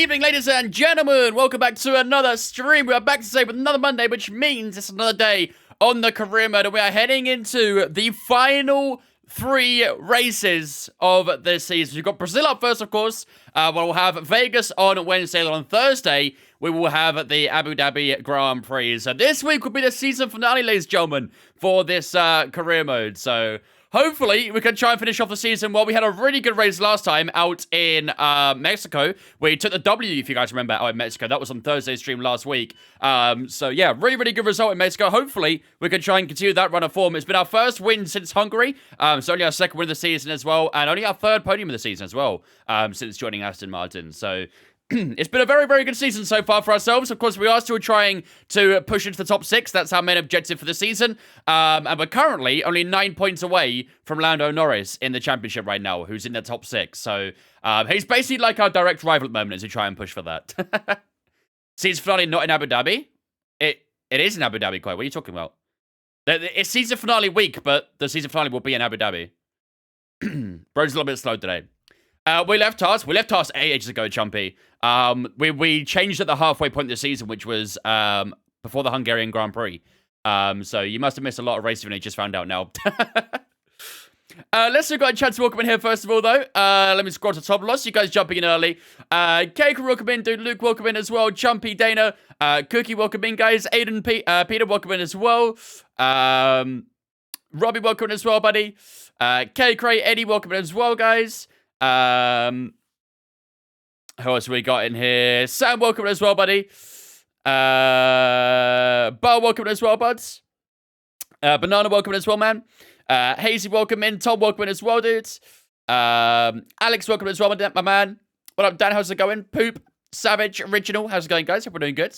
evening, ladies and gentlemen. Welcome back to another stream. We are back today with another Monday, which means it's another day on the career mode. And we are heading into the final 3 races of this season. We've got Brazil up first, of course. We'll have Vegas on Wednesday. And on Thursday, we will have the Abu Dhabi Grand Prix. So this week will be the season finale, ladies and gentlemen, for this career mode. So hopefully, we can try and finish off the season. Well, we had a really good race last time out in Mexico. We took the W, if you guys remember, out in Mexico. That was on Thursday's stream last week. So, yeah, really, really good result in Mexico. Hopefully, we can try and continue that run of form. It's been our first win since Hungary. It's only our second win of the season as well. And only our third podium of the season as well, since joining Aston Martin. So it's been a very, very good season so far for ourselves. Of course, we are still trying to push into the top 6. That's our main objective for the season. And we're currently only 9 points away from Lando Norris in the championship right now, who's in the top 6. So he's basically like our direct rival at the moment as we try and push for that. Season finale not in Abu Dhabi. It is in Abu Dhabi, quite. What are you talking about? It's season finale week, but the season finale will be in Abu Dhabi. Bro's a little bit slow today. We left task. We left task ages ago, Chumpy. We changed at the halfway point of the season, which was before the Hungarian Grand Prix. So you must have missed a lot of races when you just found out now. Let's see, got a chance to welcome in here first of all, though. Let me scroll to the top. Lots of you guys jumping in early. Cake, welcome in. Dude, Luke, welcome in as well. Chumpy, Dana, Cookie, welcome in, guys. Aiden, Peter, welcome in as well. Robbie, welcome in as well, buddy. K-Cray, Eddie, welcome in as well, guys. Who else we got in here? Sam, welcome as well, buddy. Bar, welcome as well, buds. Banana, welcome as well, man. Hazy, welcome in. Tom, welcome in as well, dudes. Alex, welcome as well, my man. What up, Dan? How's it going? Poop, Savage, Original. How's it going, guys? Hope we're doing good.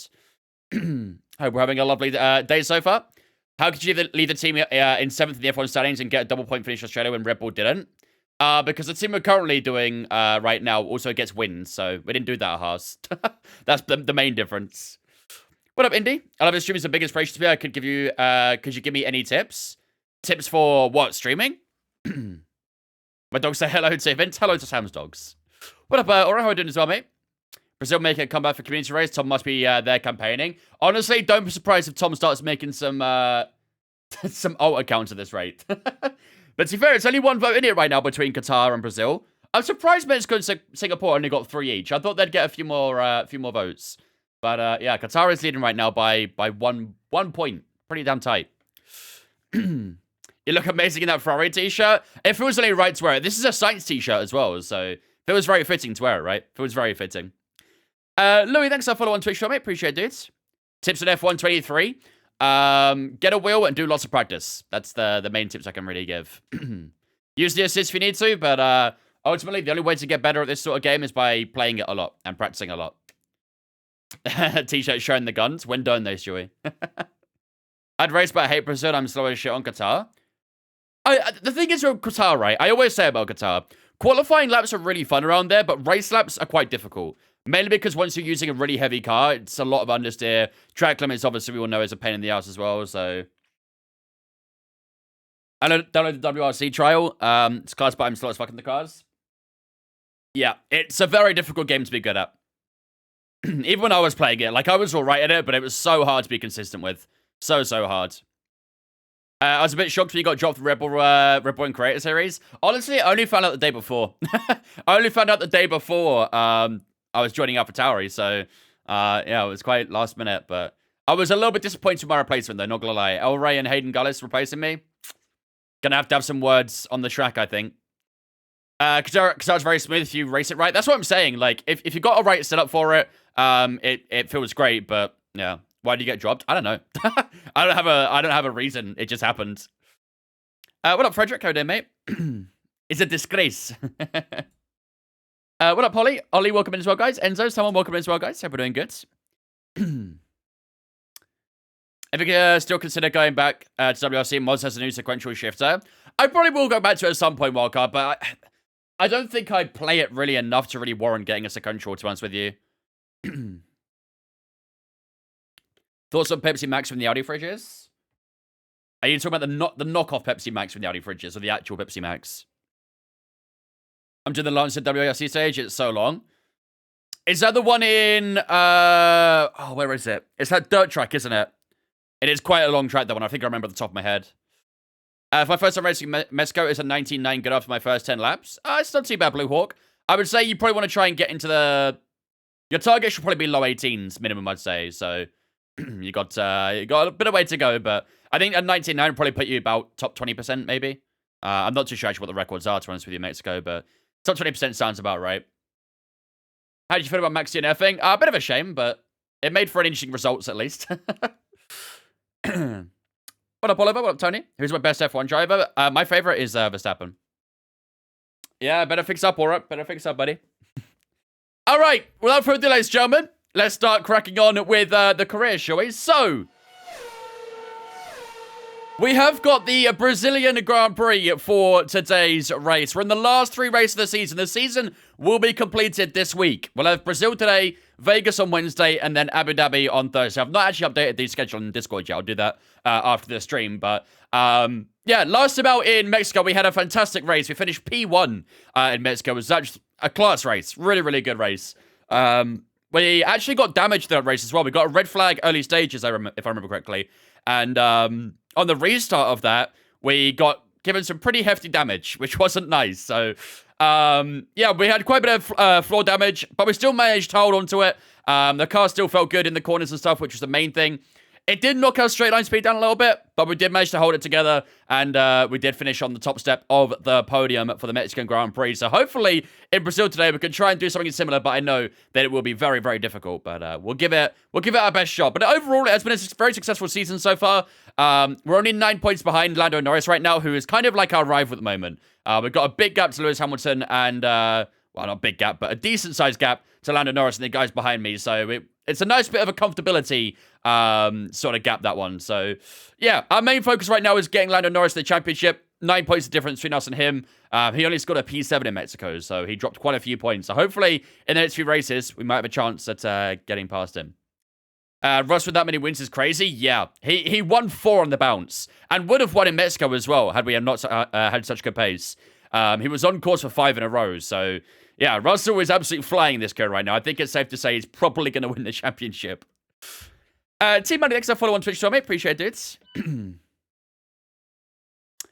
Hope we're having a lovely day so far. How could you leave the team in 7th in the F1 standings and get a double point finish in Australia when Red Bull didn't? Because the team we're currently doing right now also gets wins, so we didn't do that at Haas. That's the main difference. What up, Indy? I love your stream. It's the big inspiration to me. I could give you, could you give me any tips? Tips for what? Streaming? My dogs say hello to Vince. Hello to Sam's dogs. What up, Aura? How are you doing as well, mate? Brazil making a comeback for community race. Tom must be there campaigning. Honestly, don't be surprised if Tom starts making some alt accounts at this rate. But to be fair, it's only one vote in it right now between Qatar and Brazil. I'm surprised Mexico and Singapore only got 3 each. I thought they'd get a few more votes. But yeah, Qatar is leading right now by one point. Pretty damn tight. You look amazing in that Ferrari t-shirt. It feels only right to wear it. This is a Sainz t-shirt as well, so it feels very fitting to wear it, right? It feels very fitting. Louis, thanks for follow on Twitch, mate. Appreciate it, dudes. Tips on F123. Get a wheel and do lots of practice. That's the main tips I can really give. Use the assist if you need to, but ultimately, the only way to get better at this sort of game is by playing it a lot and practicing a lot. T-shirt showing the guns. When done, they Stewie. I'd race, but I hate Brazil. I'm slow as shit on Qatar. The thing is with Qatar, right? I always say about Qatar, qualifying laps are really fun around there, but race laps are quite difficult. Mainly because once you're using a really heavy car, it's a lot of understeer. Track limits, obviously, we all know is a pain in the ass as well, so. I downloaded the WRC trial. It's class, but I'm slow as fucking the cars. Yeah, it's a very difficult game to be good at. Even when I was playing it, like, I was alright at it, but it was so hard to be consistent with. So hard. I was a bit shocked when you got dropped from Red Bull in Creator Series. Honestly, I only found out the day before. I only found out the day before, I was joining AlphaTauri, so, yeah, it was quite last minute, but I was a little bit disappointed with my replacement, though, not gonna lie. El Rey and Hayden Gullis replacing me. Gonna have to have some words on the track, I think. Because it's very smooth if you race it right. That's what I'm saying, like, if you got a right setup for it, it feels great, but, yeah. Why did you get dropped? I don't know. I don't have a reason. It just happened. What up, Frederick? How you doing, mate? It's a disgrace. What up, Holly? Ollie, welcome in as well, guys. Enzo, someone welcome in as well, guys. Hope we're doing good. If you still consider going back to WRC, Mods has a new sequential shifter. I probably will go back to it at some point, Wildcard, but I don't think I'd play it really enough to really warrant getting a sequential, to be honest with you. Thoughts on Pepsi Max from the Audi fridges? Are you talking about the knockoff Pepsi Max from the Audi fridges or the actual Pepsi Max? I'm doing the Lancet WRC stage. It's so long. Is that the one in, oh, where is it? It's that dirt track, isn't it? It is quite a long track, that one. I think I remember at the top of my head. For my first time racing Mexico, it's a 19.9 good after my first 10 laps. It's not too bad, Blue Hawk. I would say you probably want to try and get into the... Your target should probably be low 18s minimum, I'd say. So you got a bit of way to go, but I think a 19.9 would probably put you about top 20%, maybe. I'm not too sure actually what the records are, to be honest with you, Mexico, but top 20% sounds about right. How did you feel about Max DNFing? A bit of a shame, but it made for an interesting results, at least. What up, Oliver? What up, Tony? Who's my best F1 driver? My favorite is Verstappen. Yeah, better fix up, all right? Better fix up, buddy. All right, without further ado, ladies and gentlemen, let's start cracking on with the career, shall we? So, we have got the Brazilian Grand Prix for today's race. We're in the last 3 races of the season. The season will be completed this week. We'll have Brazil today, Vegas on Wednesday, and then Abu Dhabi on Thursday. I've not actually updated the schedule on Discord yet. I'll do that after the stream. But, yeah, last about in Mexico, we had a fantastic race. We finished P1 in Mexico. It was such a class race. Really, really good race. We actually got damaged that race as well. We got a red flag early stages, if I remember correctly. And on the restart of that, we got given some pretty hefty damage, which wasn't nice. So, yeah, we had quite a bit of floor damage, but we still managed to hold on to it. The car still felt good in the corners and stuff, which was the main thing. It did knock our straight line speed down a little bit, but we did manage to hold it together, and we did finish on the top step of the podium for the Mexican Grand Prix. So hopefully in Brazil today we can try and do something similar, but I know that it will be very, very difficult. But we'll give it our best shot. But overall, it has been a very successful season so far. We're only 9 points behind Lando Norris right now, who is kind of like our rival at the moment. We've got a big gap to Lewis Hamilton and, well, not a big gap, but a decent-sized gap to Lando Norris and the guys behind me. So it's a nice bit of a comfortability sort of gap, that one. So, yeah, our main focus right now is getting Lando Norris to the championship. 9 points of difference between us and him. He only scored a P7 in Mexico, so he dropped quite a few points. So hopefully, in the next few races, we might have a chance at getting past him. Russ with that many wins is crazy. Yeah, he won 4 on the bounce, and would have won in Mexico as well, had we not had such good pace. He was on course for 5 in a row, so... Yeah, Russell is absolutely flying this car right now. I think it's safe to say he's probably going to win the championship. Team Money, next I follow on Twitch, Tommy. Appreciate it.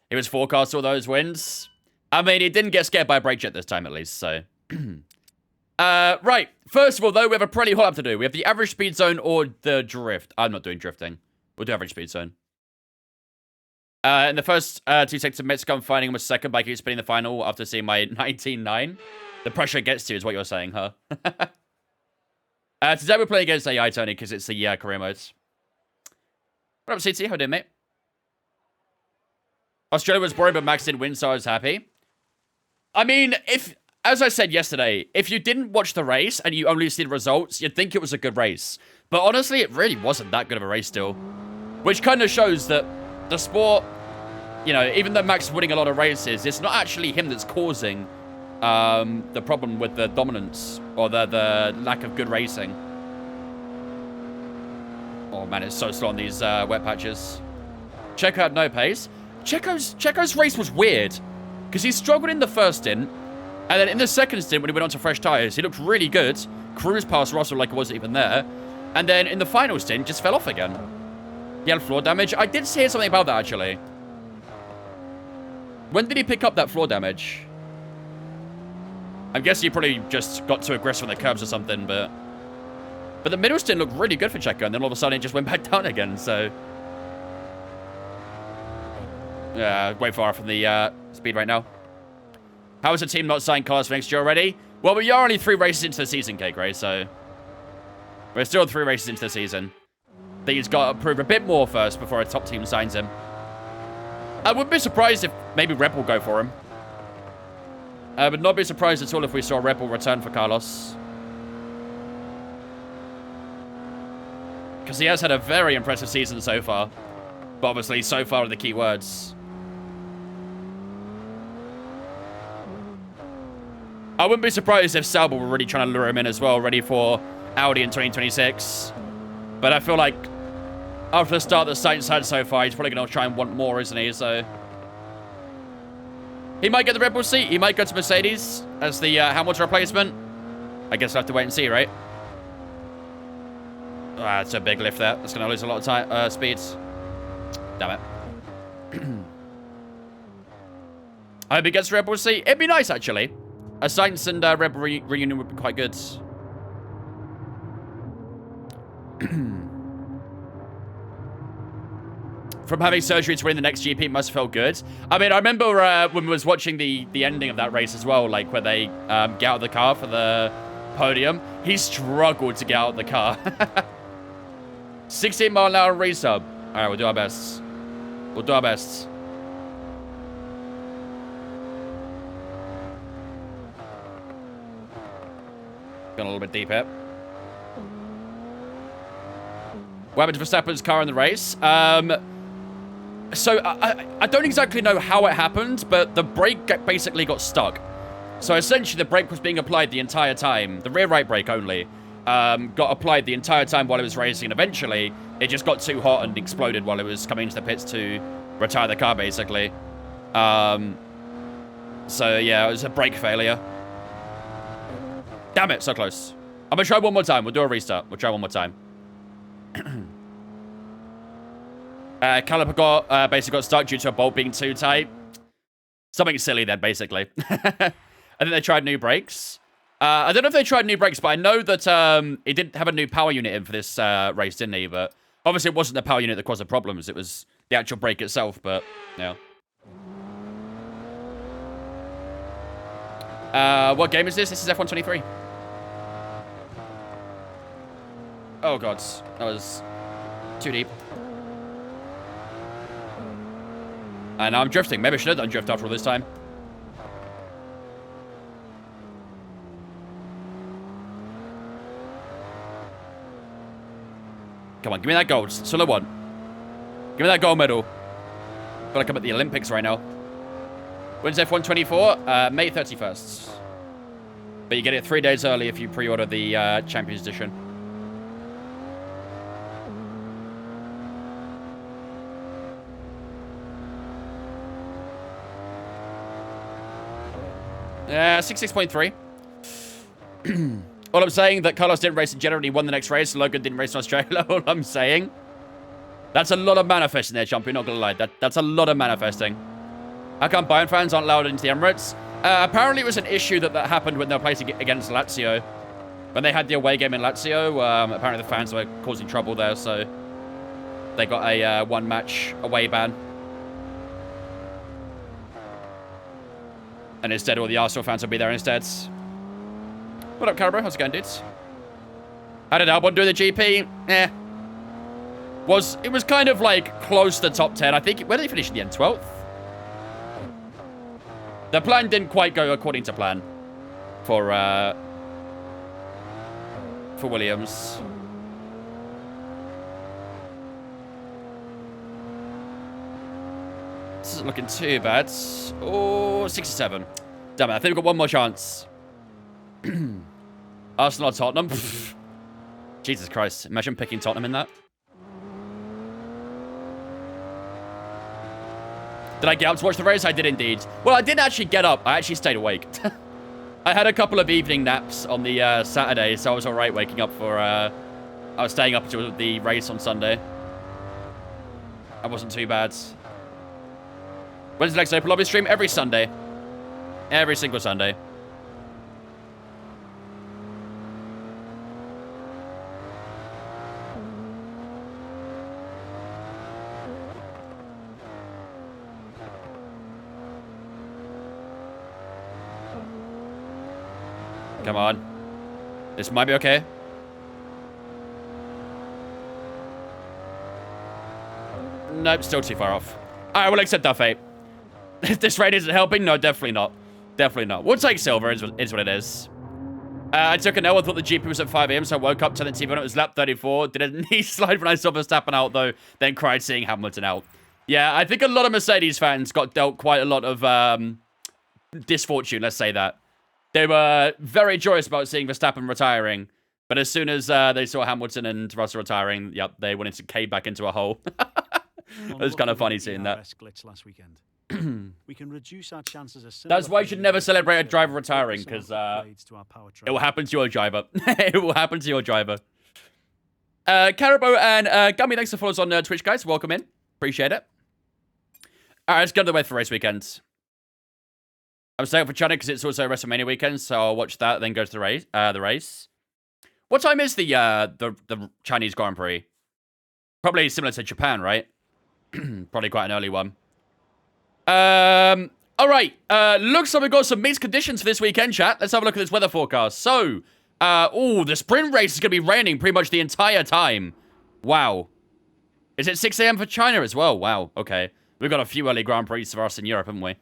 He was forecast all those wins. I mean, he didn't get scared by a brake jet this time, at least, so... right, first of all, though, we have a pretty hot up to do. We have the average speed zone or the drift. I'm not doing drifting. We'll do average speed zone. In the first 2 seconds of Mexico, I'm finding almost second by keep spinning the final after seeing my 19.9. The pressure gets to you is what you're saying, huh? Today we're playing against AI, Tony, because it's the career modes. What up, CT? How you doing, mate? Australia was boring, but Max didn't win, so I was happy. I mean, as I said yesterday, if you didn't watch the race and you only see the results, you'd think it was a good race. But honestly, it really wasn't that good of a race still. Which kind of shows that the sport, you know, even though Max is winning a lot of races, it's not actually him that's causing... the problem with the dominance or the lack of good racing. Oh man, it's so slow on these wet patches. Checo had no pace. Checo's race was weird because he struggled in the first stint, and then in the second stint when he went on to fresh tires, he looked really good. Cruised past Russell like it wasn't even there, and then in the final stint just fell off again. He had floor damage. I did hear something about that actually. When did he pick up that floor damage? I'm guessing he probably just got too aggressive on the curbs or something, but the middle stint looked really good for Checo, and then all of a sudden it just went back down again, so... Yeah, way far from the speed right now. How is the team not signing cars for next year already? Well, we are only 3 races into the season, K-Gray, so... We're still 3 races into the season. I think he's got to prove a bit more first before a top team signs him. I wouldn't be surprised if maybe Red Bull go for him. I would not be surprised at all if we saw Red Bull return for Carlos. Because he has had a very impressive season so far. But obviously, so far are the key words. I wouldn't be surprised if Sauber were really trying to lure him in as well, ready for Audi in 2026. But I feel like after the start that Sainz had so far, he's probably going to try and want more, isn't he? So... He might get the Red Bull seat. He might go to Mercedes as the Hamilton replacement. I guess we'll have to wait and see, right? Ah, it's a big lift there. That's going to lose a lot of time, speed. Damn it. I hope he gets Rebel C. It'd be nice, actually. A Science and Rebel reunion would be quite good. From having surgery to win the next GP must feel good. I mean, I remember when we was watching the ending of that race as well, like where they get out of the car for the podium. He struggled to get out of the car. 16 mile an hour resub. All right, we'll do our best. We'll do our best. Gone a little bit deep here. What happened to Verstappen's car in the race? So I don't exactly know how it happened, but the brake basically got stuck. So essentially the brake was being applied the entire time. The rear right brake only got applied the entire time while it was racing. And eventually it just got too hot and exploded while it was coming into the pits to retire the car, basically. So yeah, it was a brake failure. Damn it, so close. I'm going to try one more time. We'll do a restart. We'll try one more time. Caliper basically got stuck due to a bolt being too tight. Something silly then, basically. I think they tried new brakes. I don't know if they tried new brakes, but I know that he did have a new power unit in for this race, didn't he? But obviously it wasn't the power unit that caused the problems. It was the actual brake itself, but yeah. What game is this? This is F123. Oh, God. That was too deep. And now I'm drifting. Maybe I should have done drift after all this time. Come on, give me that gold. Solo one. Give me that gold medal. I feel like I'm at the Olympics right now. When's F124? May 31st. But you get it 3 days early if you pre-order the Champions Edition. Yeah, 66.3. All I'm saying that Carlos didn't race in general, he won the next race. Logan didn't race in Australia. All I'm saying. That's a lot of manifesting there, champion. Not gonna lie. That's a lot of manifesting. How come Bayern fans aren't allowed into the Emirates? Apparently it was an issue that happened when they were playing against Lazio. When they had the away game in Lazio, apparently the fans were causing trouble there, so they got a one-match away ban. And instead, all the Arsenal fans will be there instead. What up, Carabro? How's it going, dudes? How did Albon do the GP? Eh. It was kind of like close to the top 10. I think, where did he finish in the end? 12th? The plan didn't quite go according to plan for Williams. This isn't looking too bad. Oh, 67. Damn it, I think we've got one more chance. Arsenal or Tottenham? Jesus Christ. Imagine picking Tottenham in that. Did I get up to watch the race? I did indeed. Well, I didn't actually get up. I actually stayed awake. I had a couple of evening naps on the Saturday, so I was alright waking up for... I was staying up until the race on Sunday. I wasn't too bad. When's the next Open Lobby stream? Every Sunday. Every single Sunday. Come on. This might be okay. Nope, still too far off. Alright, we'll accept that fate. This rain isn't helping? No, definitely not. Definitely not. We'll take silver, is what it is. I took an L and thought the GP was at 5 AM, so I woke up, turned the TV on. It was lap 34. Did a knee slide when I saw Verstappen out, though. Then cried seeing Hamilton out. Yeah, I think a lot of Mercedes fans got dealt quite a lot of disfortune, let's say that. They were very joyous about seeing Verstappen retiring. But as soon as they saw Hamilton and Russell retiring, yep, they wanted to cave back into a hole. It was kind of funny seeing that. Glitch last weekend. We can reduce our chances of That's why you should never celebrate a driver retiring, because it will happen to your driver. It will happen to your driver. Caribou and Gummy, thanks for following us on Twitch, guys. Welcome in. Appreciate it. All right, let's go to the way for race weekend. I'm staying for China because it's also WrestleMania weekend, so I'll watch that, then go to the race. What time is the Chinese Grand Prix? Probably similar to Japan, right? Probably quite an early one. All right. Looks like we've got some mixed conditions for this weekend, chat. Let's have a look at this weather forecast. So, the sprint race is going to be raining pretty much the entire time. Wow. Is it 6 a.m. for China as well? Wow. Okay. We've got a few early Grand Prix for us in Europe, haven't we?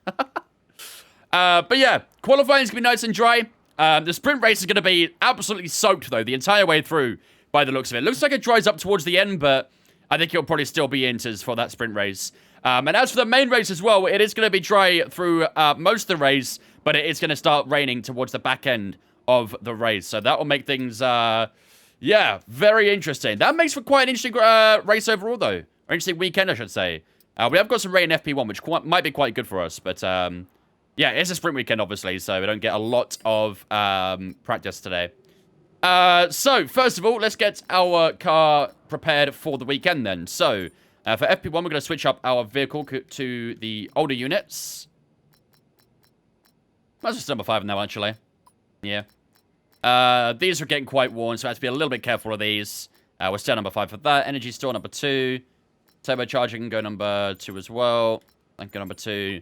But yeah, qualifying is going to be nice and dry. The sprint race is going to be absolutely soaked, though, the entire way through, by the looks of it. Looks like it dries up towards the end, but I think it'll probably still be inters for that sprint race. And as for the main race as well, it is going to be dry through most of the race, but it is going to start raining towards the back end of the race. So that will make things, yeah, very interesting. That makes for quite an interesting race overall, though. Or interesting weekend, I should say. We have got some rain in FP1, which might be quite good for us. But, yeah, it's a sprint weekend, obviously, so we don't get a lot of practice today. So, first of all, let's get our car prepared for the weekend, then. So, for FP1, we're going to switch up our vehicle to the older units. That's just number 5 now, actually. Yeah. These are getting quite worn, so I have to be a little bit careful of these. We're still number 5 for that. Energy store number 2. Turbocharging can go number 2 as well. I can go number 2.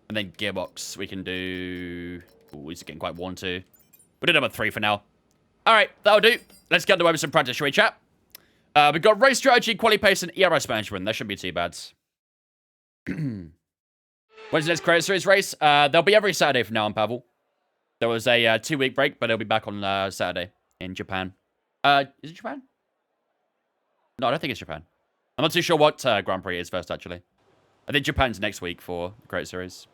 And then gearbox, we can do... Ooh, these are getting quite worn too. We'll do number 3 for now. Alright, that'll do. Let's get underway with some practice, shall we, chat? We've got race strategy, quali pace, and ERS management. That shouldn't be too bad. When's the next Credit Series race? They'll be every Saturday from now on, Pavel. There was a 2-week break, but it'll be back on Saturday in Japan. Is it Japan? No, I don't think it's Japan. I'm not too sure what Grand Prix is first, actually. I think Japan's next week for the Credit Series.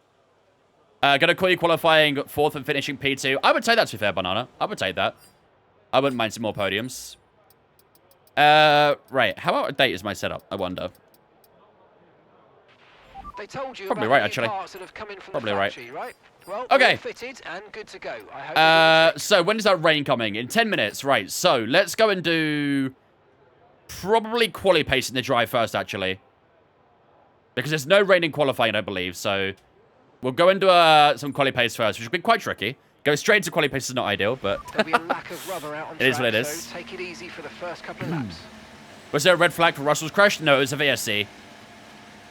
Gonna call you qualifying 4th and finishing P2. I would take that, to be fair, Banana. I would take that. I wouldn't mind some more podiums. Right. How out of date is my setup? I wonder. They told you Probably about right, actually. parts that have come in from Probably the right. factory, right? Well, okay. Fitted and good to go. I hope so when is that rain coming? In 10 minutes. Right. So let's go and do probably quali pace in the dry first, actually. Because there's no rain in qualifying, I believe. So we'll go into some quali pace first, which will be quite tricky. Go straight to quali pace is not ideal, but there'll be a lack of rubber out on it is what it is. So take it easy for the first couple of laps. Was there a red flag for Russell's crash? No, it was a VSC.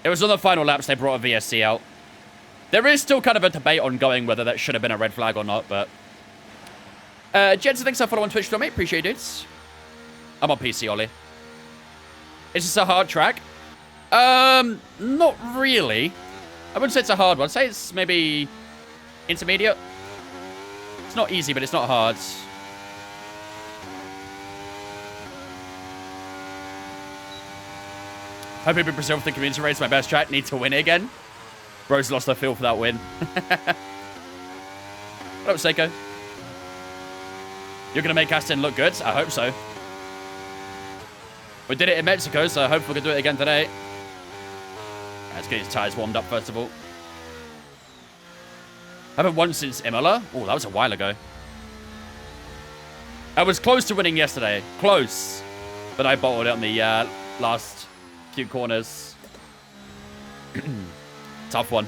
It was on the final laps they brought a VSC out. There is still kind of a debate ongoing whether that should have been a red flag or not, but... Jensen, thanks for following on Twitch for me. Appreciate it, dudes. I'm on PC, Ollie. Is this a hard track? Not really. I wouldn't say it's a hard one. I'd say it's maybe intermediate. It's not easy, but it's not hard. Hoping in Brazil for the community race, my best track. Need to win it again. Bro's lost their feel for that win. What up, Seiko? You're going to make Aston look good? I hope so. We did it in Mexico, so I hope we can do it again today. Let's get his tyres warmed up, first of all. Haven't won since Imola. Oh, that was a while ago. I was close to winning yesterday. Close. But I bottled it on the last few corners. Tough one.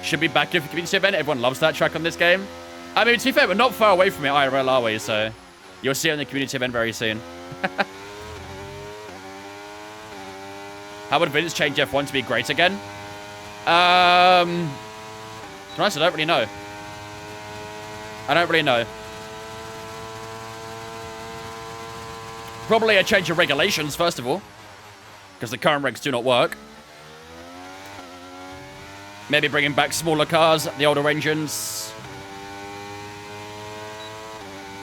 Should be back if community event. Everyone loves that track on this game. I mean, to be fair, we're not far away from it IRL, are we? So you'll see it on the community event very soon. How would Vince change F1 to be great again? To be honest, I don't really know. I don't really know. Probably a change of regulations, first of all. Because the current regs do not work. Maybe bringing back smaller cars, the older engines.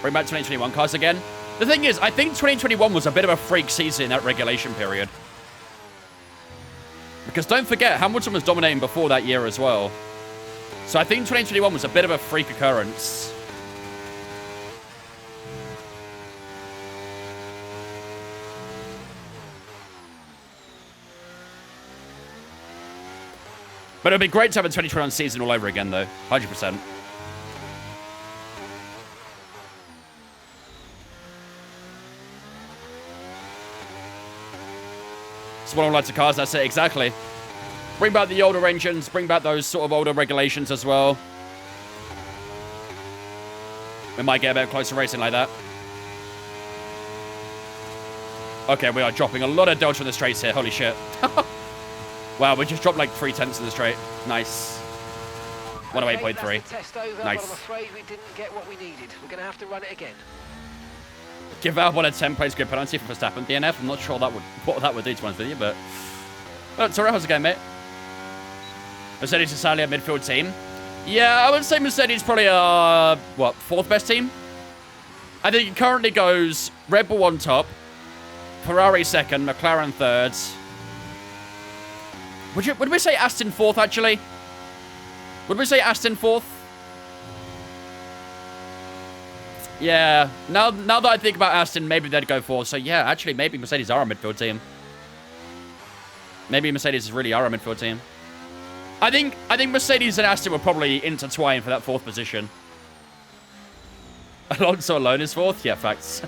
Bring back 2021 cars again. The thing is, I think 2021 was a bit of a freak season in that regulation period. Because don't forget, Hamilton was dominating before that year as well. So I think 2021 was a bit of a freak occurrence. But it'd be great to have a 2021 season all over again, though. 100%. It's one of lots of cars, that's it, exactly. Bring back the older engines, bring back those sort of older regulations as well. We might get a bit closer racing like that. Okay, we are dropping a lot of delta in the straights here, holy shit. Wow, we just dropped like 3/10 in the straight. Nice. 108.3. Nice. I'm afraid we didn't get what we needed. We're going to have to run it again. Give Albon a 10-place grid penalty for Verstappen DNF. I'm not sure what that would do to one's video, but... Oh, sorry, how's it going, mate? Mercedes is sadly a midfield team. Yeah, I would say Mercedes probably what, 4th best team? I think it currently goes Red Bull on top, Ferrari 2nd, McLaren 3rd. Would we say Aston 4th, actually? Would we say Aston 4th? Yeah, now that I think about Aston, maybe they'd go 4th. So yeah, actually, maybe Mercedes are a midfield team. Maybe Mercedes really are a midfield team. I think Mercedes and Aston will probably intertwine for that 4th position. Alonso alone is 4th? Yeah, facts.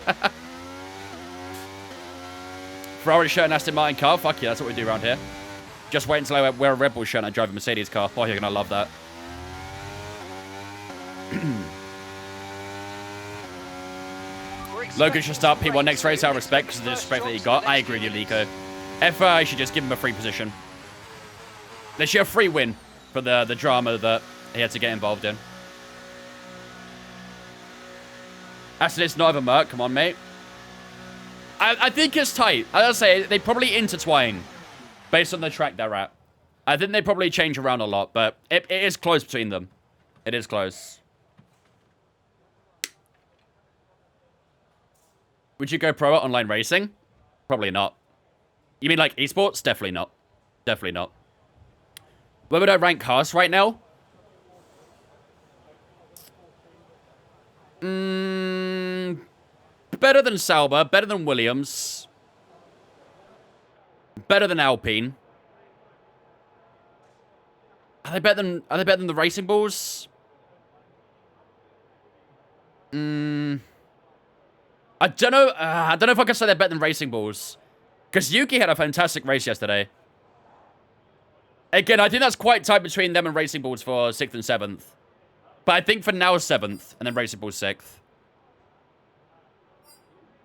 Ferrari shirt and Aston Martin car? Fuck yeah, that's what we do around here. Just wait until I wear a Red Bull shirt and I drive a Mercedes car. Oh, you're gonna love that. Logan should start P1 next race out of respect because of the disrespect that he got. I agree with you, Lico. FI should just give him a free position. They should have a free win for the drama that he had to get involved in. Aston is not even Merc. Come on, mate. I think it's tight. As I say, they probably intertwine based on the track they're at. I think they probably change around a lot, but it is close between them. It is close. Would you go pro at online racing? Probably not. You mean like esports? Definitely not. Definitely not. Where would I rank Haas right now? Better than Sauber. Better than Williams. Better than Alpine. Are they better than the Racing Bulls? I don't know. I don't know if I can say they're better than Racing Bulls. Because Yuki had a fantastic race yesterday. Again, I think that's quite tight between them and Racing Bulls for 6th and 7th. But I think for now 7th, and then Racing Bulls 6th.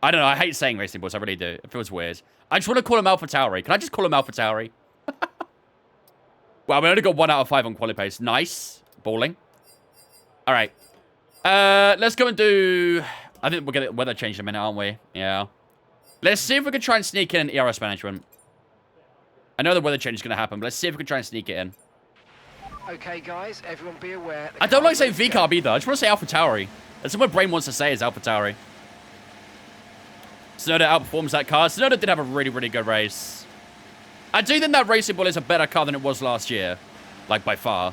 I don't know. I hate saying Racing Bulls. I really do. It feels weird. I just want to call him AlphaTauri. Can I just call him AlphaTauri? Well, we only got 1 out of 5 on quali pace. Nice. Balling. All right. Let's go and do... I think we'll get it weather change in a minute, aren't we? Yeah. Let's see if we can try and sneak in ERS management. I know the weather change is going to happen, but let's see if we can try and sneak it in. Okay, guys, everyone be aware. I don't like saying VCarb either. I just want to say AlphaTauri. That's what my brain wants to say is AlphaTauri. Tsunoda outperforms that car. Tsunoda did have a really, really good race. I do think that Racing Bull is a better car than it was last year. Like, by far.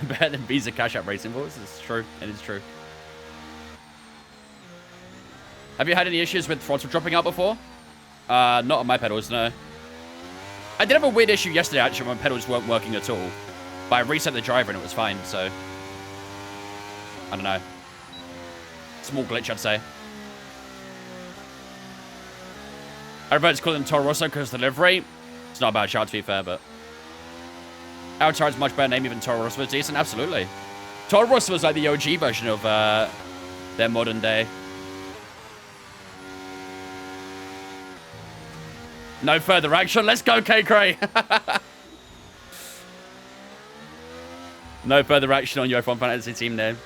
Better than Visa Cash App Racing Bulls. It's true. It is true. Have you had any issues with throttle dropping out before? Not on my pedals, no. I did have a weird issue yesterday, actually, when my pedals weren't working at all. But I reset the driver and it was fine, so... I don't know. Small glitch, I'd say. Everybody's calling them Toro Rosso because of the livery. It's not a bad shout, to be fair, but... Avatar's much better name, even Toro Rosso was decent. Absolutely. Toro Rosso was like the OG version of their modern day. No further action. Let's go, K-Cray. No further action on your F1 Fantasy team name.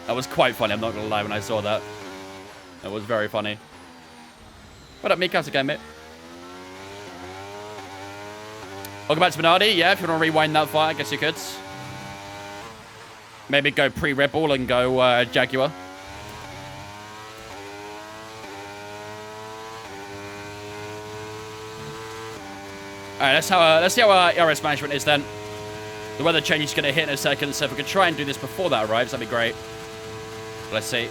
That was quite funny. I'm not going to lie when I saw that. That was very funny. What up, Meek? How's it going, mate? Welcome back to Minardi. Yeah, if you want to rewind that far, I guess you could. Maybe go pre-Red Bull and go Jaguar. Alright, let's see how our ERS management is then. The weather change is going to hit in a second, so if we could try and do this before that arrives, that'd be great. Let's see.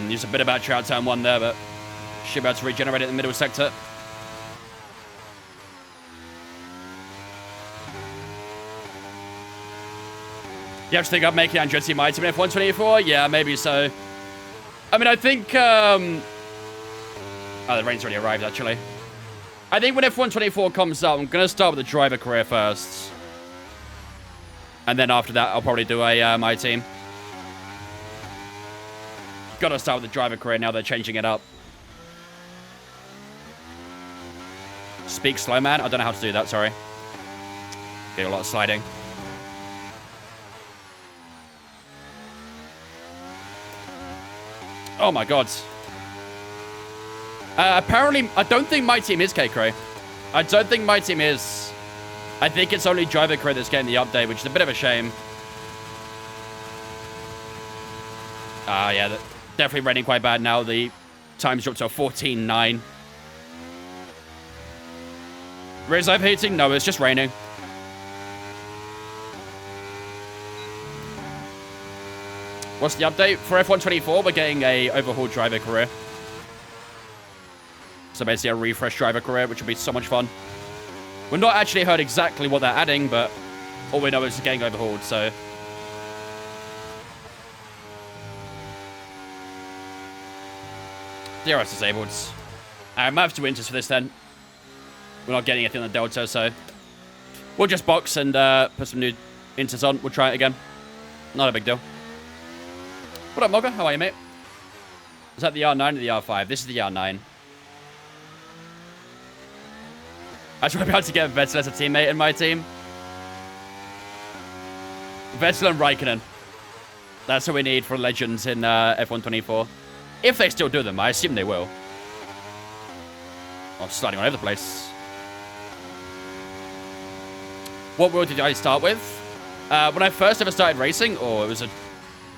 Use a bit of battery out turn 1 there, but should be able to regenerate it in the middle sector. You have to think I'm making Andretti my team in F124? Yeah, maybe so. I mean, I think... Oh, the rain's already arrived, actually. I think when F124 comes up, I'm going to start with the driver career first. And then after that, I'll probably do a my team. Gotta start with the driver career now they're changing it up. Speak slow, man. I don't know how to do that, sorry. Get a lot of sliding. Oh my god. Apparently, I don't think my team is K-Cray. I don't think my team is. I think it's only driver career that's getting the update, which is a bit of a shame. Yeah, definitely raining quite bad now. The time's dropped to a 14.9. Riz overheating? No, it's just raining. What's the update? For F124, we're getting a overhauled driver career. So basically a refresh driver career, which will be so much fun. We've not actually heard exactly what they're adding, but all we know is it's getting overhauled, so... DRS disabled. I might have to winters for this then. We're not getting anything on the Delta, so... We'll just box and put some new inters on. We'll try it again. Not a big deal. What up, Mogger? How are you, mate? Is that the R9 or the R5? This is the R9. I should be able to get Vettel as a teammate in my team. Vettel and Raikkonen. That's what we need for legends in F124. If they still do them, I assume they will. I'm sliding all over the place. What wheel did I start with? When I first ever started racing, or it was a...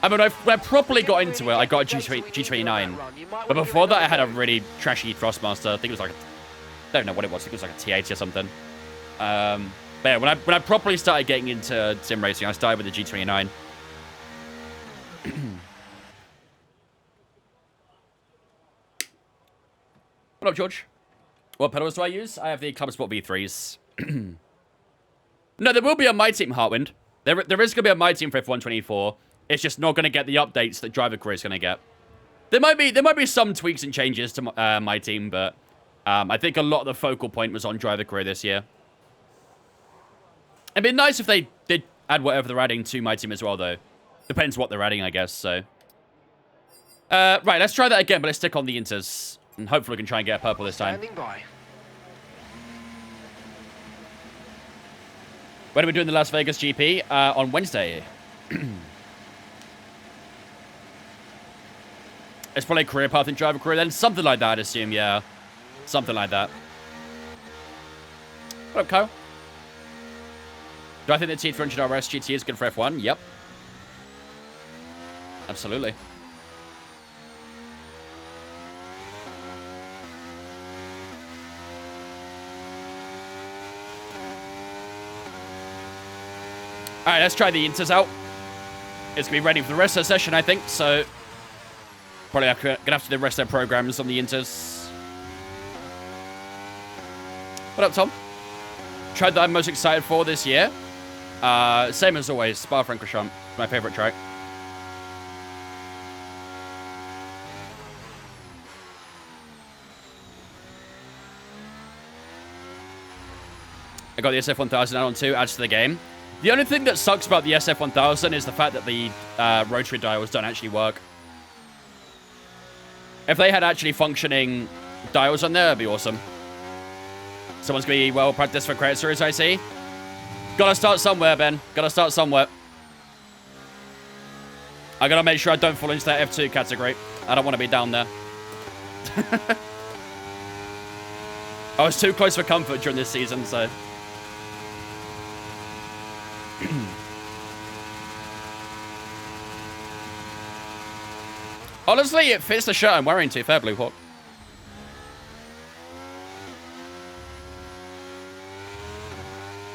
I mean, when I properly got into it, I got a G29. But before that, I had a really trashy Thrustmaster. I think it was like... I don't know what it was. I think it was like a T80 or something. But yeah, when I properly started getting into sim racing, I started with the G29. What up, George? What pedals do I use? I have the Club Sport V3s. No, there will be a My Team Heartwind. There is going to be a My Team for F124. It's just not going to get the updates that Driver Career is going to get. There might be some tweaks and changes to My Team, but I think a lot of the focal point was on Driver Career this year. It'd be nice if they did add whatever they're adding to My Team as well, though. Depends what they're adding, I guess, so... right, let's try that again, but let's stick on the inters. And hopefully we can try and get a purple this time. Standing by. When are we doing the Las Vegas GP? On Wednesday. It's probably career path and driver career then. Something like that, I'd assume, yeah. Something like that. What up, Kyle? Do I think the T300 RS GT is good for F1? Yep. Absolutely. Alright, let's try the inters out. It's going to be ready for the rest of the session, I think, so... Probably going to have to do the rest of their programs on the inters. What up, Tom? Track that I'm most excited for this year? Same as always, Spa-Francorchamps. My favourite track. I got the SF1000 add-on too, adds to the game. The only thing that sucks about the SF1000 is the fact that the rotary dials don't actually work. If they had actually functioning dials on there, that'd be awesome. Someone's going to be well practiced for credit series, I see. Gotta start somewhere, Ben. Gotta start somewhere. I gotta make sure I don't fall into that F2 category. I don't want to be down there. I was too close for comfort during this season, so... Honestly, it fits the shirt I'm wearing too. Fair Blue Hawk.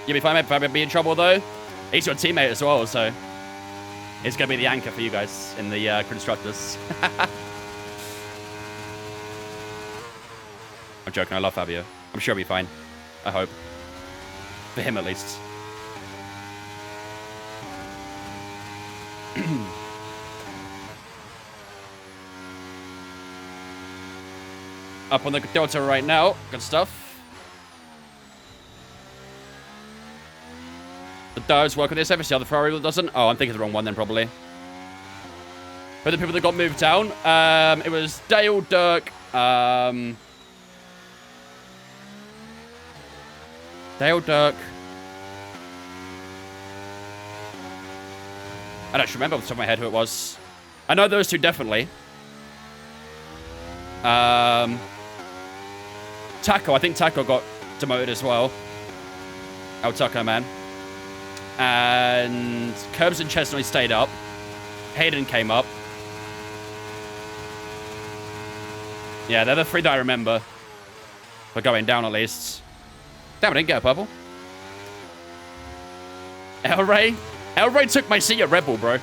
You'll be fine, mate. If I be in trouble, though, he's your teammate as well, so... It's going to be the anchor for you guys in the constructors. I'm joking. I love Fabio. I'm sure he'll be fine. I hope. For him, at least. Up on the Delta right now. Good stuff. The does work on this. Every other Ferrari that doesn't. Oh, I'm thinking the wrong one then, probably. But the people that got moved down, it was Dale, Dirk, Dale, Dirk. I don't remember off the top of my head who it was. I know those two definitely. Taco, I think Taco got demoted as well. El Taco Man. And Curbs and Chestnut stayed up. Hayden came up. Yeah, they're the three that I remember. For going down at least. Damn, I didn't get a purple. El Rey took my seat at Red Bull, bro.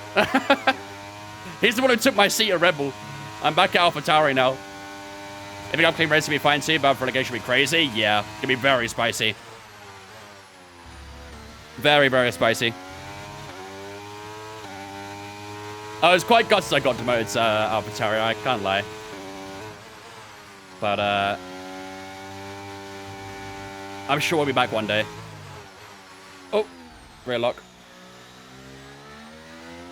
He's the one who took my seat at Red Bull. I'm back at AlphaTauri now. If you got clean race to be fine too, but relegation would be crazy. Yeah, it could be very spicy. Very, very spicy. I was quite gutted I got demoted to AlphaTauri, I can't lie. But, I'm sure we'll be back one day. Oh, rear lock.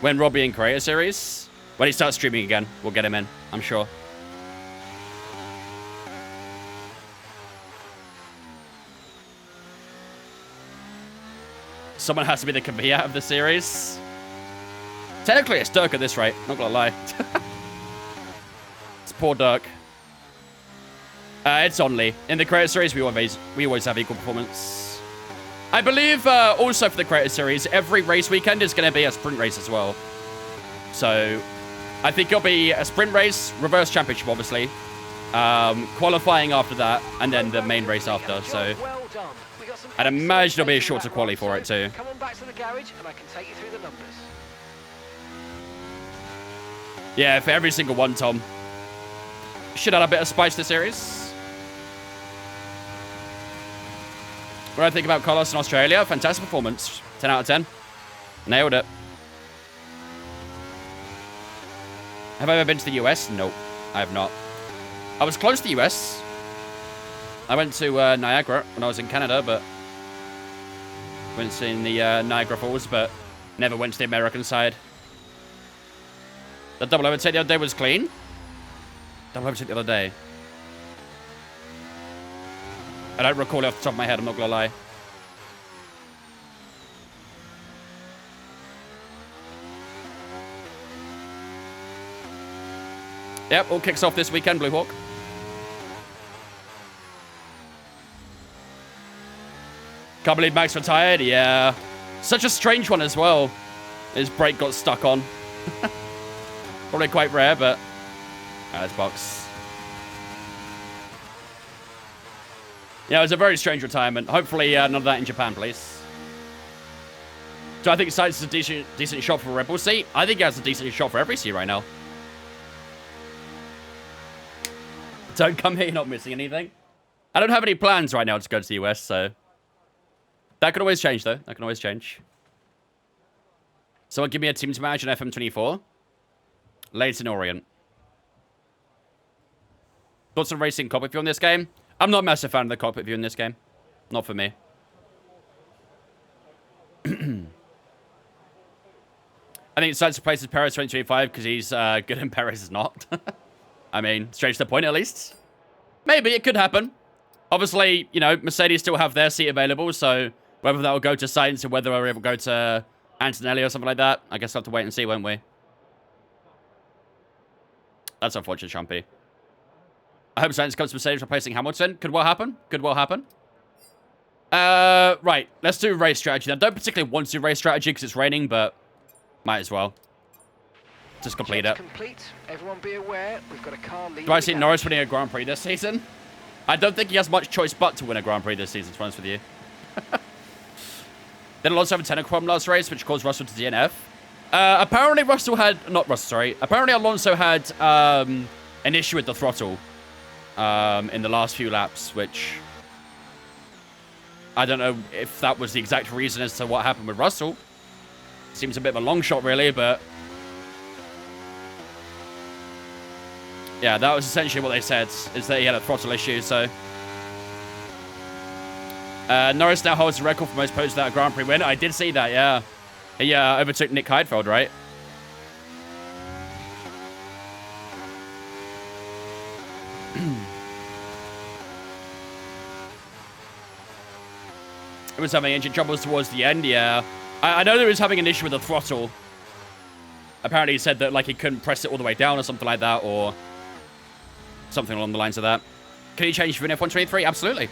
When Robbie in Creator Series, when he starts streaming again, we'll get him in, I'm sure. Someone has to be the Kavia of the series. Technically, it's Dirk at this rate, not gonna lie. It's poor Dirk. It's Only. In the Creator Series, we always have equal performance. I believe also for the Creator Series, every race weekend is going to be a sprint race as well. So, I think it'll be a sprint race, reverse championship, obviously. Qualifying after that, and then the main race after. So, I'd imagine there'll be a shorter quali for it too. Come on back to the garage and I can take you through the numbers. Yeah, for every single one, Tom. Should add a bit of spice to the series. What do I think about Carlos in Australia? Fantastic performance. 10 out of 10. Nailed it. Have I ever been to the US? Nope, I have not. I was close to the US. I went to Niagara when I was in Canada, but went to the Niagara Falls, but never went to the American side. The double overtake the other day was clean. Double overtake the other day. I don't recall it off the top of my head, I'm not gonna lie. Yep, all kicks off this weekend, Blue Hawk. Can't believe Max retired, yeah. Such a strange one as well. His brake got stuck on. Probably quite rare, but... it's box. Yeah, it was a very strange retirement. Hopefully, none of that in Japan, please. Do I think Sainz is a decent shot for a Red Bull seat? I think he has a decent shot for every seat right now. Don't come here, you're not missing anything. I don't have any plans right now to go to the US, so... That could always change, though. That can always change. Someone give me a team to manage in FM24. Leighton Orient. Thoughts on racing cockpit view in this game? I'm not a massive fan of the cockpit view in this game. Not for me. I think it's time to replace Perez 2025 because he's good and Perez is not. I mean, straight to the point at least. Maybe it could happen. Obviously, you know, Mercedes still have their seat available, so whether that will go to Sainz or whether it will go to Antonelli or something like that, I guess we'll have to wait and see, won't we? That's unfortunate, Chumpy. I hope Sainz comes to Mercedes replacing Hamilton. Could well happen. Could well happen. Right. Let's do race strategy. I don't particularly want to do race strategy because it's raining, but might as well. Just complete it. Complete. Everyone be aware, we've got a car leading. Do I see Norris winning a Grand Prix this season? I don't think he has much choice but to win a Grand Prix this season, to be honest with you. Then Alonso had a 10 from last race, which caused Russell to DNF. Apparently Russell had... Not Russell, sorry. Apparently Alonso had an issue with the throttle. in the last few laps, which I don't know if that was the exact reason as to what happened with Russell. Seems a bit of a long shot, really, but yeah, that was essentially what they said, is that he had a throttle issue, so Norris now holds the record for most posts without a Grand Prix win. I did see that, yeah. He overtook Nick Heidfeld, right? It was having engine troubles towards the end, yeah. I know that he was having an issue with the throttle. Apparently he said that, like, he couldn't press it all the way down or something like that, or something along the lines of that. Can you change your F123? Absolutely.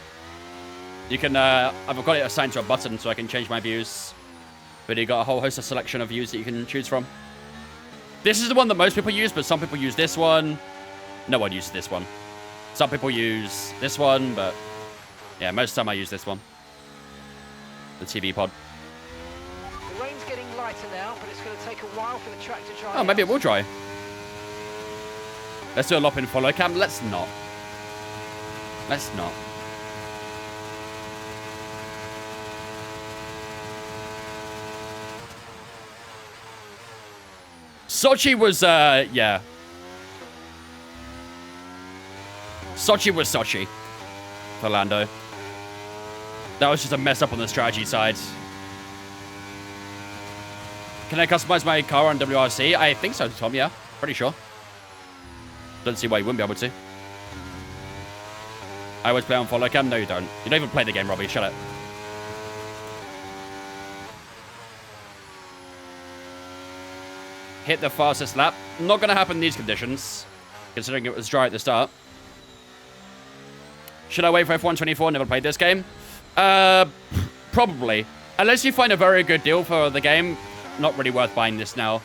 You can, I've got it assigned to a button so I can change my views. But you got a whole host of selection of views that you can choose from. This is the one that most people use, but some people use this one. No one uses this one. Some people use this one, but yeah, most of the time I use this one. The TV pod. The rain's getting lighter now, but it's going to take a while for the track to dry. Oh, maybe it will dry. Let's do a lop in follow cam. Let's not. Let's not. Sochi was, yeah. Sochi was Sochi for Lando. That was just a mess up on the strategy side. Can I customize my car on WRC? I think so, Tom, yeah. Pretty sure. Don't see why you wouldn't be able to. I always play on follow cam. No, you don't. You don't even play the game, Robbie. Shut up. Hit the fastest lap. Not going to happen in these conditions, considering it was dry at the start. Should I wait for F124? Never played this game. Probably. Unless you find a very good deal for the game, not really worth buying this now.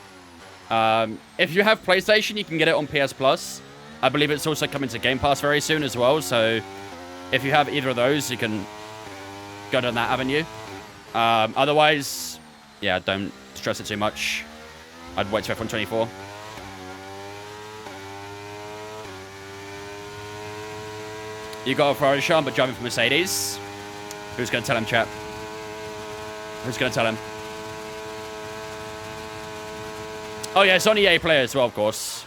If you have PlayStation, you can get it on PS Plus. I believe it's also coming to Game Pass very soon as well, so if you have either of those, you can go down that avenue. Otherwise, yeah, don't stress it too much. I'd wait to F124. You got a Ferrari, Sean, but driving for Mercedes. Who's going to tell him, chat? Who's going to tell him? Oh, yeah, it's on EA Play as well, of course.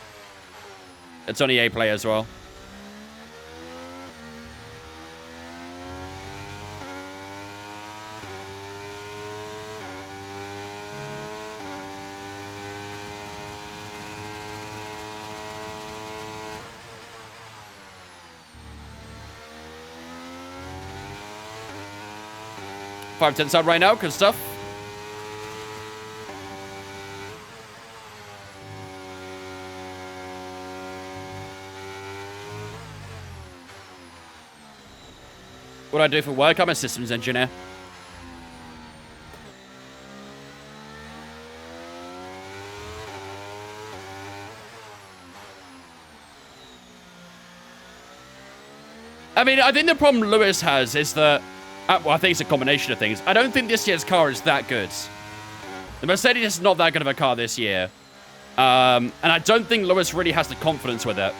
It's on EA Play as well. $5.10 sub right now, good stuff. What do I do for work? I'm a systems engineer. I mean, I think the problem Lewis has is that, well, I think it's a combination of things. I don't think this year's car is that good. The Mercedes is not that good of a car this year. And I don't think Lewis really has the confidence with it.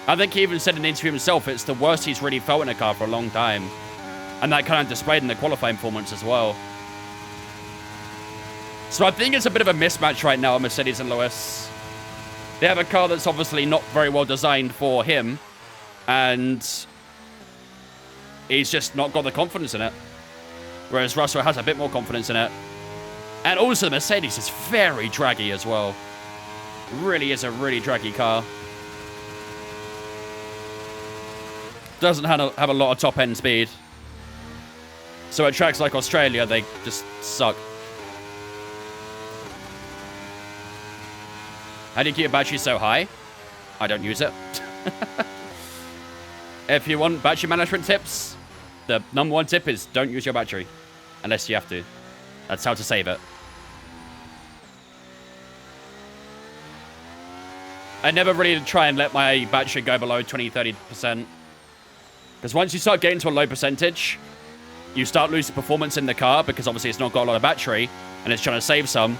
I think he even said in an interview himself, it's the worst he's really felt in a car for a long time. And that kind of displayed in the qualifying performance as well. So I think it's a bit of a mismatch right now, Mercedes and Lewis. They have a car that's obviously not very well designed for him. And he's just not got the confidence in it. Whereas Russell has a bit more confidence in it. And also the Mercedes is very draggy as well. Really is a really draggy car. Doesn't have a lot of top end speed. So at tracks like Australia, they just suck. How do you keep your battery so high? I don't use it. If you want battery management tips, the #1 tip is don't use your battery. Unless you have to. That's how to save it. I never really try and let my battery go below 20-30%. Because once you start getting to a low percentage, you start losing performance in the car because obviously it's not got a lot of battery and it's trying to save some.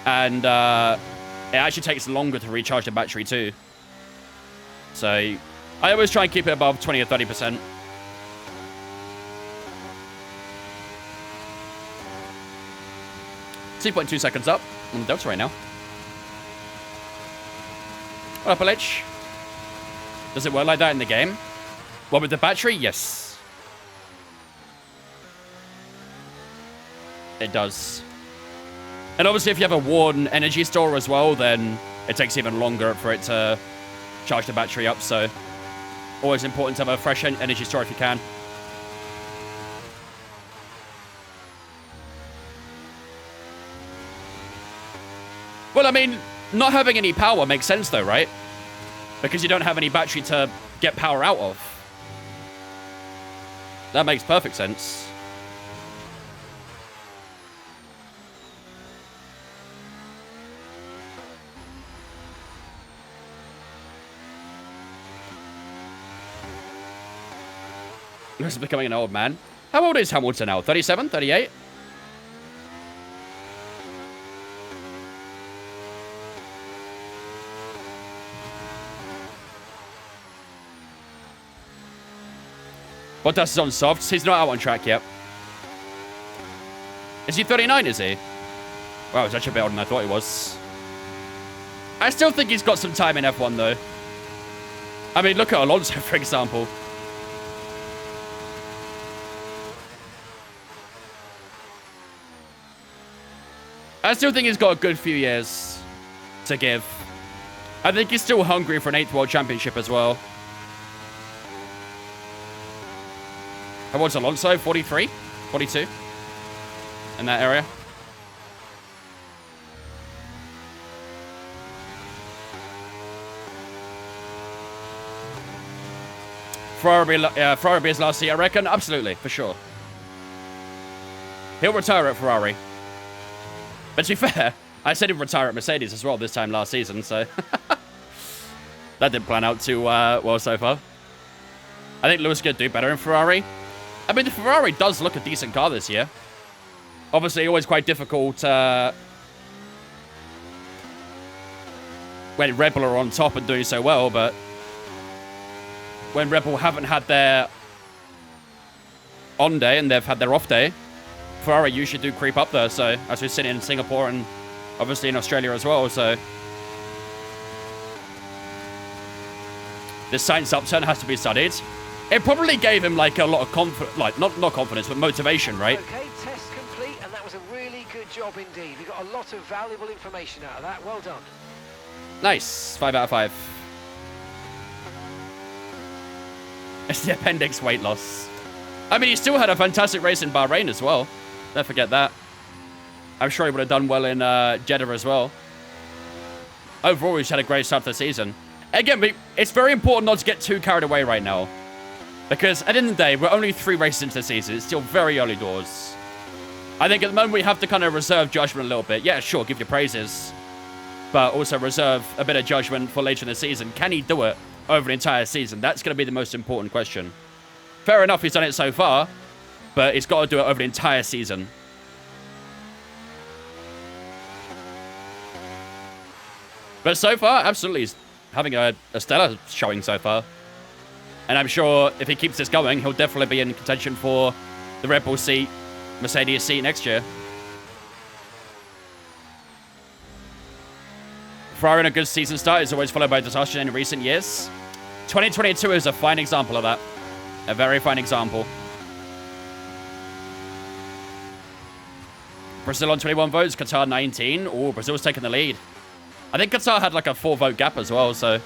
And it actually takes longer to recharge the battery too. So I always try and keep it above 20 or 30%. .2 seconds up on the Delta right now. What up, Lich? Does it work like that in the game? What, with the battery? Yes. It does. And obviously, if you have a worn energy store as well, then it takes even longer for it to charge the battery up. So, always important to have a fresh energy store if you can. Well, I mean, not having any power makes sense, though, right? Because you don't have any battery to get power out of. That makes perfect sense. This is becoming an old man. How old is Hamilton now? 37? 38? Bottas is on softs. He's not out on track yet. Is he 39, is he? Wow, he's actually a bit older than I thought he was. I still think he's got some time in F1, though. I mean, look at Alonso, for example. I still think he's got a good few years to give. I think he's still hungry for an 8th World Championship as well. How old's Alonso? 43? 42? In that area. Ferrari be his last seat, I reckon. Absolutely, for sure. He'll retire at Ferrari. But to be fair, I said he'd retire at Mercedes as well this time last season, so... that didn't plan out too well so far. I think Lewis could do better in Ferrari. I mean, the Ferrari does look a decent car this year. Obviously, always quite difficult when Red Bull are on top and doing so well, but when Red Bull haven't had their on day and they've had their off day, Ferrari usually do creep up there. So, as we've seen in Singapore and obviously in Australia as well, so this Sainz upturn has to be studied. It probably gave him like a lot of confidence, like not confidence, but motivation, right? Okay, test complete, and that was a really good job indeed. We got a lot of valuable information out of that. Well done. Nice. 5 out of 5. It's the appendix weight loss. I mean, he still had a fantastic race in Bahrain as well. Don't forget that. I'm sure he would have done well in Jeddah as well. Overall, he's had a great start to the season. Again, it's very important not to get too carried away right now. Because at the end of the day, we're only 3 races into the season. It's still very early doors. I think at the moment we have to kind of reserve judgment a little bit. Yeah, sure, give your praises. But also reserve a bit of judgment for later in the season. Can he do it over the entire season? That's going to be the most important question. Fair enough, he's done it so far. But he's got to do it over the entire season. But so far, absolutely, he's having a stellar showing so far. And I'm sure if he keeps this going, he'll definitely be in contention for the Red Bull seat, Mercedes seat next year. Ferrari in a good season start is always followed by disaster in recent years. 2022 is a fine example of that. A very fine example. Brazil on 21 votes, Qatar 19. Oh, Brazil's taking the lead. I think Qatar had like a 4-vote gap as well, so...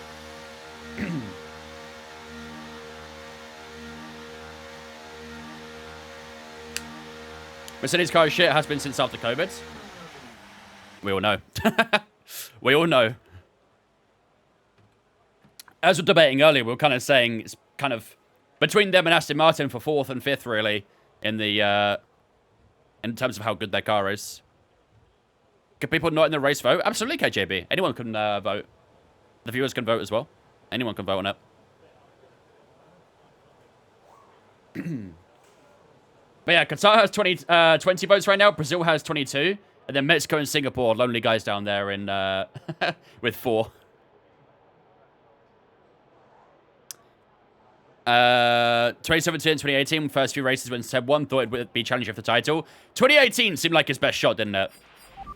Mercedes car is shit, has been since after COVID. We all know. We all know. As we were debating earlier, we were kind of saying it's kind of between them and Aston Martin for 4th and 5th, really, in the in terms of how good their car is. Can people not in the race vote? Absolutely, KJB. Anyone can vote. The viewers can vote as well. Anyone can vote on it. But yeah, Qatar has 20 votes right now. Brazil has 22. And then Mexico and Singapore, lonely guys down there in with 4. 2017 and 2018, first few races when Seb won, thought it would be challenging for the title. 2018 seemed like his best shot, didn't it?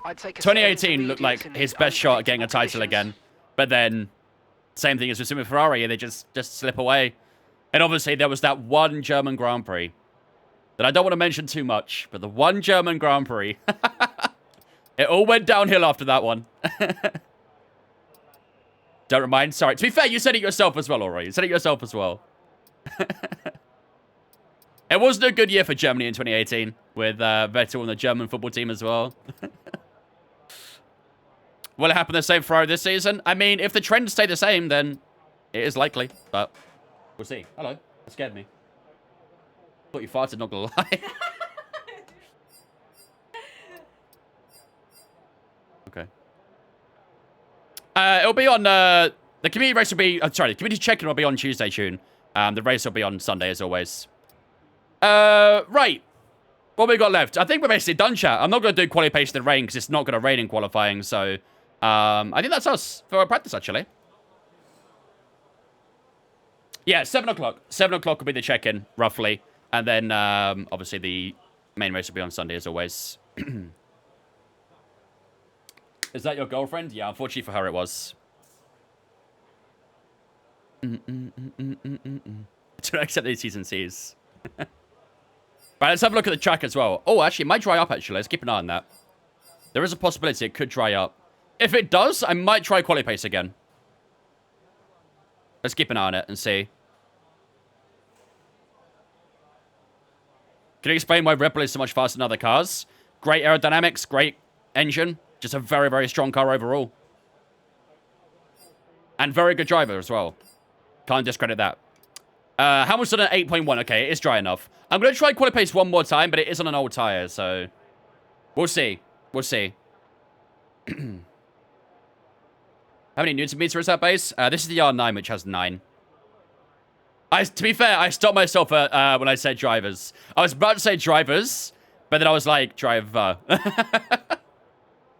I'd take a 2018 looked like his best shot at getting a title again. But then, same thing as with Ferrari, they just slip away. And obviously, there was that one German Grand Prix that I don't want to mention too much, but the one German Grand Prix. It all went downhill after that one. Don't remind. Sorry. To be fair, you said it yourself as well, alright. You said it yourself as well. It wasn't a good year for Germany in 2018 with Vettel and the German football team as well. Will it happen the same for this season? I mean, if the trends stay the same, then it is likely, but we'll see. Hello. That scared me. Thought you farted, not gonna lie. Okay. It'll be on, the community race will be, sorry, the community check-in will be on Tuesday, Tune. The race will be on Sunday, as always. Right. What we got left? I think we're basically done, chat. I'm not going to do quali pace in the rain, because it's not going to rain in qualifying, so... I think that's us for our practice, actually. Yeah, 7 o'clock. 7 o'clock will be the check-in, roughly. And then, obviously, the main race will be on Sunday, as always. Is that your girlfriend? Yeah, unfortunately for her, it was. Do not accept these T's and C's. Right, let's have a look at the track as well. Oh, actually, it might dry up, actually. Let's keep an eye on that. There is a possibility it could dry up. If it does, I might try quali pace again. Let's keep an eye on it and see. Can you explain why Red Bull is so much faster than other cars? Great aerodynamics, great engine. Just a very, very strong car overall. And very good driver as well. Can't discredit that. Hamilton at 8.1. Okay, it is dry enough. I'm going to try quali pace one more time, but it is on an old tire, so... We'll see. We'll see. How many Newton meters is that base? This is the R9, which has 9. To be fair, I stopped myself at, when I said drivers. I was about to say drivers, but then I was like, driver. To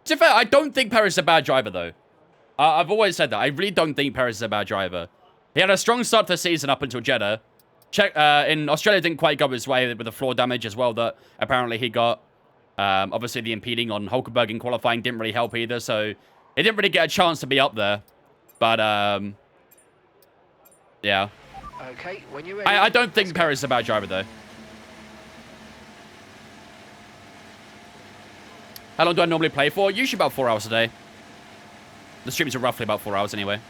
be fair, I don't think Perez is a bad driver, though. I've always said that. I really don't think Perez is a bad driver. He had a strong start to the season up until Jeddah. In Australia, didn't quite go his way with the floor damage as well that apparently he got. Obviously, the impeding on Hulkenberg in qualifying didn't really help either, so he didn't really get a chance to be up there. But, yeah. Okay, when you're ready. I don't think Perez is a bad driver, though. How long do I normally play for? Usually about 4 hours a day. The streams are roughly about 4 hours anyway.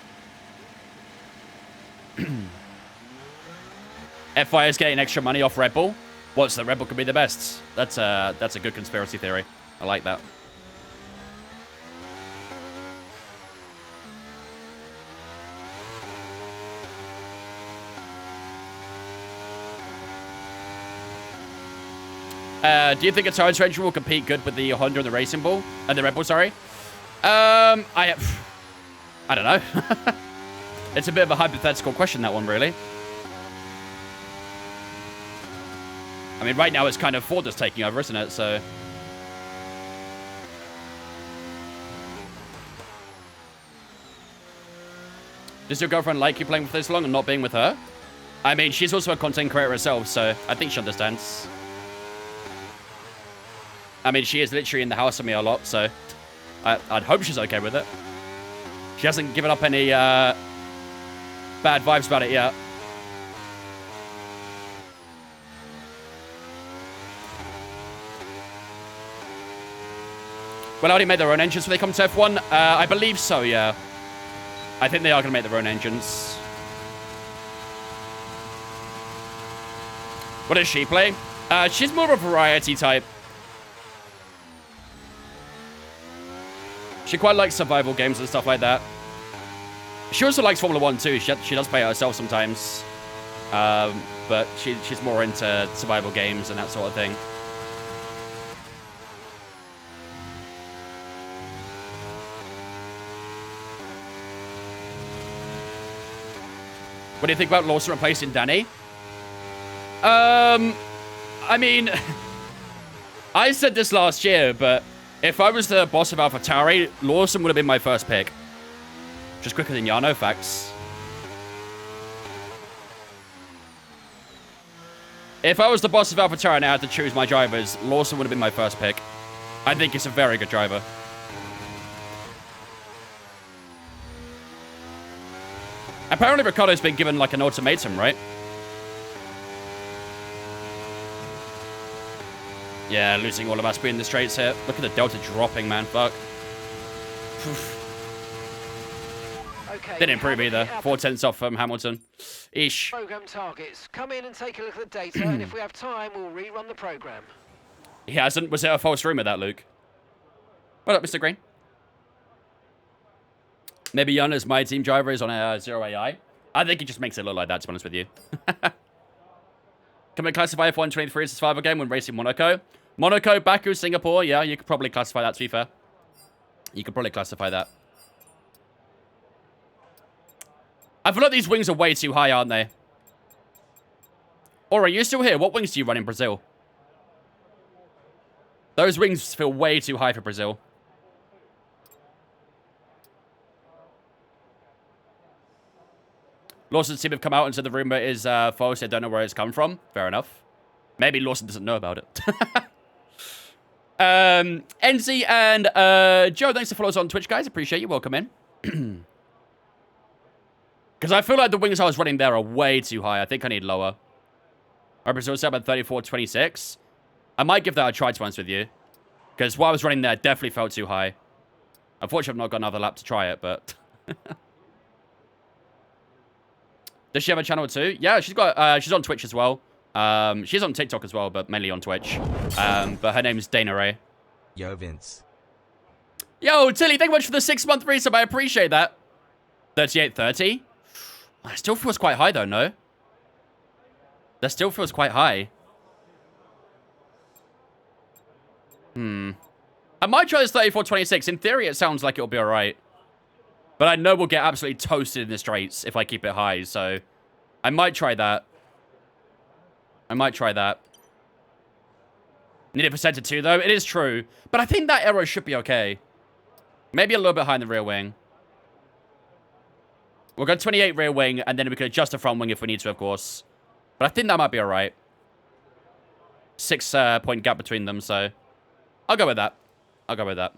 FI is getting extra money off Red Bull. What's that? Red Bull could be the best. That's a good conspiracy theory. I like that. Do you think a Tyrant's engine will compete good with the Honda and the Racing Bull? And the Red Bull, sorry? I don't know. It's a bit of a hypothetical question, that one, really. I mean, right now it's kind of Ford that's taking over, isn't it? So... Does your girlfriend like you playing for this long and not being with her? I mean, she's also a content creator herself, so I think she understands. I mean, she is literally in the house with me a lot, so I'd hope she's okay with it. She hasn't given up any bad vibes about it yet. Will Audi make their own engines when they come to F1? I believe so, yeah. I think they are going to make their own engines. What does she play? She's more of a variety type. She quite likes survival games and stuff like that. She also likes Formula 1 too. She does play it herself sometimes. But she's more into survival games and that sort of thing. What do you think about Lawson replacing Danny? I mean, I said this last year, but if I was the boss of AlphaTauri, Lawson would have been my first pick. Just quicker than Yano, facts. If I was the boss of AlphaTauri and I had to choose my drivers, Lawson would have been my first pick. I think he's a very good driver. Apparently, Ricciardo's been given, like, an ultimatum, right? Yeah, losing all of our speed in the straights here. Look at the delta dropping, man. Fuck. Okay, Didn't improve either. 4/10 off from Hamilton. Ish. program targets. Come in and take a look at the data, and if we have time, we'll rerun the program. He hasn't. Was it a false rumor, that, Luke? What up, Mr. Green? Maybe Yana's my team driver is on a 0 AI. I think he just makes it look like that, to be honest with you. Can we classify F123 as a survival game when racing Monaco? Monaco, Baku, Singapore. Yeah, you could probably classify that, to be fair. You could probably classify that. I feel like these wings are way too high, aren't they? Or are you still here? What wings do you run in Brazil? Those wings feel way too high for Brazil. Lawson's team have come out and said the rumor is false. I don't know where it's come from. Fair enough. Maybe Lawson doesn't know about it. NC and Joe, thanks for following us on Twitch, guys. Appreciate you. Welcome in. Because I feel like the wings I was running there are way too high. I think I need lower. Our Brazil set at 34.26. I might give that a try, to be honest with you. Because what I was running there definitely felt too high. Unfortunately, I've not got another lap to try it, but... Does she have a channel too? Yeah, she's on Twitch as well. She's on TikTok as well, but mainly on Twitch. But her name is Dana Ray. Yo, Vince. Yo, Tilly, thank you much for the 6-month resub. I appreciate that. 38.30. That still feels quite high, though, no? That still feels quite high. I might try this 34.26. In theory, it sounds like it'll be alright. But I know we'll get absolutely toasted in the straights if I keep it high, so... I might try that. I might try that. Need it for center 2, though. It is true. But I think that arrow should be okay. Maybe a little bit high in the rear wing. We'll go 28 rear wing, and then we can adjust the front wing if we need to, of course. But I think that might be alright. 6-point gap between them, so... I'll go with that. I'll go with that.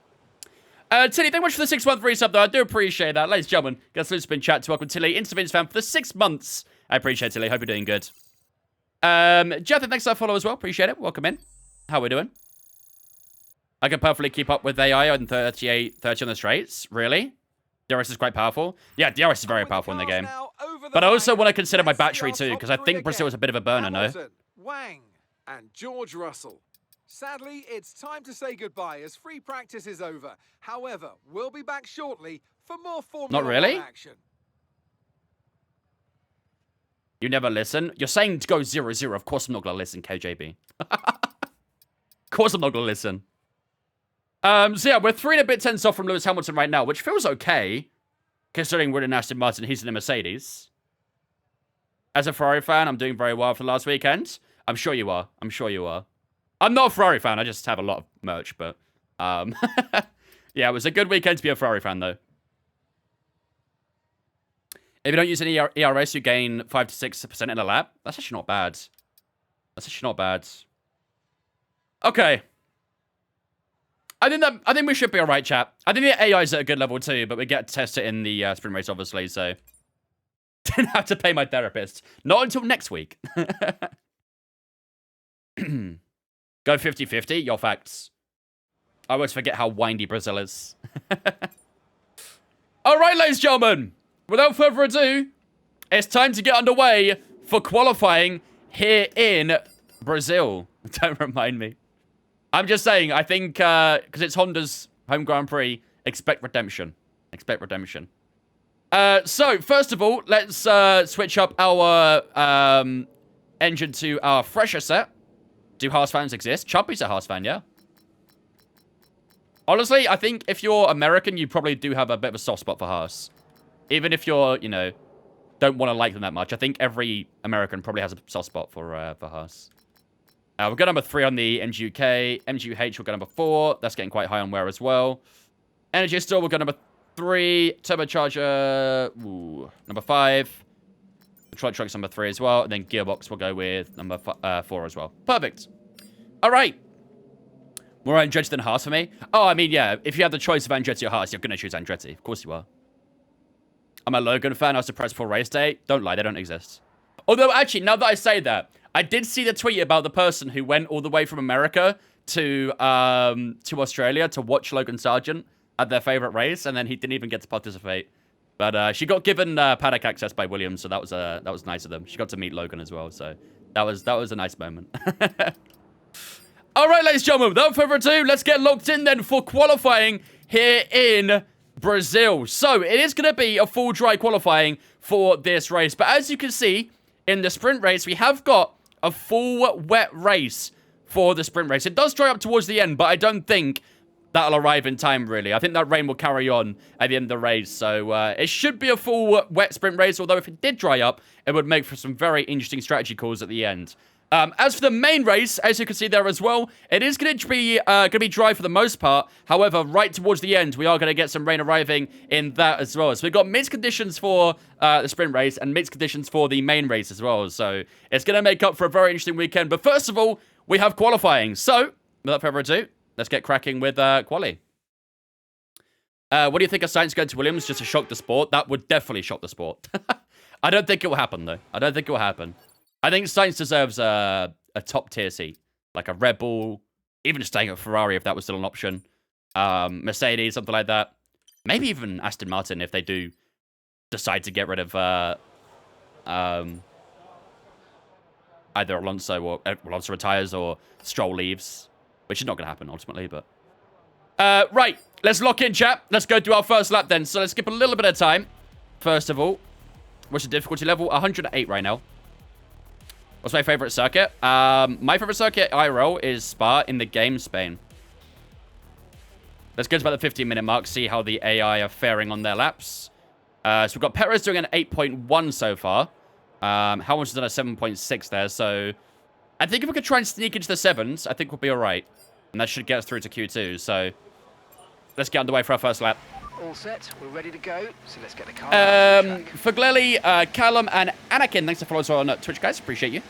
Tilly, thank you much for the 6-month resub, though. I do appreciate that. Ladies and gentlemen, get a spin chat to welcome Tilly, Intervince fan, for the 6 months. I appreciate it, Tilly. Hope you're doing good. Jonathan, thanks for that follow as well. Appreciate it. Welcome in. How we doing? I can perfectly keep up with AI on 30 on the straights. Really? DRS is quite powerful. Yeah, DRS is very powerful in the game. But I also want to consider my battery too, because I think Brazil is a bit of a burner, no? Wang and George Russell. Sadly, it's time to say goodbye as free practice is over. However, we'll be back shortly for more Formula Not really? 1 action. You never listen? You're saying to go 0-0. Of course I'm not going to listen, KJB. Of course I'm not going to listen. So yeah, we're 3 and a bit tenths off from Lewis Hamilton right now, which feels okay, considering we're in Aston Martin, he's in a Mercedes. As a Ferrari fan, I'm doing very well for last weekend. I'm sure you are. I'm sure you are. I'm not a Ferrari fan, I just have a lot of merch, but... yeah, it was a good weekend to be a Ferrari fan, though. If you don't use any ERS, you gain 5 to 6% in a lap. That's actually not bad. That's actually not bad. Okay. I think we should be alright, chat. I think the AI is at a good level too, but we get to test it in the sprint race, obviously, so... Didn't have to pay my therapist. Not until next week. Go 50-50, your facts. I always forget how windy Brazil is. Alright, ladies and gentlemen. Without further ado, it's time to get underway for qualifying here in Brazil. Don't remind me. I'm just saying, I think, because it's Honda's home Grand Prix, expect redemption. Expect redemption. So, first of all, let's switch up our engine to our fresher set. Do Haas fans exist? Chumpy's a Haas fan, yeah. Honestly, I think if you're American, you probably do have a bit of a soft spot for Haas. Even if you're, you know, don't want to like them that much. I think every American probably has a soft spot for Haas. We've got number 3 on the MGUK. MGUH, we've got number 4. That's getting quite high on wear as well. Energy Store, we've got number 3. Turbocharger, ooh, number 5. Truck's number 3 as well. And then gearbox will go with number 4 as well. Perfect. All right. More Andretti than Haas for me. Oh, I mean, yeah. If you have the choice of Andretti or Haas, you're going to choose Andretti. Of course you are. I'm a Logan fan. I was surprised for race day. Don't lie. They don't exist. Although, actually, now that I say that, I did see the tweet about the person who went all the way from America to Australia to watch Logan Sargent at their favorite race, and then he didn't even get to participate. But she got given paddock access by Williams, so that was nice of them. She got to meet Logan as well, so that was a nice moment. All right, ladies and gentlemen, without further ado, let's get locked in then for qualifying here in Brazil. So it is going to be a full dry qualifying for this race, but as you can see in the sprint race, we have got a full wet race for the sprint race. It does dry up towards the end, but I don't think that'll arrive in time, really. I think that rain will carry on at the end of the race. So it should be a full wet sprint race, although if it did dry up, it would make for some very interesting strategy calls at the end. As for the main race, as you can see there as well, it is going to be dry for the most part. However, right towards the end, we are going to get some rain arriving in that as well. So we've got mixed conditions for the sprint race and mixed conditions for the main race as well. So it's going to make up for a very interesting weekend. But first of all, we have qualifying. So without further ado, let's get cracking with quali. What do you think of Sainz going to Williams just to shock the sport? That would definitely shock the sport. I don't think it will happen, though. I don't think it will happen. I think Sainz deserves a top-tier seat. Like a Red Bull, even just staying at Ferrari if that was still an option. Mercedes, something like that. Maybe even Aston Martin if they do decide to get rid of either Alonso or Alonso retires or Stroll leaves. Which is not going to happen, ultimately, but... right, let's lock in, chat. Let's go do our first lap, then. So let's skip a little bit of time. First of all, what's the difficulty level? 108 right now. What's my favorite circuit? My favorite circuit, IRL, is Spa in the game, Spain. Let's go to about the 15-minute mark, see how the AI are faring on their laps. So we've got Perez doing an 8.1 so far. Hamilton's done a 7.6 there, so... I think if we could try and sneak into the 7s, I think we'll be all right. And that should get us through to Q2, so... Let's get underway for our first lap. All set, we're ready to go, so let's get the car out on the track. For Glelly, Callum, and Anakin, thanks for following us on Twitch, guys. Appreciate you.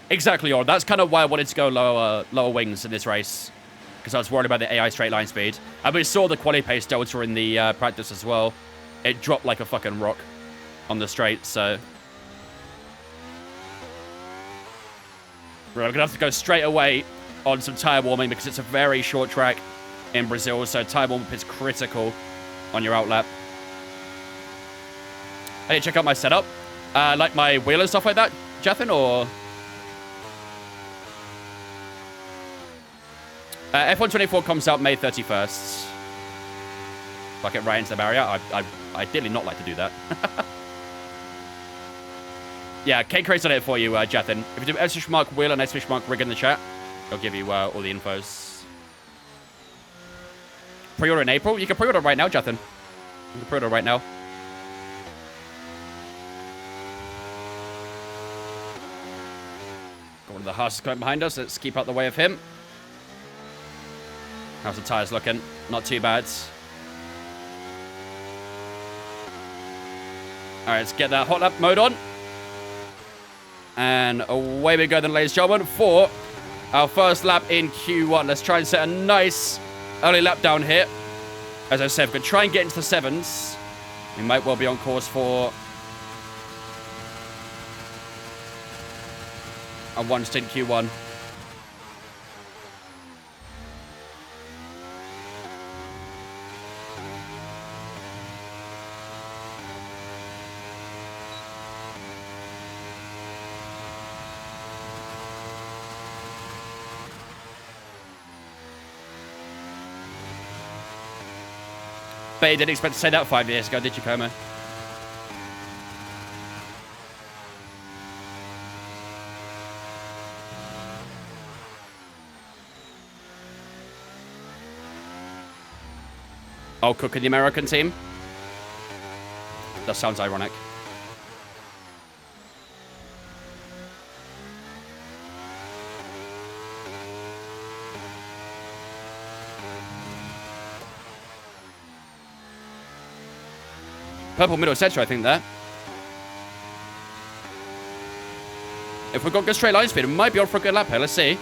Exactly, Or. That's kind of why I wanted to go lower wings in this race. Because I was worried about the AI straight line speed. And we saw the quali pace delta in the practice as well. It dropped like a fucking rock on the straight, so... We're going to have to go straight away on some tyre warming because it's a very short track in Brazil, so tyre warm-up is critical on your outlap. Hey, check out my setup. Like my wheel and stuff like that, Jathan, or... F124 comes out May 31st. Fuck it right into the barrier. I ideally not like to do that. Yeah, K-Crate's on it for you, Jathan. If you do !mark wheel and !mark rig in the chat, I'll give you all the infos. Pre-order in April? You can pre-order right now, Jathan. You can pre-order right now. Got one of the Haas coming behind us. Let's keep out the way of him. How's the tyres looking? Not too bad. Alright, let's get that hot lap mode on. And away we go then, ladies and gentlemen, for our first lap in Q1. Let's try and set a nice early lap down here. As I said, we're going to try and get into the 7s. We might well be on course for a one-stint Q1. Bet you didn't expect to say that 5 years ago, did you, Como? Oh, Cook in the American team? That sounds ironic. Purple middle center, I think, there. If we've got good straight line speed, we might be on for a good lap here. Let's see.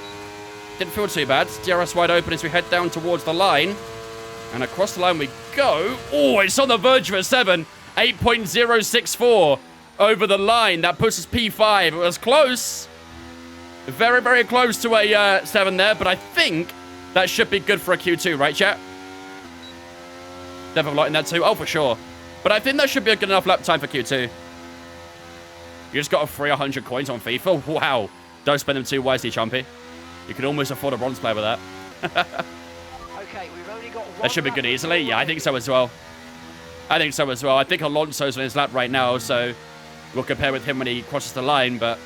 Didn't feel too bad. DRS wide open as we head down towards the line. And across the line we go. Oh, it's on the verge of a 7. 8.064 over the line. That puts us P5. It was close. Very, very close to a 7 there. But I think that should be good for a Q2, right, chat? Definitely liking that too. Oh, for sure. But I think that should be a good enough lap time for Q2. You just got a free 100 coins on FIFA. Wow. Don't spend them too wisely, Chumpy. You could almost afford a bronze player with that. Okay, we've only got one That should be lap good of easily. the Yeah, I think so as well. I think so as well. I think Alonso's on his lap right now, so we'll compare with him when he crosses the line, but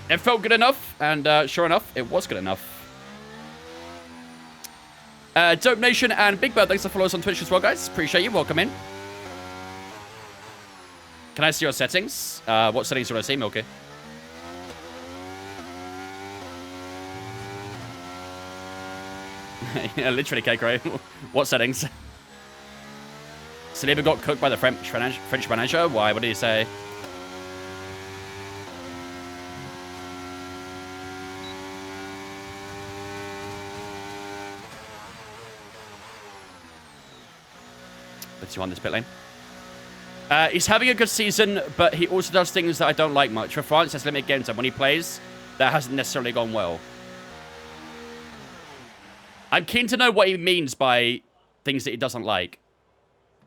it felt good enough, and sure enough, it was good enough. Dope Nation and Big Bird, thanks for following us on Twitch as well, guys. Appreciate you. Welcome in. Can I see your settings? What settings do you want to see, Milky? Yeah, literally, K-Cray. What settings? Saliba got cooked by the French manager? Why? What did he say? Let's see on this pit lane. He's having a good season, but he also does things that I don't like much. For France, there's limited game time. When he plays, that hasn't necessarily gone well. I'm keen to know what he means by things that he doesn't like.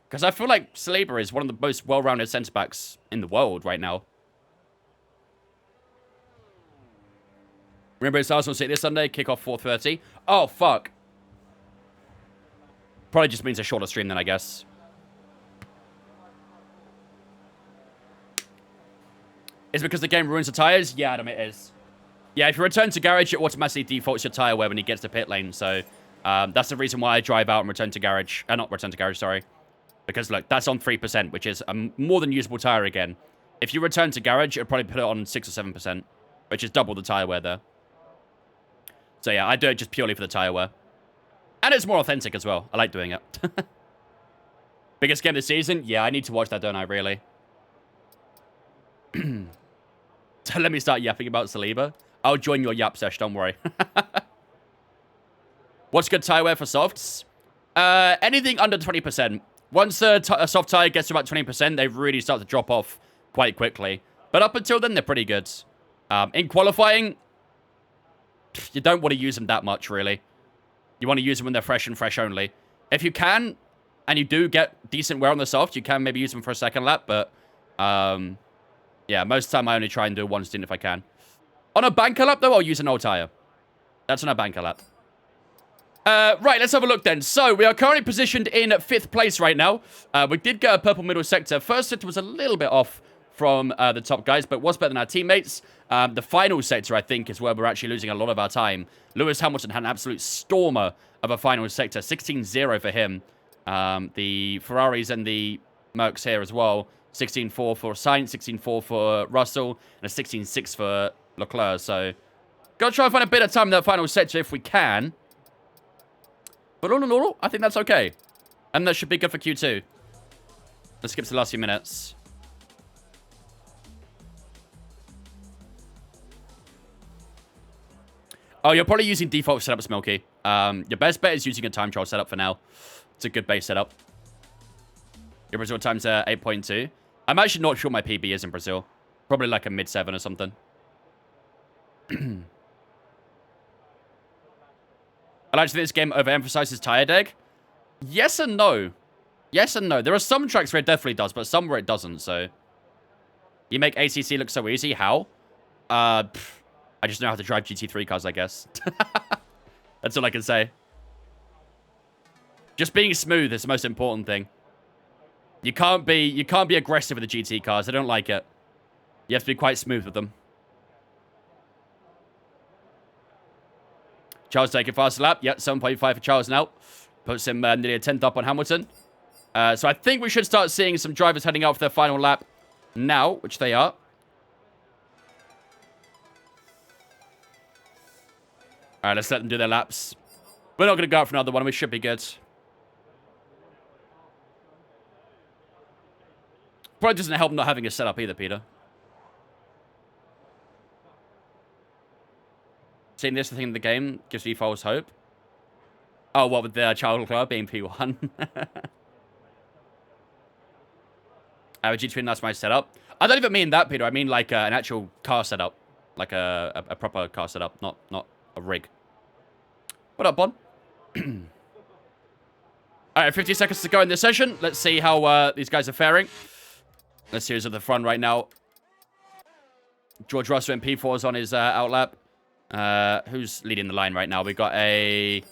Because I feel like Saliba is one of the most well-rounded centre-backs in the world right now. Remember it's Arsenal City this Sunday, kick-off 4:30. Oh, fuck. Probably just means a shorter stream then, I guess. Is it because the game ruins the tyres? Yeah, Adam, it is. Yeah, if you return to garage, it automatically defaults your tyre wear when he gets to pit lane. So that's the reason why I drive out and return to garage. Not return to garage, sorry. Because, look, that's on 3%, which is a more than usable tyre again. If you return to garage, it'll probably put it on 6 or 7%, which is double the tyre wear there. So, yeah, I do it just purely for the tyre wear. And it's more authentic as well. I like doing it. Biggest game of the season? Yeah, I need to watch that, don't I, really? So let me start yapping about Saliba. I'll join your yap sesh, don't worry. What's good tyre wear for softs? Anything under 20%. Once a soft tyre gets to about 20%, they really start to drop off quite quickly. But up until then, they're pretty good. In qualifying, you don't want to use them that much, really. You want to use them when they're fresh and fresh only. If you can, and you do get decent wear on the soft, you can maybe use them for a second lap, but yeah, most of the time I only try and do one stint if I can. On a banker lap, though, I'll use an old tyre. That's on a banker lap. Right, let's have a look then. So, we are currently positioned in 5th place right now. We did get a purple middle sector. First sector was a little bit off from the top guys, but was better than our teammates. The final sector, I think, is where we're actually losing a lot of our time. Lewis Hamilton had an absolute stormer of a final sector. 16-0 for him. The Ferraris and the Mercs here as well. 16-4 for Sainz, 16-4 for Russell, and a 16-6 for Leclerc. So, gotta try and find a bit of time in that final sector if we can. But all in all, I think that's okay. And that should be good for Q2. Let's skip to the last few minutes. Oh, you're probably using default setups, Milky. Your best bet is using a time trial setup for now. It's a good base setup. Your Brazil time's 8.2. I'm actually not sure my PB is in Brazil. Probably like a mid-7 or something. I like to think this game overemphasizes tire deg. Yes and no. Yes and no. There are some tracks where it definitely does, but some where it doesn't, so. You make ACC look so easy. How? I just know how to drive GT3 cars, I guess. That's all I can say. Just being smooth is the most important thing. You can't be aggressive with the GT cars. They don't like it. You have to be quite smooth with them. Charles taking fast lap. Yep, 7.5 for Charles now. Puts him nearly a 10th up on Hamilton. So I think we should start seeing some drivers heading out for their final lap now, which they are. All right, let's let them do their laps. We're not going to go out for another one. We should be good. Probably doesn't help not having a setup either, Peter. Seeing this thing in the game gives me false hope. Oh, what with the child club being P1? G2, that's my setup. I don't even mean that, Peter. I mean like an actual car setup. Like a proper car setup, not a rig. What up, Bon? Alright, 50 seconds to go in this session. Let's see how these guys are faring. Let's see who's at the front right now. George Russell in P4's on his outlap. Who's leading the line right now? We got a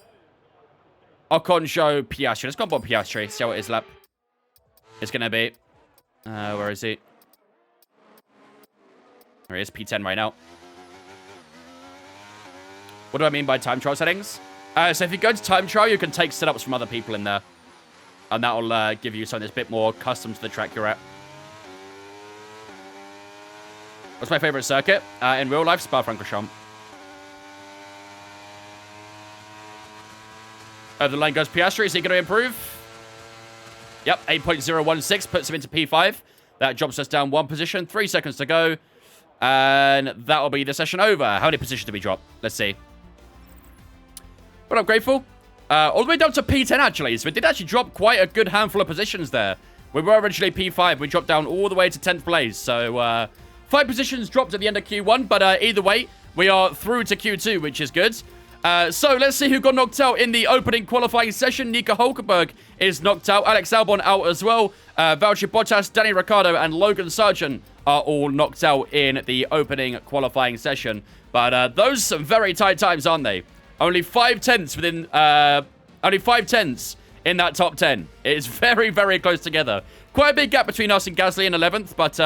Ocon Show Piastri. Let's go on Piastri. See what his lap is going to be. Where is he? There he is, P10 right now. What do I mean by time trial settings? So if you go to time trial, you can take setups from other people in there. And that'll give you something that's a bit more custom to the track you're at. What's my favorite circuit? In real life, Spa-Francorchamps. Over the line goes Piastri. Is he going to improve? Yep, 8.016 puts him into P5. That drops us down 1 position. 3 seconds to go. And that'll be the session over. How many positions did we drop? Let's see. But I'm grateful. All the way down to P10, actually. So we did actually drop quite a good handful of positions there. We were originally P5. We dropped down all the way to 10th place. So 5 positions dropped at the end of Q1. But either way, we are through to Q2, which is good. So let's see who got knocked out in the opening qualifying session. Nico Hulkenberg is knocked out. Alex Albon out as well. Valtteri Bottas, Danny Ricciardo, and Logan Sargent are all knocked out in the opening qualifying session. But those are some very tight times, aren't they? Only 5 tenths within... only 5 tenths in that top 10. It is very, very close together. Quite a big gap between us and Gasly in 11th. But,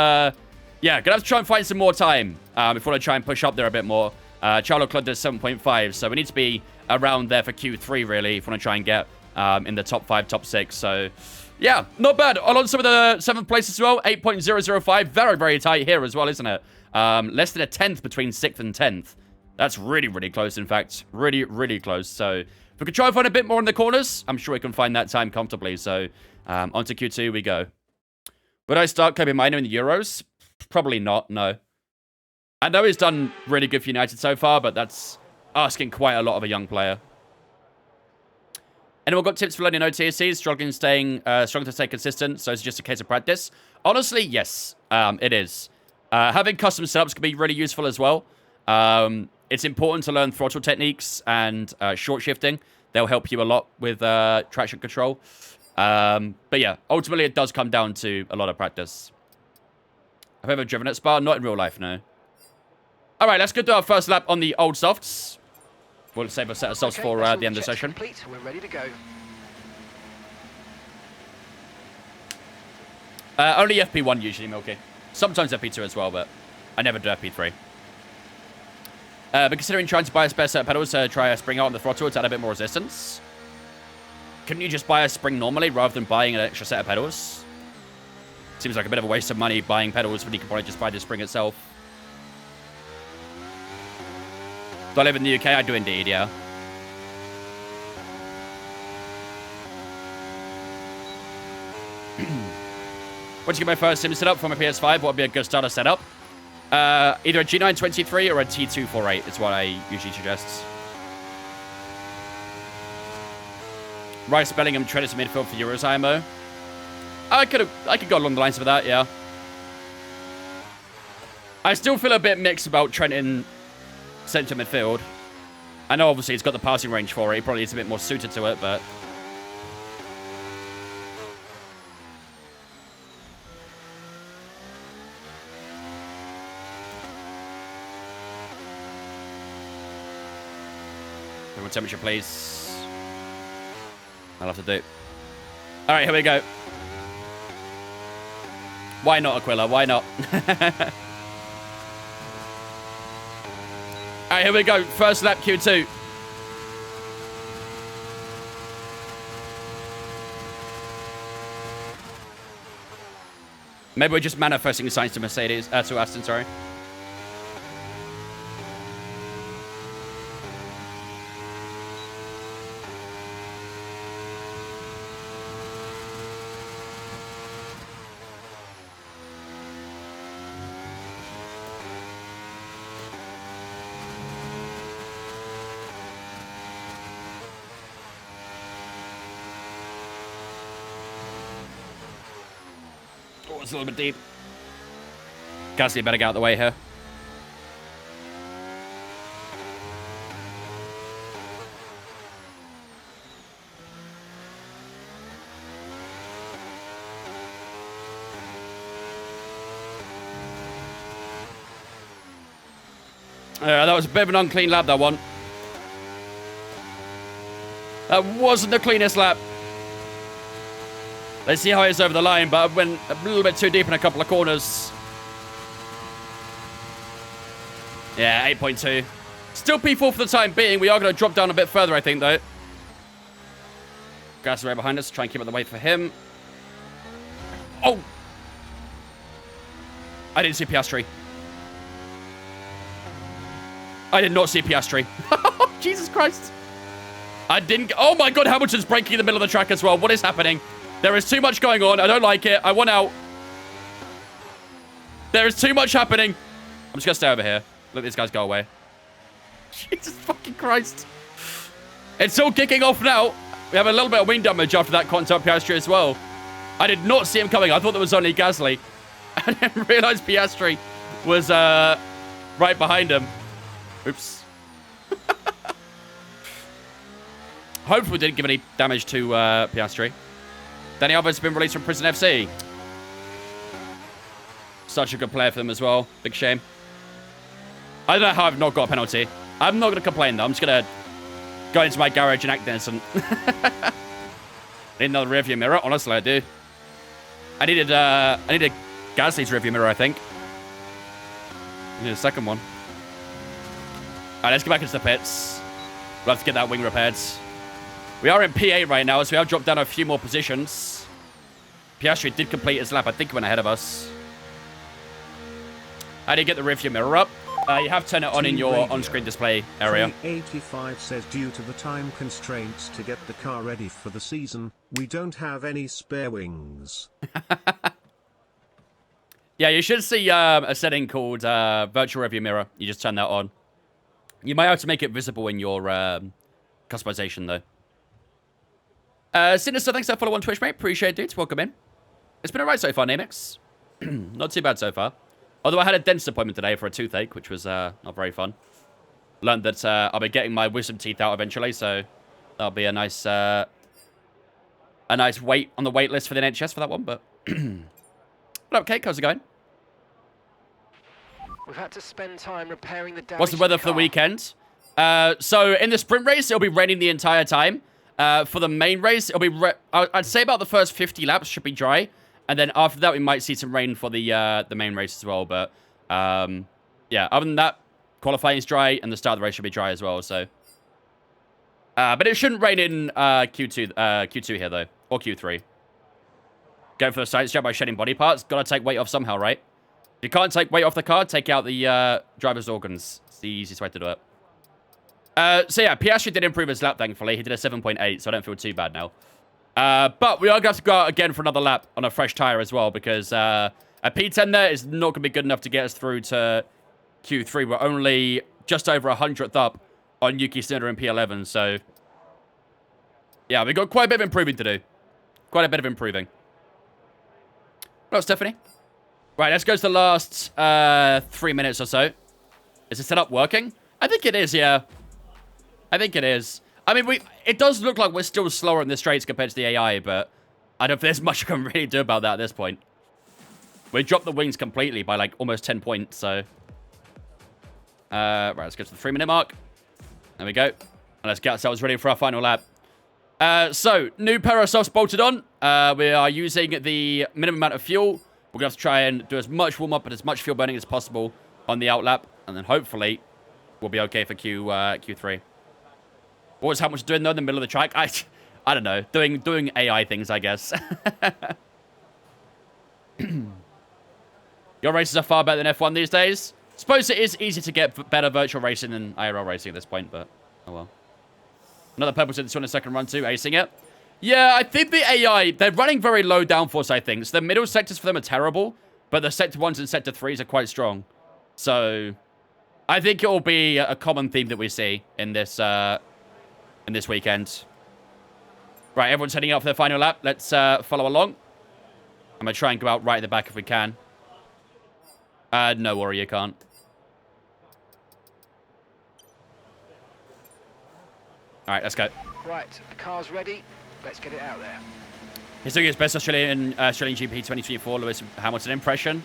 yeah, gonna have to try and find some more time before I try and push up there a bit more. Charles Leclerc does 7.5, so we need to be around there for Q3, really, if we want to try and get in the top 5, top 6. So, yeah, not bad. Alonso with the 7th place as well, 8.005. Very, very tight here as well, isn't it? Less than a 10th between 6th and 10th. That's really, really close, in fact. Really, really close. So, if we could try and find a bit more in the corners, I'm sure we can find that time comfortably. So, on to Q2 we go. Would I start Kobe Minor in the Euros? Probably not, no. I know he's done really good for United so far, but that's asking quite a lot of a young player. Anyone got tips for learning OTSCs? Struggling to stay consistent, so it's just a case of practice? Honestly, yes, it is. Having custom setups can be really useful as well. It's important to learn throttle techniques and short shifting. They'll help you a lot with traction control. But yeah, ultimately it does come down to a lot of practice. Have I ever driven at Spa? Not in real life, no. All right, let's go do our first lap on the old softs. We'll save a set ourselves for the end of the session. Complete. We're ready to go. Only FP1 usually, Milky. Sometimes FP2 as well, but I never do FP3. But considering trying to buy a spare set of pedals to try a spring out on the throttle to add a bit more resistance, couldn't you just buy a spring normally rather than buying an extra set of pedals? Seems like a bit of a waste of money buying pedals when you could probably just buy the spring itself. Do I live in the UK? I do indeed, yeah. Once you get my first sim setup for my PS5, what would be a good starter setup? Either a G923 or a T248 is what I usually suggest. Rice Bellingham traded to midfield for Euros IMO. I could go along the lines of that, yeah. I still feel a bit mixed about Trenton centre midfield. I know obviously he's got the passing range for it. He probably is a bit more suited to it, but... One temperature, please. I'll have to do. All right, here we go. Why not, Aquila? Why not? All right, here we go. First lap, Q2. Maybe we're just manifesting signs to Mercedes, to Aston, sorry. It's a little bit deep. Gasly better get out of the way here. That was a bit of an unclean lap, that one. That wasn't the cleanest lap. Let's see how it is over the line, but I went a little bit too deep in a couple of corners. Yeah, 8.2. Still P4 for the time being. We are going to drop down a bit further, I think, though. Gasly right behind us. Try and keep up the weight for him. Oh! I didn't see Piastri. I did not see Piastri. Jesus Christ. I didn't... Oh my God, Hamilton's braking in the middle of the track as well. What is happening? There is too much going on. I don't like it. I want out. There is too much happening. I'm just going to stay over here. Let these guys go away. Jesus fucking Christ. It's all kicking off now. We have a little bit of wing damage after that contact Piastri as well. I did not see him coming. I thought there was only Gasly. I didn't realize Piastri was right behind him. Oops. Hopefully we didn't give any damage to Piastri. Danny Alves has been released from Prison FC. Such a good player for them as well. Big shame. I don't know how I've not got a penalty. I'm not going to complain, though. I'm just going to go into my garage and act innocent. Need another rearview mirror. Honestly, I do. I needed Gasly's rearview mirror, I think. I need a second one. All right, let's get back into the pits. We'll have to get that wing repaired. We are in P8 right now, so we have dropped down a few more positions. Piastri did complete his lap. I think he went ahead of us. How do you get the rearview mirror up? You have to turn it on in your on-screen display area. 85 says due to the time constraints to get the car ready for the season, we don't have any spare wings. Yeah, you should see a setting called virtual rearview mirror. You just turn that on. You might have to make it visible in your customization, though. Sinister, thanks for follow on Twitch, mate. Appreciate it, dudes. Welcome in. It's been alright so far, Namex. Not too bad so far. Although I had a dentist appointment today for a toothache, which was not very fun. Learned that I'll be getting my wisdom teeth out eventually, so that'll be a nice wait on the wait list for the NHS for that one. But what up, Kate? How's it going? We've had to spend time repairing the damage. What's the weather for the weekend? So in the sprint race, it'll be raining the entire time. For the main race, it'll be I'd say about the first 50 laps should be dry. And then after that, we might see some rain for the main race as well. But, yeah, other than that, qualifying is dry, and the start of the race should be dry as well, so. But it shouldn't rain in Q2 here, though, or Q3. Going for the science job by shedding body parts. Got to take weight off somehow, right? If you can't take weight off the car, take out the driver's organs. It's the easiest way to do it. So, yeah, Piastri did improve his lap, thankfully. He did a 7.8, so I don't feel too bad now. But we are going to have to go out again for another lap on a fresh tyre as well, because a P10 there is not going to be good enough to get us through to Q3. We're only just over 100th up on Yuki Tsunoda in P11, so yeah, we've got quite a bit of improving to do. Quite a bit of improving. Well, Stephanie? Right, let's go to the last 3 minutes or so. Is the setup working? I think it is, yeah. I think it is. I mean, it does look like we're still slower in the straights compared to the AI, but I don't think there's much I can really do about that at this point. We dropped the wings completely by, like, almost 10 points, so. Right, let's go to the 3-minute mark. There we go. And let's get ourselves ready for our final lap. So, new Parasofts bolted on. We are using the minimum amount of fuel. We're going to have to try and do as much warm-up and as much fuel burning as possible on the outlap. And then hopefully we'll be okay for Q3. What was how much doing, though, in the middle of the track? I don't know. Doing AI things, I guess. Your races are far better than F1 these days. Suppose it is easy to get better virtual racing than IRL racing at this point, but oh well. Another purple to this one in the second run too, acing it. Yeah, I think the AI, they're running very low downforce, I think. So the middle sectors for them are terrible, but the sector 1s and sector 3s are quite strong. So I think it will be a common theme that we see in this weekend. Right, everyone's heading out for their final lap. Let's follow along. I'm going to try and go out right at the back if we can. No worry, you can't. All right, let's go. Right, the car's ready. Let's get it out there. He's doing his best Australian GP 2024 Lewis Hamilton impression.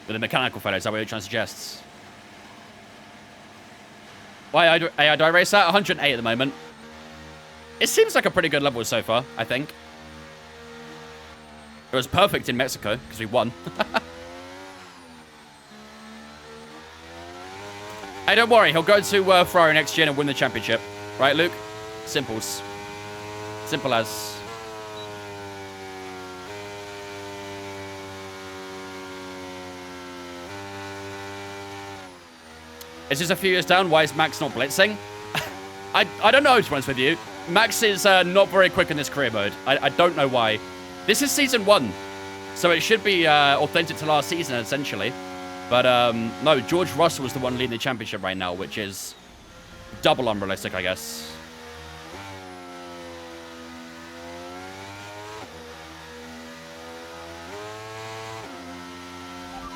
With a mechanical photo, is that what you're trying to suggest? Why do I race that? 108 at the moment. It seems like a pretty good level so far, I think. It was perfect in Mexico, because we won. Hey, don't worry. He'll go to Ferrari next year and win the championship. Right, Luke? Simples. Simple as. Is this a few years down? Why is Max not blitzing? I don't know, to be honest with you. Max is not very quick in this career mode. I don't know why. This is season 1. So it should be authentic to last season, essentially. But, no, George Russell is the one leading the championship right now, which is double unrealistic, I guess.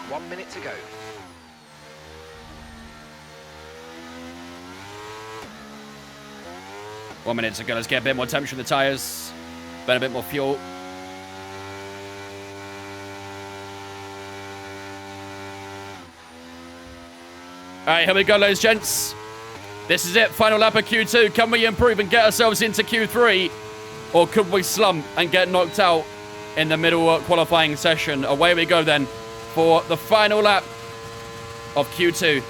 One minute to go. One minute to go. Let's get a bit more temperature in the tyres. Burn a bit more fuel. All right, here we go, ladies and gents. This is it. Final lap of Q2. Can we improve and get ourselves into Q3? Or could we slump and get knocked out in the middle qualifying session? Away we go then for the final lap of Q2.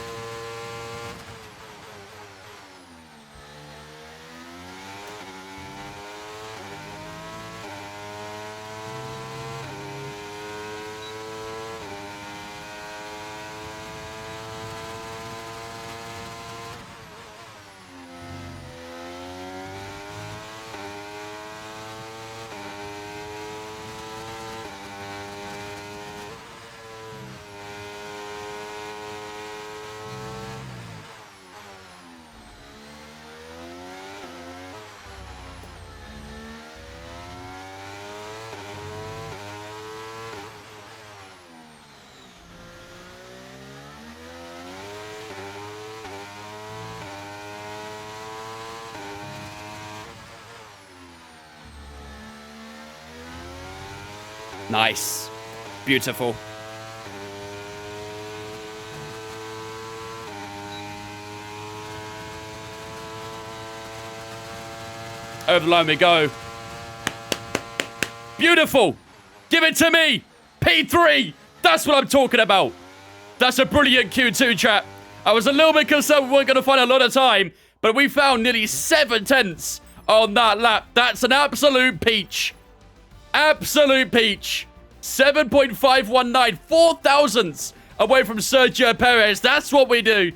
Nice. Beautiful. Over the line we go. Beautiful. Give it to me. P3. That's what I'm talking about. That's a brilliant Q2, chat. I was a little bit concerned we weren't going to find a lot of time, but we found nearly 7 tenths on that lap. That's an absolute peach. Absolute peach. 7.519. 4 thousandths away from Sergio Perez. That's what we do.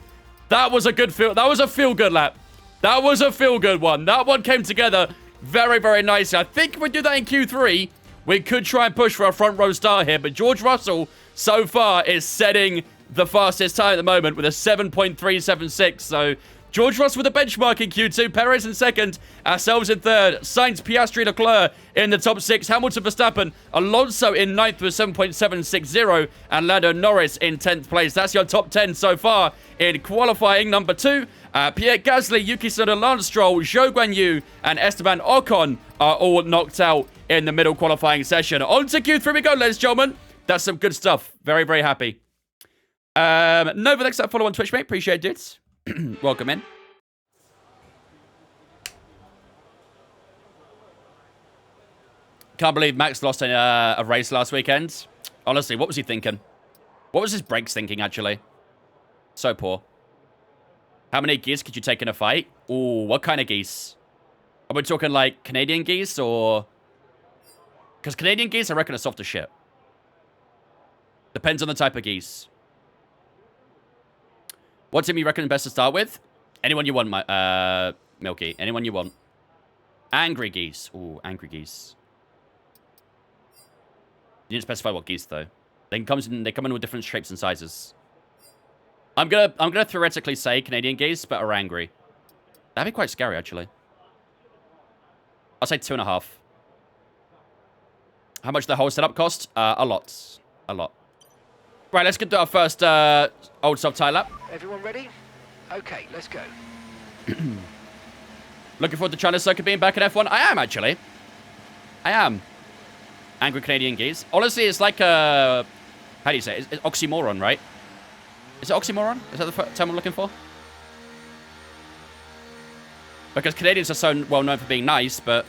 That was a good feel. That was a feel-good lap. That was a feel-good one. That one came together very, very nicely. I think if we do that in Q3, we could try and push for a front row start here. But George Russell, so far, is setting the fastest time at the moment with a 7.376. So George Russell with a benchmark in Q2. Perez in second. Ourselves in third. Sainz, Piastri, Leclerc in the top 6. Hamilton, Verstappen, Alonso in ninth with 7.760. And Lando Norris in 10th place. That's your top 10 so far in qualifying. Number 2, Pierre Gasly, Yuki Tsunoda, Lance Stroll, Zhou Guanyu, and Esteban Ocon are all knocked out in the middle qualifying session. On to Q3 we go, ladies and gentlemen. That's some good stuff. Very, very happy. Nova, thanks for that follow on Twitch, mate. Appreciate it. Welcome in. Can't believe Max lost a race last weekend. Honestly, what was he thinking? What was his brakes thinking, actually? So poor. How many geese could you take in a fight? Ooh, what kind of geese? Are we talking, like, Canadian geese, or... Because Canadian geese, I reckon, are soft as shit. Depends on the type of geese. What team you reckon best to start with? Anyone you want, Milky. Anyone you want. Angry geese. Ooh, angry geese. You didn't specify what geese, though. They come in with different shapes and sizes. I'm gonna theoretically say Canadian geese, but are angry. That'd be quite scary, actually. I'll say 2.5. How much the whole setup cost? A lot. A lot. Right, let's get to our first old soft tire lap. Everyone ready? Okay, let's go. Looking forward to China Circuit being back in F1. I am, actually. I am. Angry Canadian geese. Honestly, it's like a... How do you say it? It's oxymoron, right? Is it oxymoron? Is that the term I'm looking for? Because Canadians are so well known for being nice, but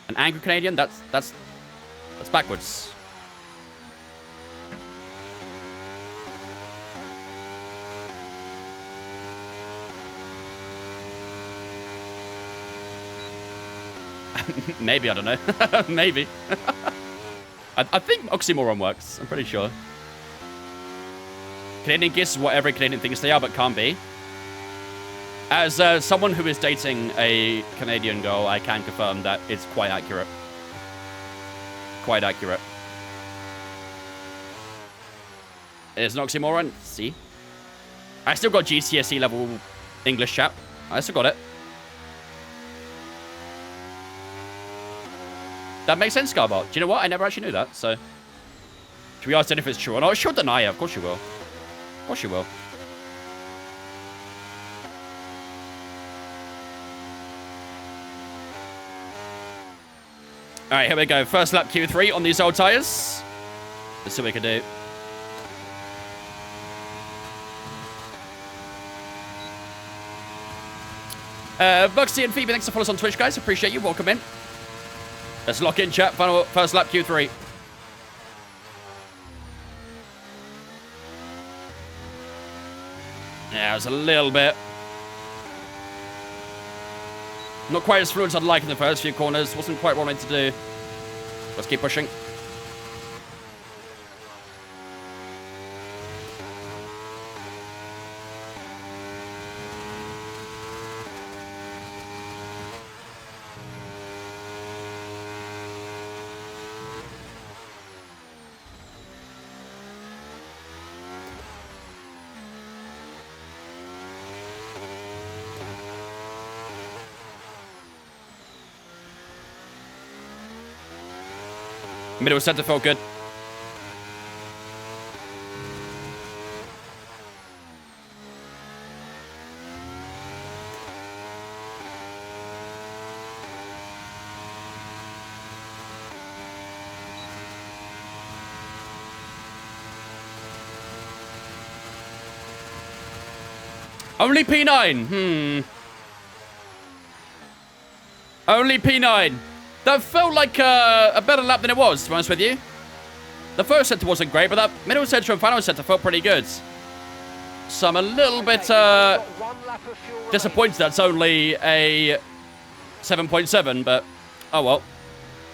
an angry Canadian, that's backwards. Maybe, I don't know. Maybe. I think oxymoron works. I'm pretty sure. Canadian geese is what every Canadian thinks they are, but can't be. As someone who is dating a Canadian girl, I can confirm that it's quite accurate. Quite accurate. It's an oxymoron. See? I still got GCSE level English, chap. I still got it. That makes sense, Scarbot. Do you know what? I never actually knew that, so... Should we ask then if it's true or not? She'll deny it. Of course she will. Of course she will. Alright, here we go. First lap Q3 on these old tyres. Let's see what we can do. Buxy and Phoebe, thanks for following us on Twitch, guys. Appreciate you. Welcome in. Let's lock in, chat. Final first lap Q3. Yeah, it was a little bit... Not quite as fluid as I'd like in the first few corners. Wasn't quite what I wanted to do. Let's keep pushing. Middle center felt good. Only P9. Only P9. That felt like a better lap than it was, to be honest with you. The first sector wasn't great, but that middle sector and final sector felt pretty good. So I'm a little bit disappointed that's only a 7.7, but oh well.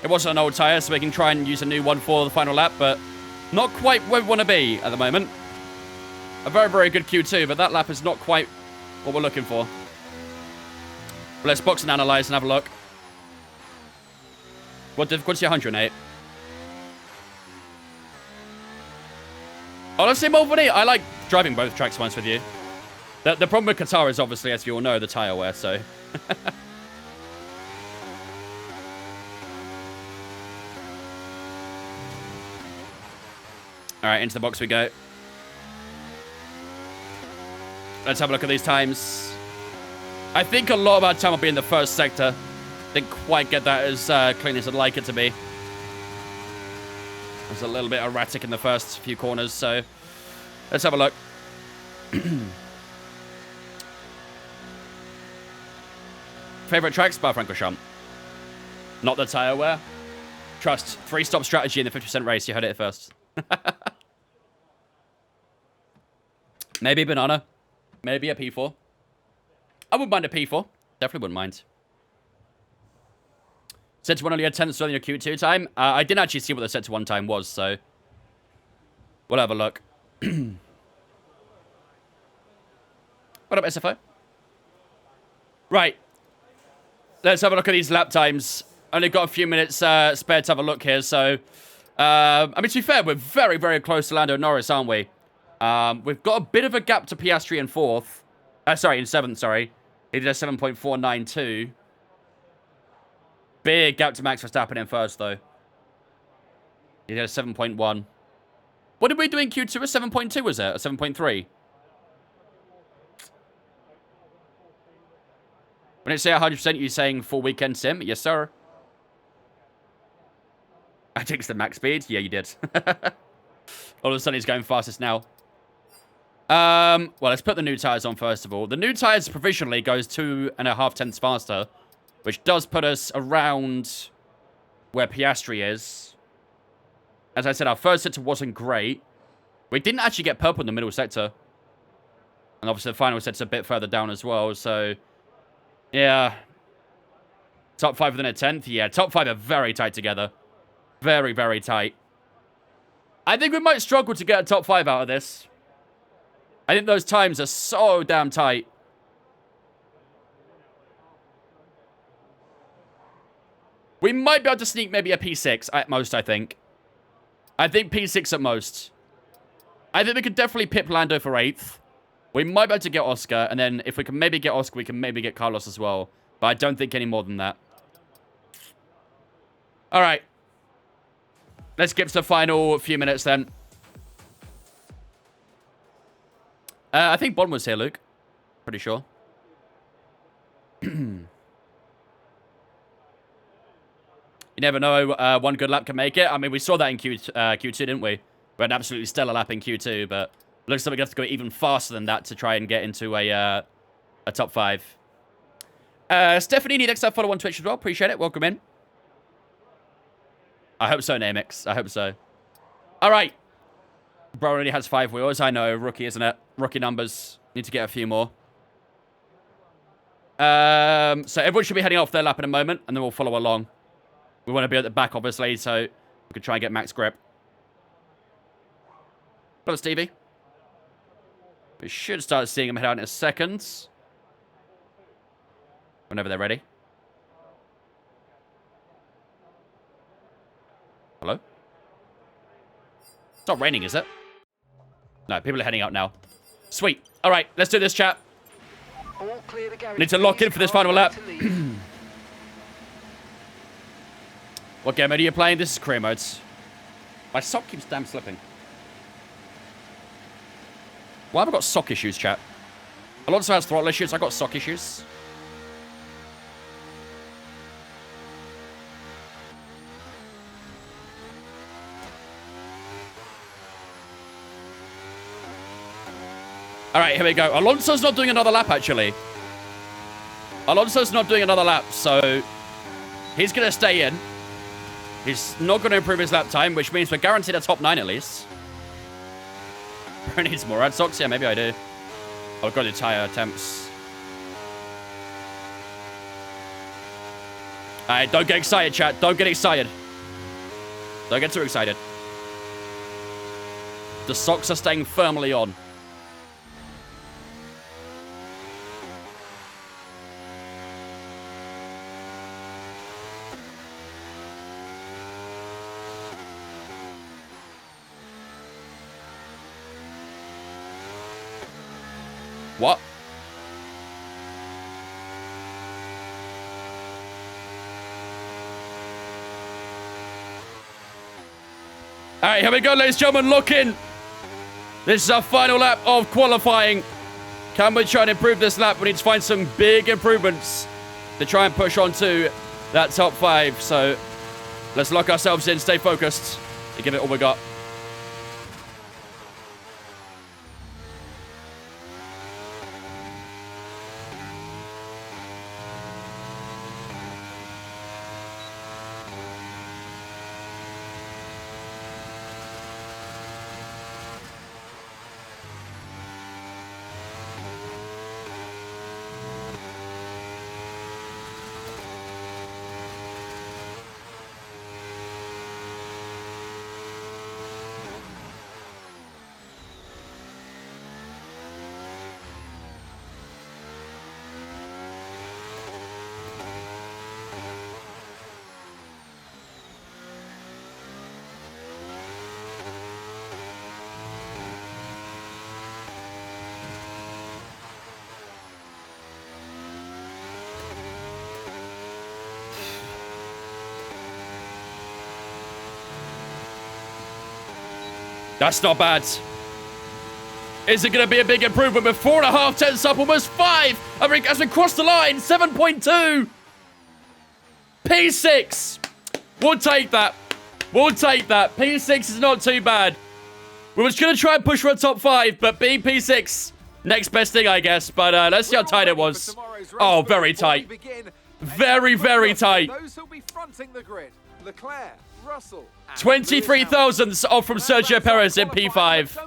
It wasn't an old tyre, so we can try and use a new one for the final lap, but not quite where we want to be at the moment. A very, very good Q2, but that lap is not quite what we're looking for. But let's box and analyze and have a look. What difficulty? 108. Honestly, more funny. I like driving both tracks, once with you. The problem with Qatar is obviously, as you all know, the tyre wear, so... Alright, into the box we go. Let's have a look at these times. I think a lot of our time will be in the first sector. Didn't quite get that as clean as I'd like it to be. It was a little bit erratic in the first few corners, so let's have a look. Favorite tracks? Spa-Francorchamps. Not the tyre wear. Trust. 3-stop strategy in the 50% race. You heard it first. Maybe a banana. Maybe a P4. I wouldn't mind a P4. Definitely wouldn't mind. Set to 1 only had 10th on your Q2 time. I didn't actually see what the set to 1 time was, so we'll have a look. What up, SFO? Right. Let's have a look at these lap times. Only got a few minutes spare to have a look here, so... I mean, to be fair, we're very, very close to Lando Norris, aren't we? We've got a bit of a gap to Piastri in 4th. Sorry, in 7th, sorry. He did a 7.492. Big gap to Max Verstappen in 1st, though. He did a 7.1. What did we do in Q2? A 7.2 was it? A 7.3? When I say 100%, you're saying full weekend sim? Yes, sir. I jinxed the max speed? Yeah, you did. All of a sudden, he's going fastest now. Well, let's put the new tires on first of all. The new tires provisionally goes 2.5 tenths faster, which does put us around where Piastri is. As I said, our first sector wasn't great. We didn't actually get purple in the middle sector. And obviously the final sector's a bit further down as well, so... Yeah. Top 5 within a 10th? Yeah, top 5 are very tight together. Very, very tight. I think we might struggle to get a top 5 out of this. I think those times are so damn tight. We might be able to sneak maybe a P6 at most, I think. I think P6 at most. I think we could definitely pip Lando for 8th. We might be able to get Oscar, and then if we can maybe get Oscar, we can maybe get Carlos as well. But I don't think any more than that. Alright. Let's skip to the final few minutes then. I think Bond was here, Luke. Pretty sure. You never know. One good lap can make it. I mean, we saw that in Q2, didn't we? We had an absolutely stellar lap in Q2, but looks like we're going to have to go even faster than that to try and get into a top 5. Stephanie, next time follow on Twitch as well. Appreciate it. Welcome in. I hope so, Namix. I hope so. All right. Bro already has 5 wheels. I know. Rookie, isn't it? Rookie numbers. Need to get a few more. So everyone should be heading off their lap in a moment, and then we'll follow along. We want to be at the back, obviously, so we can try and get max grip. Hello, Stevie. We should start seeing them head out in a second. Whenever they're ready. Hello? It's not raining, is it? No, people are heading out now. Sweet. All right, let's do this, chat. All clear to go. Need to lock in for this final lap. What game mode are you playing? This is career modes. My sock keeps damn slipping. Why have I got sock issues, chat? Alonso has throttle issues. I got sock issues. All right, here we go. Alonso's not doing another lap, actually. Alonso's not doing another lap, so he's going to stay in. He's not going to improve his lap time, which means we're guaranteed a top 9 at least. Bro needs more red socks? Yeah, maybe I do. Oh, I've got to do tire attempts. Alright, don't get excited, chat. Don't get excited. Don't get too excited. The socks are staying firmly on. What? All right, here we go, ladies and gentlemen. Lock in. This is our final lap of qualifying. Can we try and improve this lap? We need to find some big improvements to try and push on to that top 5. So let's lock ourselves in, stay focused, and give it all we got. That's not bad. Is it going to be a big improvement with 4.5 tenths up, almost 5? I mean, as we cross the line, 7.2. P6. We'll take that. We'll take that. P6 is not too bad. We were just going to try and push for a top 5, but being P6, next best thing, I guess. But let's see how tight it was. Oh, very tight. Very, very tight. Those who'll be fronting the grid. Leclerc, Russell, 23 thousandths off from Sergio Perez in P5.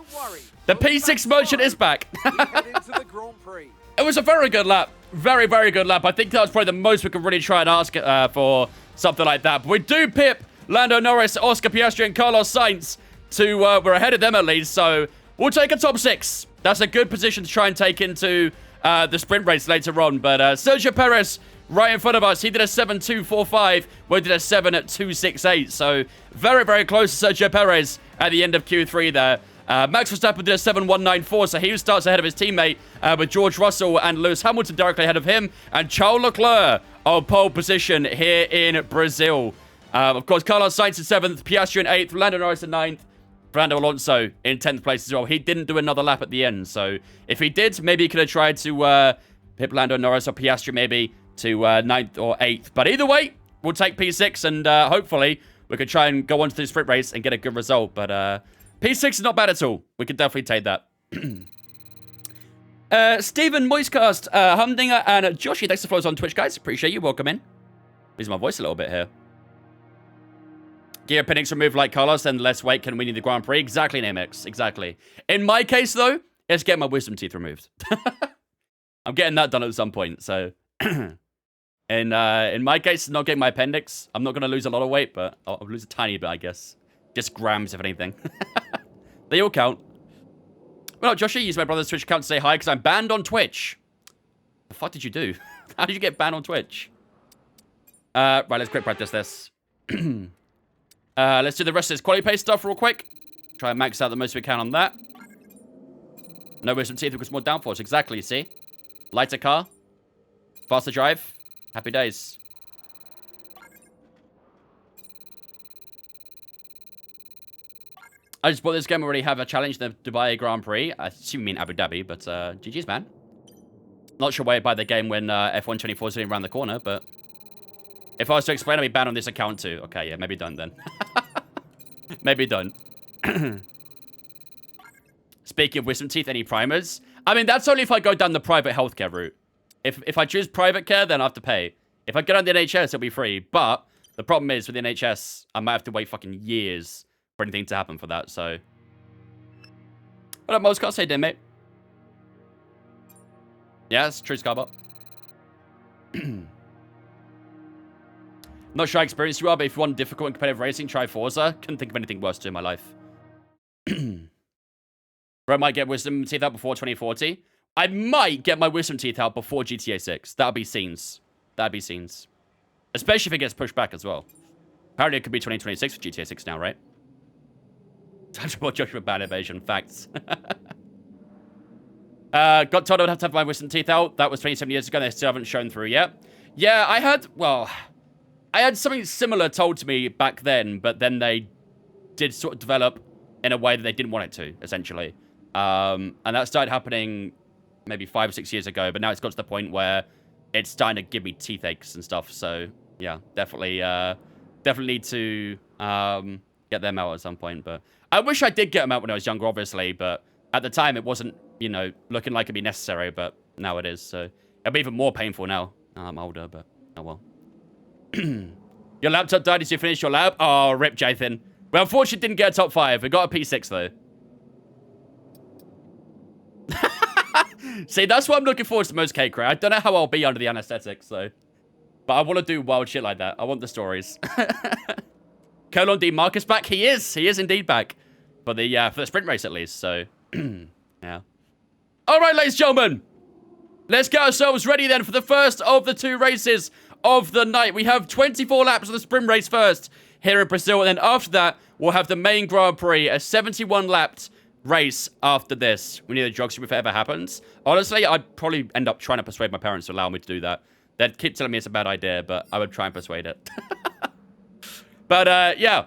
The P6 merchant is back. It was a very good lap. Very, very good lap. I think that was probably the most we could really try and ask for something like that. But we do pip Lando Norris, Oscar Piastri, and Carlos Sainz to, we're ahead of them at least. So we'll take a top 6. That's a good position to try and take into the sprint race later on. But Sergio Perez right in front of us. He did a 7.245. We did a 7.268. So very, very close to Sergio Perez at the end of Q3 there. Max Verstappen did a 7.194, so he starts ahead of his teammate with George Russell and Lewis Hamilton directly ahead of him. And Charles Leclerc on pole position here in Brazil. Of course, Carlos Sainz in 7th, Piastri in 8th, Lando Norris in 9th, Fernando Alonso in 10th place as well. He didn't do another lap at the end, so if he did, maybe he could have tried to pip Lando Norris or Piastri maybe to 9th or 8th. But either way, we'll take P6 and hopefully we could try and go on to the sprint race and get a good result. But P6 is not bad at all. We could definitely take that. Stephen, Moistcast, Humdinger, and Joshy, thanks for following us on Twitch, guys. Appreciate you. Welcome in. Losing my voice a little bit here. Gear pinnings removed like Carlos, then less weight can win you the Grand Prix. Exactly, Namex. Exactly. In my case, though, it's getting my wisdom teeth removed. I'm getting that done at some point, so... in my case, not getting my appendix. I'm not going to lose a lot of weight, but I'll lose a tiny bit, I guess. Just grams, if anything. They all count. Well, Josh, I used my brother's Twitch account to say hi because I'm banned on Twitch. The fuck did you do? How did you get banned on Twitch? Right, let's quick practice this. Let's do the rest of this quality pace stuff real quick. Try and max out the most we can on that. No wisdom teeth because more downforce. Exactly, see? Lighter car. Faster drive. Happy days. I just bought this game. Already have a challenge in the Dubai Grand Prix. I assume you mean Abu Dhabi, but GG's, man. Not sure why I buy the game when F124 is around the corner, but if I was to explain, I'd be banned on this account too. Okay, yeah, maybe don't then. Maybe don't. Speaking of wisdom teeth, any primers? I mean, that's only if I go down the private healthcare route. If I choose private care, then I have to pay. If I get on the NHS, it'll be free. But the problem is with the NHS, I might have to wait fucking years for anything to happen for that, so. What up, Moscow? Say din, mate. Yeah, it's true, Scarbot. Not sure how experienced you are, but if you want difficult and competitive racing, try Forza. Couldn't think of anything worse to do in my life. Bro might get wisdom teeth out before 2040. I might get my wisdom teeth out before GTA 6. That'll be scenes. That'd be scenes. Especially if it gets pushed back as well. Apparently it could be 2026 for GTA 6 now, right? Time to watch Joshua Bad Evasion. Facts. Got told I would have to have my wisdom teeth out. That was 27 years ago. They still haven't shown through yet. Yeah, I had something similar told to me back then, but then they did sort of develop in a way that they didn't want it to, essentially. And that started happening maybe 5 or 6 years ago, but now it's got to the point where it's starting to give me teeth aches and stuff. So, yeah, definitely need to get them out at some point. But I wish I did get them out when I was younger, obviously, but at the time it wasn't, you know, looking like it'd be necessary, but now it is. So it'll be even more painful now. I'm older, but oh well. Your laptop died as you finished your lab? Oh, rip, Jathan. Well, unfortunately, didn't get a top 5. We got a P6, though. See, that's what I'm looking forward to most, K-Cray. I don't know how I'll be under the anesthetics, though. But I want to do wild shit like that. I want the stories. Colon D. Marcus back? He is. He is indeed back. For the sprint race, at least. So, yeah. All right, ladies and gentlemen. Let's get ourselves ready, then, for the first of the 2 races of the night. We have 24 laps of the sprint race first here in Brazil. And then after that, we'll have the main Grand Prix, a 71-lapped race after this. We need a drug if it ever happens. Honestly, I'd probably end up trying to persuade my parents to allow me to do that. They'd keep telling me it's a bad idea, but I would try and persuade it. But, yeah.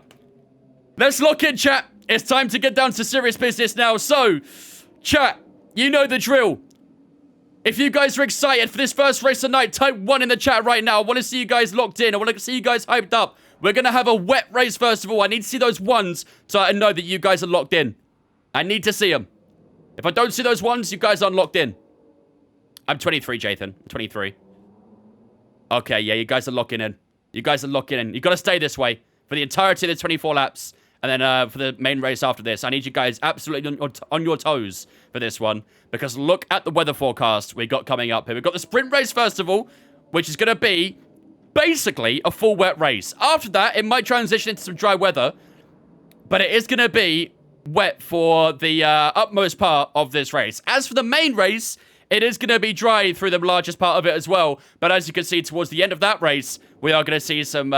Let's lock in, chat. it's time to get down to serious business now. So, chat, you know the drill. If you guys are excited for this first race tonight, type 1 in the chat right now. I want to see you guys locked in. I want to see you guys hyped up. We're going to have a wet race first of all. I need to see those ones so I know that you guys are locked in. I need to see them. If I don't see those ones, you guys aren't locked in. I'm 23, Jathan. I'm 23. Okay, yeah, you guys are locking in. You guys are locking in. You got to stay this way for the entirety of the 24 laps. And then for the main race after this, I need you guys absolutely on your toes for this one. Because look at the weather forecast we got coming up here. We've got the sprint race, first of all, which is going to be basically a full wet race. After that, it might transition into some dry weather. But it is going to be wet for the utmost part of this race. As for the main race, it is going to be dry through the largest part of it as well. But as you can see, towards the end of that race, we are going to see some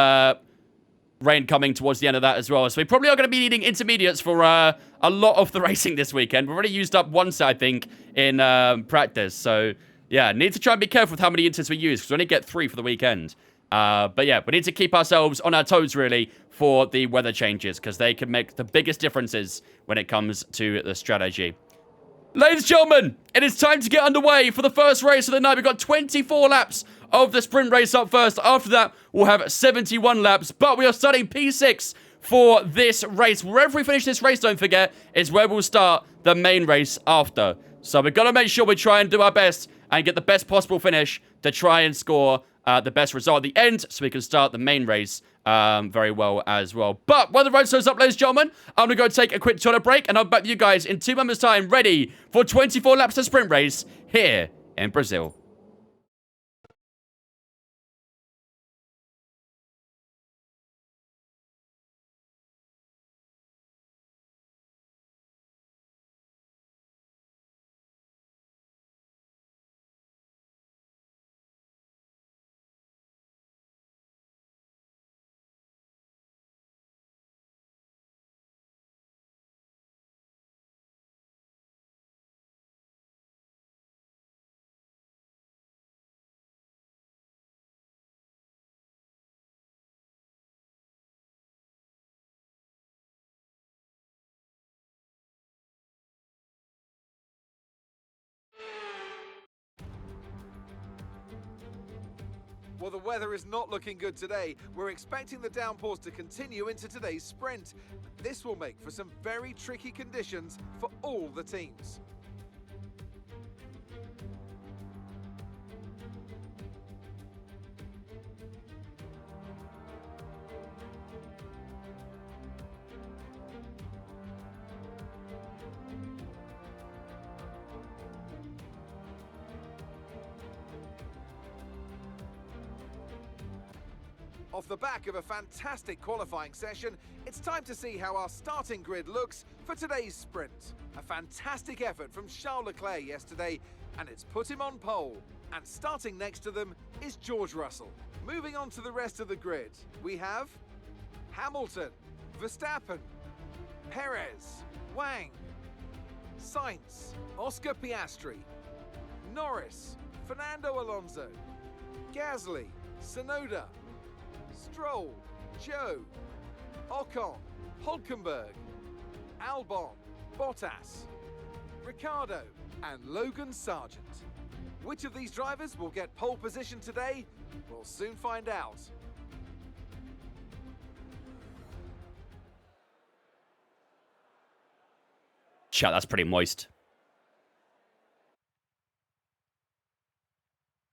rain coming towards the end of that as well. So we probably are going to be needing intermediates for a lot of the racing this weekend. We've already used up once, I think, in practice. So, yeah, need to try and be careful with how many inters we use, because we only get 3 for the weekend. But yeah, we need to keep ourselves on our toes, really, for the weather changes, because they can make the biggest differences when it comes to the strategy. Ladies and gentlemen, it is time to get underway for the first race of the night. We've got 24 laps of the sprint race up first. After that, we'll have 71 laps, but we are starting P6 for this race. Wherever we finish this race, don't forget, is where we'll start the main race after. So we've got to make sure we try and do our best and get the best possible finish to try and score the best result at the end, so we can start the main race very well as well. But while the road shows up, ladies and gentlemen, I'm going to go take a quick toilet break, and I'll be back with you guys in 2 moments' time, ready for 24 laps of sprint race here in Brazil. Well, the weather is not looking good today. We're expecting the downpours to continue into today's sprint. This will make for some very tricky conditions for all the teams. Off the back of a fantastic qualifying session, it's time to see how our starting grid looks for today's sprint. A fantastic effort from Charles Leclerc yesterday, and it's put him on pole. And starting next to them is George Russell. Moving on to the rest of the grid, we have Hamilton, Verstappen, Perez, Wang, Sainz, Oscar Piastri, Norris, Fernando Alonso, Gasly, Tsunoda, Stroll, Joe, Ocon, Hulkenberg, Albon, Bottas, Ricciardo, and Logan Sargent. Which of these drivers will get pole position today? We'll soon find out. Chat, that's pretty moist.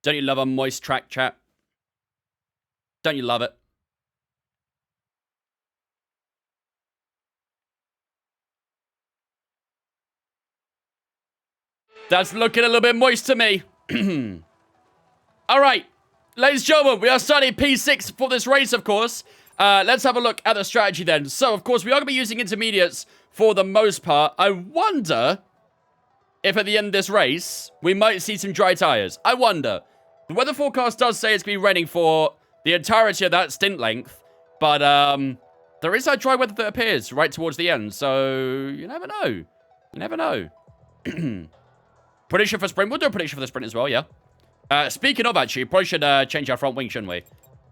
Don't you love a moist track, chat? Don't you love it? That's looking a little bit moist to me. All right, ladies and gentlemen, we are starting P6 for this race, of course. Let's have a look at the strategy then. So, of course, we are going to be using intermediates for the most part. I wonder if at the end of this race, we might see some dry tires. I wonder. The weather forecast does say it's going to be raining for the entirety of that stint length, but there is that dry weather that appears right towards the end, so you never know. You never know. Prediction for sprint. We'll do a prediction for the sprint as well, yeah. Speaking of, actually, probably should change our front wing, shouldn't we?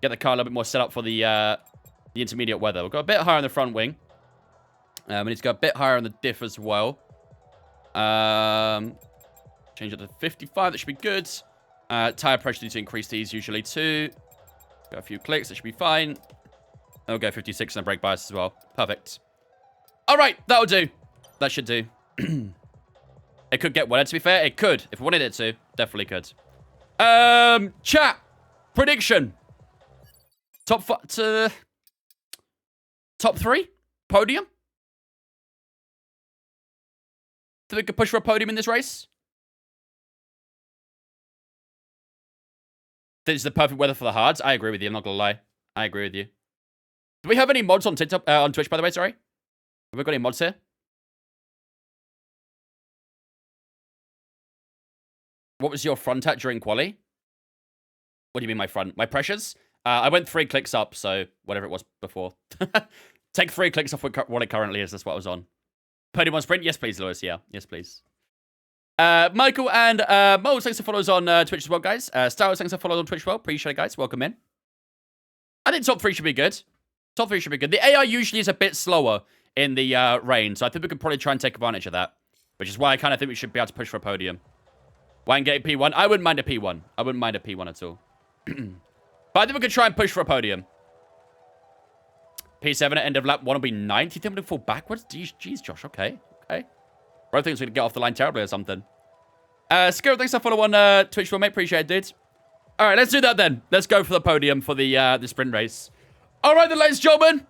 Get the car a little bit more set up for the intermediate weather. We've got a bit higher on the front wing. We need to go a bit higher on the diff as well. Change it to 55. That should be good. Tire pressure needs to increase these usually too. Go a few clicks. That should be fine. And we'll go 56 and brake bias as well. Perfect. All right. That'll do. That should do. It could get wetter, to be fair. It could. If we wanted it to. Definitely could. Chat. Prediction. Top 3? Podium? Think we could push for a podium in this race? This is the perfect weather for the hards. I agree with you. I'm not gonna lie. I agree with you. Do we have any mods on TikTok, on Twitch, by the way? Sorry. Have we got any mods here? What was your front at during quali? What do you mean my front? My pressures? I went 3 clicks up, so whatever it was before. Take 3 clicks off what it currently is. That's what I was on. Podium on sprint? Yes, please, Lewis. Yeah. Yes, please. Michael and Mo, thanks for followers on Twitch as well, guys. Styles, thanks for followers on Twitch as well. Appreciate it, guys. Welcome in. I think top 3 should be good. Top 3 should be good. The AI usually is a bit slower in the rain, so I think we could probably try and take advantage of that, which is why I kind of think we should be able to push for a podium. Wine Gate P1. I wouldn't mind a P1. I wouldn't mind a P1 at all. But I think we could try and push for a podium. P7 at end of lap 1 will be 90. You think we're going to fall backwards? Jeez, Josh. Okay. Okay. Bro thinks we're going to get off the line terribly or something. Skirrel, thanks for follow on Twitch for me. Appreciate it, dude. All right, let's do that then. Let's go for the podium for the sprint race. All right, then, ladies and gentlemen.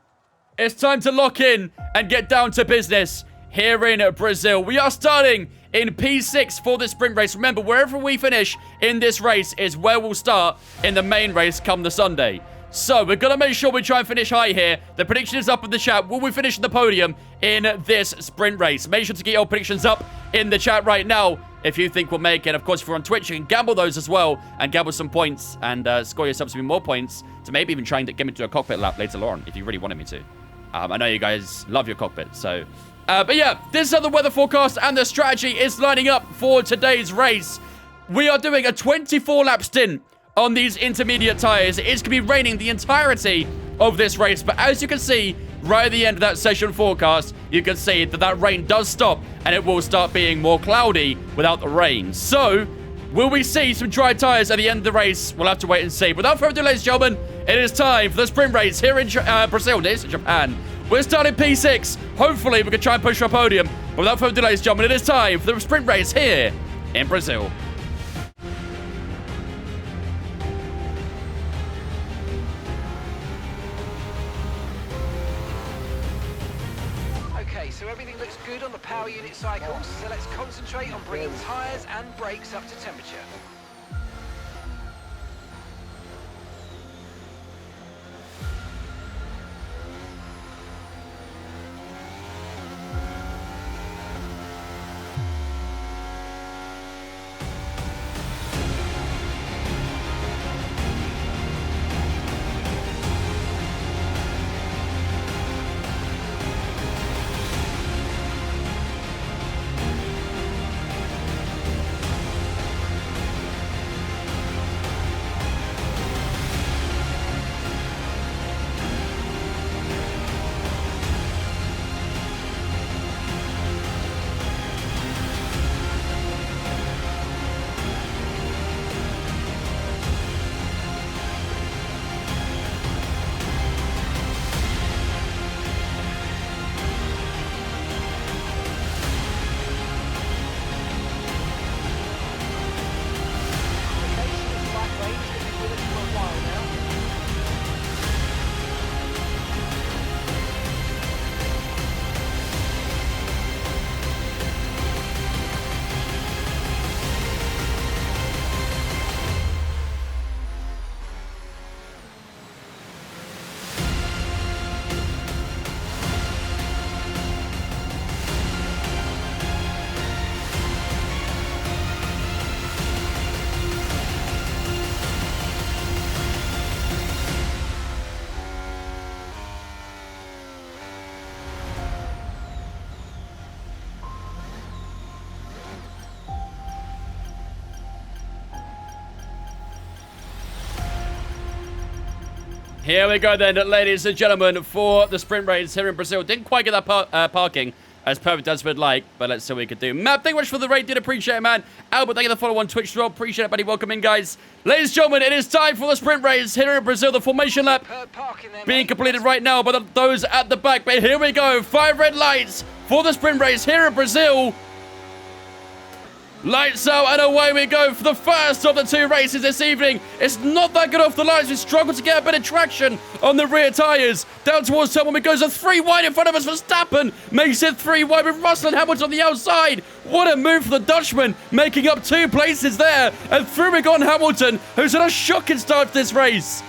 It's time to lock in and get down to business here in Brazil. We are starting in P6 for the sprint race. Remember, wherever we finish in this race is where we'll start in the main race come the Sunday. So, we're going to make sure we try and finish high here. The prediction is up in the chat. Will we finish in the podium in this sprint race? Make sure to get your predictions up in the chat right now if you think we'll make it. Of course, if you're on Twitch, you can gamble those as well and gamble some points and score yourself some more points to maybe even try and get me to a cockpit lap later on if you really wanted me to. I know you guys love your cockpit, so... but yeah, this is how the weather forecast and the strategy is lining up for today's race. We are doing a 24-lap stint on these intermediate tires. It's going to be raining the entirety of this race, but as you can see, right at the end of that session forecast, you can see that that rain does stop, and it will start being more cloudy without the rain. So, will we see some dry tires at the end of the race? We'll have to wait and see. Without further ado, ladies and gentlemen, it is time for the sprint race here in Brazil. This is Japan. We're starting P6. Hopefully, we can try and push for a podium. But without further ado, ladies and gentlemen, it is time for the sprint race here in Brazil. Okay, so everything looks good on the power unit cycles, so let's concentrate on bringing tyres and brakes up to temperature. Here we go then, ladies and gentlemen, for the sprint race here in Brazil. Didn't quite get that parking as perfect as we'd like, but let's see what we could do. Matt, thank you much for the raid. Did appreciate it, man. Albert, thank you for the follow on Twitch as well. Appreciate it, buddy. Welcome in, guys. Ladies and gentlemen, it is time for the sprint race here in Brazil. The formation lap being completed right now by those at the back. But here we go. 5 red lights for the sprint race here in Brazil. Lights out and away we go for the first of the 2 races this evening. It's not that good off the lights. We struggle to get a bit of traction on the rear tyres. Down towards turn 1, it goes a 3 wide in front of us. Verstappen makes it 3 wide with Russell and Hamilton on the outside. What a move for the Dutchman, making up 2 places there. And through we go on Hamilton, who's had a shocking start to this race.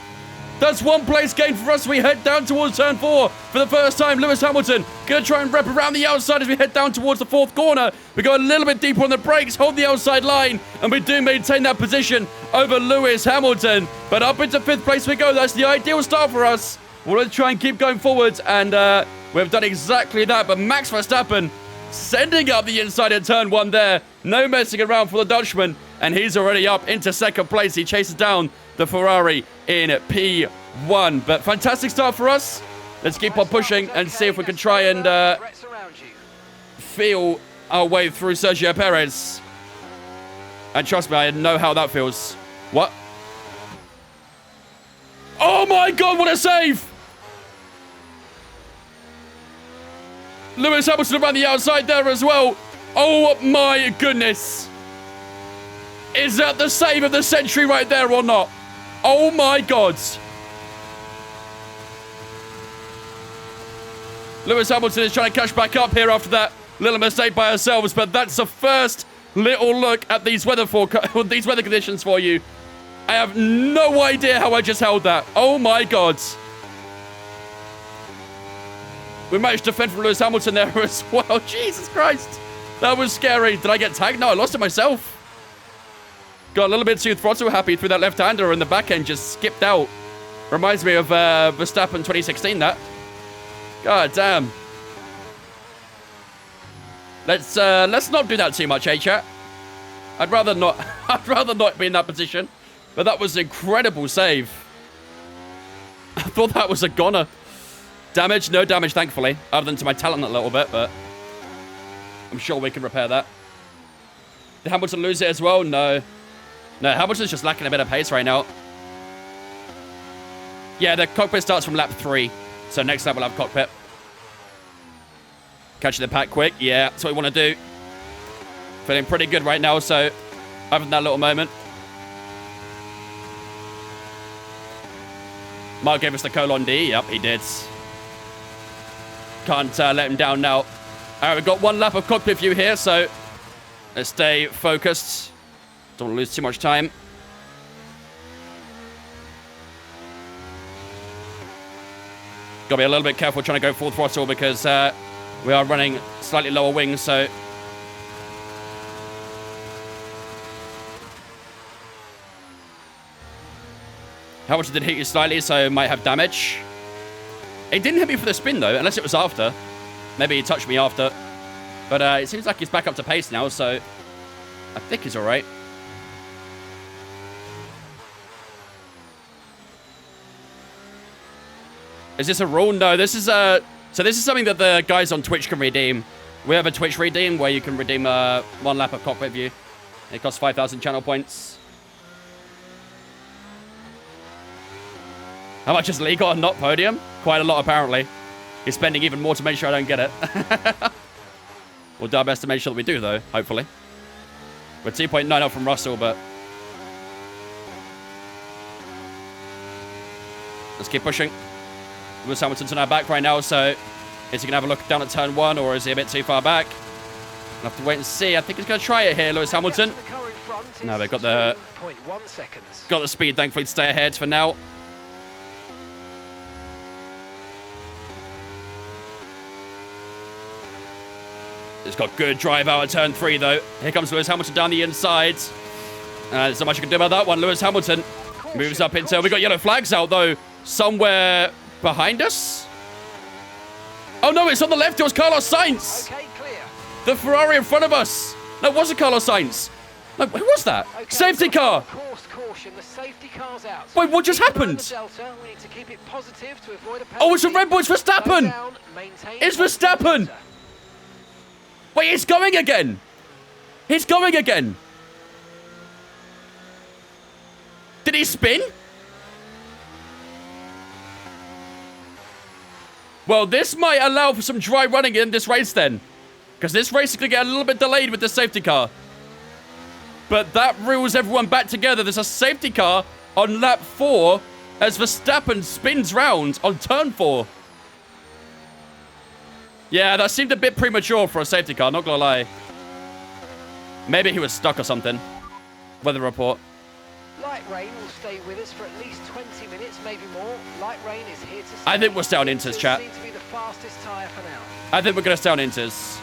That's 1 place gain for us. We head down towards turn 4 for the first time. Lewis Hamilton going to try and wrap around the outside as we head down towards the 4th corner. We go a little bit deeper on the brakes, hold the outside line, and we do maintain that position over Lewis Hamilton. But up into 5th place we go. That's the ideal start for us. We're going to try and keep going forwards, and we've done exactly that. But Max Verstappen sending up the inside in turn 1 there. No messing around for the Dutchman, and he's already up into 2nd place. He chases down the Ferrari in P1. But fantastic start for us. Let's keep on pushing and see if we can try and feel our way through Sergio Perez. And trust me, I know how that feels. What? Oh my God, what a save! Lewis Hamilton around the outside there as well. Oh my goodness. Is that the save of the century right there or not? Oh my God. Lewis Hamilton is trying to catch back up here after that little mistake by ourselves, but that's the first little look at these weather conditions for you. I have no idea how I just held that. Oh my God. We managed to fend from Lewis Hamilton there as well. Jesus Christ. That was scary. Did I get tagged? No, I lost it myself. Got a little bit too throttle happy through that left-hander, and the back end just skipped out. Reminds me of Verstappen 2016, that. God damn. Let's not do that too much, chat? I'd rather not. I'd rather not be in that position. But that was an incredible save. I thought that was a goner. Damage? No damage, thankfully. Other than to my talent a little bit, but I'm sure we can repair that. Did Hamilton lose it as well? No. No, Hamilton's just lacking a bit of pace right now. Yeah, the cockpit starts from lap 3. So next lap we'll have cockpit. Catching the pack quick. Yeah, that's what we want to do. Feeling pretty good right now, so other than that little moment. Mark gave us the colon D. Yep, he did. Can't let him down now. All right, we've got 1 lap of cockpit view here, so let's stay focused. Don't want to lose too much time. Got to be a little bit careful trying to go full throttle because we are running slightly lower wings, so Hamilton did hit you slightly, so might have damage. It didn't hit me for the spin, though, unless it was after. Maybe he touched me after. But it seems like he's back up to pace now, so I think he's all right. Is this a rule? No, this is so this is something that the guys on Twitch can redeem. We have a Twitch redeem where you can redeem 1 lap of cockpit view. It costs 5,000 channel points. How much has Lee got on not podium? Quite a lot, apparently. He's spending even more to make sure I don't get it. We'll do our best to make sure that we do, though, hopefully. We're 2.9 up from Russell, but let's keep pushing. Lewis Hamilton's on our back right now, so is he going to have a look down at turn 1, or is he a bit too far back? We'll have to wait and see. I think he's going to try it here, Lewis Hamilton. No, they've got the speed, thankfully, to stay ahead for now. It's got good drive out at turn 3, though. Here comes Lewis Hamilton down the inside. There's not much you can do about that one. Lewis Hamilton moves up into... We got yellow flags out, though, somewhere behind us. Oh, no, it's on the left. It was Carlos Sainz. Okay, clear. The Ferrari in front of us. No, it wasn't Carlos Sainz. Like, who was that? Okay, Safety car! Course caution, the safety car's out. Wait, what just Keep an eye on happened? the Delta. We need to keep it positive to avoid a Oh, it's a penalty. Red Bull, it's Verstappen! Slow down, maintain It's positive Verstappen! Delta. Wait, he's going again! He's going again! Did he spin? Well, this might allow for some dry running in this race then. Because this race is going to get a little bit delayed with the safety car. But that reels everyone back together. There's a safety car on lap 4 as Verstappen spins round on turn 4. Yeah, that seemed a bit premature for a safety car, not gonna lie. Maybe he was stuck or something. Weather report. Light rain will stay with us for at least 20 minutes, maybe more. Light rain is here to stay. I think we'll stay on Inters, chat. Seem to be the fastest tyre for now. I think we're going to stay on Inters.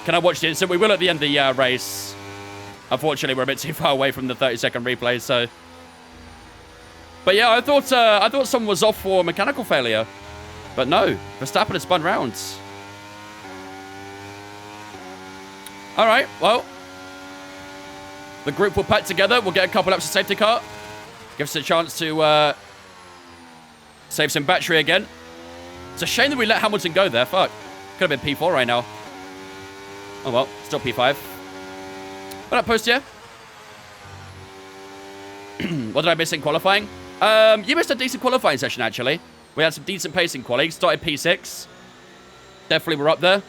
Can I watch the instant? We will at the end of the race. Unfortunately, we're a bit too far away from the 30-second replay, so... But yeah, I thought someone was off for mechanical failure. But no, Verstappen has spun rounds. All right, well... The group will pack together. We'll get a couple laps of safety car. Give us a chance to save some battery again. It's a shame that we let Hamilton go there. Fuck. Could have been P4 right now. Oh well, still P5. What up, post here? What did I miss in qualifying? You missed a decent qualifying session, actually. We had some decent pacing quality. Started P6. Definitely we're up there.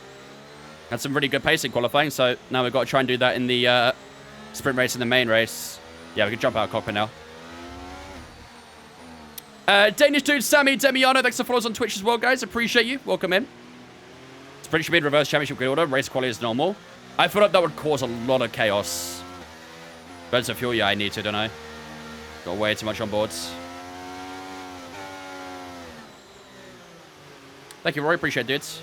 Had some really good pacing qualifying, so now we've got to try and do that in the sprint race and the main race. Yeah, we can jump out of cockpit now. Danish dude, Sammy Demiano, thanks for follows on Twitch as well, guys. Appreciate you. Welcome in. Sprint should be in reverse championship grid order. Race quality is normal. I feel like that would cause a lot of chaos. Burns of fuel, yeah, I need to, don't I? Got way too much on boards. Thank you, Roy. Appreciate it, dudes.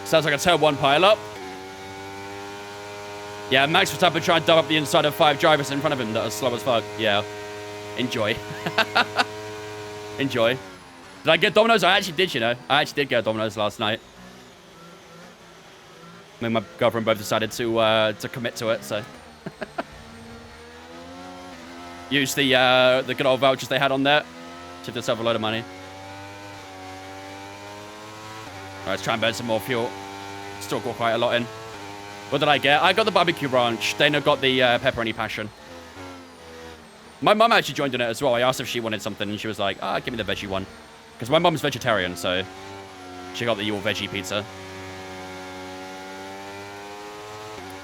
Sounds like a turn 1 pile up. Yeah, Max Verstappen trying to dump up the inside of 5 drivers in front of him that are slow as fuck. Yeah. Enjoy. Enjoy. Did I get Domino's? I actually did, you know. I actually did get Domino's last night. Me and my girlfriend both decided to commit to it, so. Use the good old vouchers they had on there. Save yourself a load of money. Alright, let's try and burn some more fuel. Still got quite a lot in. What did I get? I got the barbecue ranch. Dana got the pepperoni passion. My mum actually joined in it as well. I asked if she wanted something, and she was like, give me the veggie one. Because my mum's vegetarian, so she got the all veggie pizza.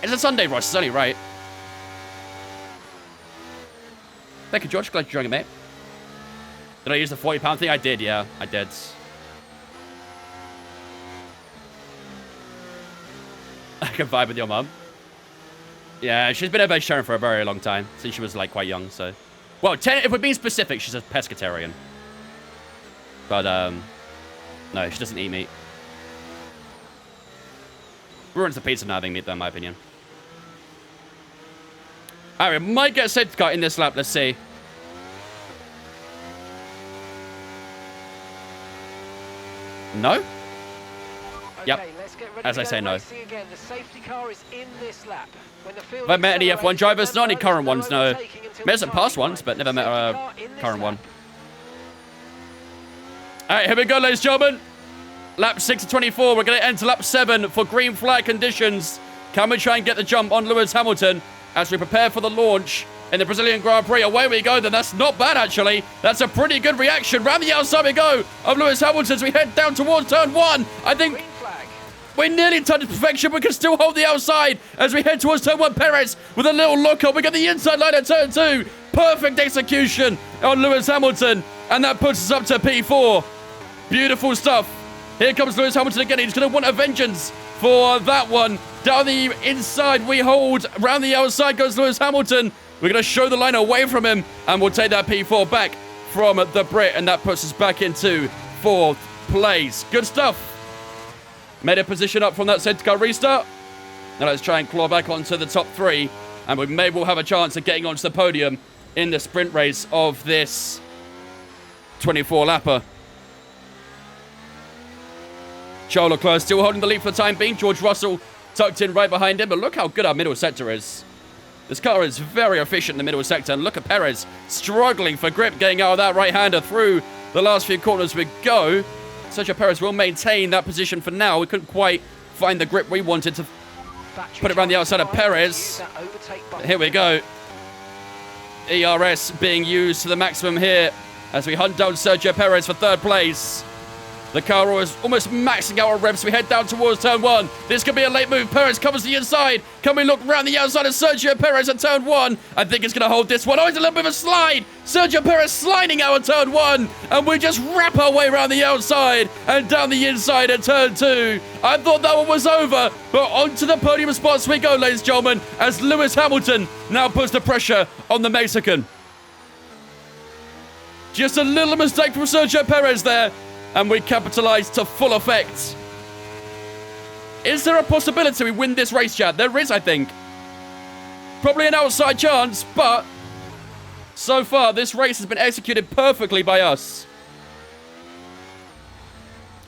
It's a Sunday, Ross. It's only right. Thank you, George. Glad you joined, mate. Did I use the £40 thing? I did, yeah. I did. I can vibe with your mum. Yeah, she's been a vegetarian for a very long time. Since she was, like, quite young, so... Well, if we're being specific, she's a pescatarian. But, no, she doesn't eat meat. Ruins the pizza not having meat, though, in my opinion. Alright, we might get a safety car in this lap. Let's see. No? Yep. Okay, let's get ready As to I go say, no. racing again. The safety car is in this lap. When the field Have I met any accelerates, F1 drivers? Not any remember, current there's ones, no. overtaking until Met some the past starting ones, line. but never met Safety a car in this current lap. one. Alright, here we go, ladies and gentlemen. Lap 6 of 24. We're going to enter lap 7 for green flag conditions. Can we try and get the jump on Lewis Hamilton as we prepare for the launch in the Brazilian Grand Prix? Away we go, then. That's not bad, actually. That's a pretty good reaction. Round the outside we go of Lewis Hamilton as we head down towards turn 1. I think Green flag. we're nearly touched perfection. We can still hold the outside as we head towards turn 1. Perez with a little lookup. We get the inside line at turn 2. Perfect execution on Lewis Hamilton. And that puts us up to P4. Beautiful stuff. Here comes Lewis Hamilton again. He's going to want a vengeance for that one. Down the inside we hold. Round the outside goes Lewis Hamilton. We're going to show the line away from him. And we'll take that P4 back from the Brit. And that puts us back into 4th place. Good stuff. Made a position up from that safety car restart. Now let's try and claw back onto the top 3. And we may well have a chance of getting onto the podium in the sprint race of this 24-lapper. Charles Leclerc still holding the lead for the time being. George Russell tucked in right behind him. But look how good our middle sector is. This car is very efficient in the middle sector. And look at Perez struggling for grip, getting out of that right-hander through the last few corners we go. Sergio Perez will maintain that position for now. We couldn't quite find the grip we wanted to put it around the outside of Perez. Here we go. ERS being used to the maximum here as we hunt down Sergio Perez for third place. The car is almost maxing out our revs. We head down towards turn 1. This could be a late move. Perez covers the inside. Can we look around the outside of Sergio Perez at turn 1? I think it's going to hold this one. Oh, it's a little bit of a slide. Sergio Perez sliding out at turn 1. And we just wrap our way around the outside and down the inside at turn 2. I thought that one was over. But onto the podium spots we go, ladies and gentlemen, as Lewis Hamilton now puts the pressure on the Mexican. Just a little mistake from Sergio Perez there. And we capitalize to full effect. Is there a possibility we win this race, Chad? There is, I think. Probably an outside chance, but so far, this race has been executed perfectly by us.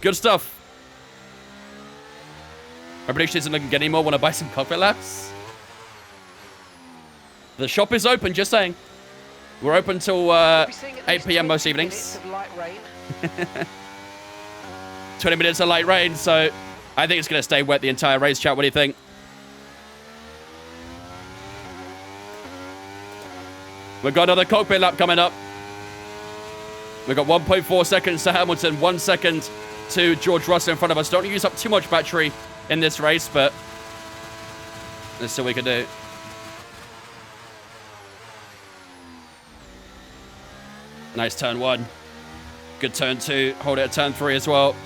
Good stuff. My prediction isn't looking good anymore. Want to buy some cockpit laps? The shop is open, just saying. We're open till 8 p.m. most evenings. 20 minutes of light rain, so I think it's going to stay wet the entire race, chat. What do you think? We've got another cockpit lap coming up. We've got 1.4 seconds to Hamilton, 1 second to George Russell in front of us. Don't use up too much battery in this race, but let's see what we can do. Nice turn 1. Good turn 2. Hold it at turn 3 as well.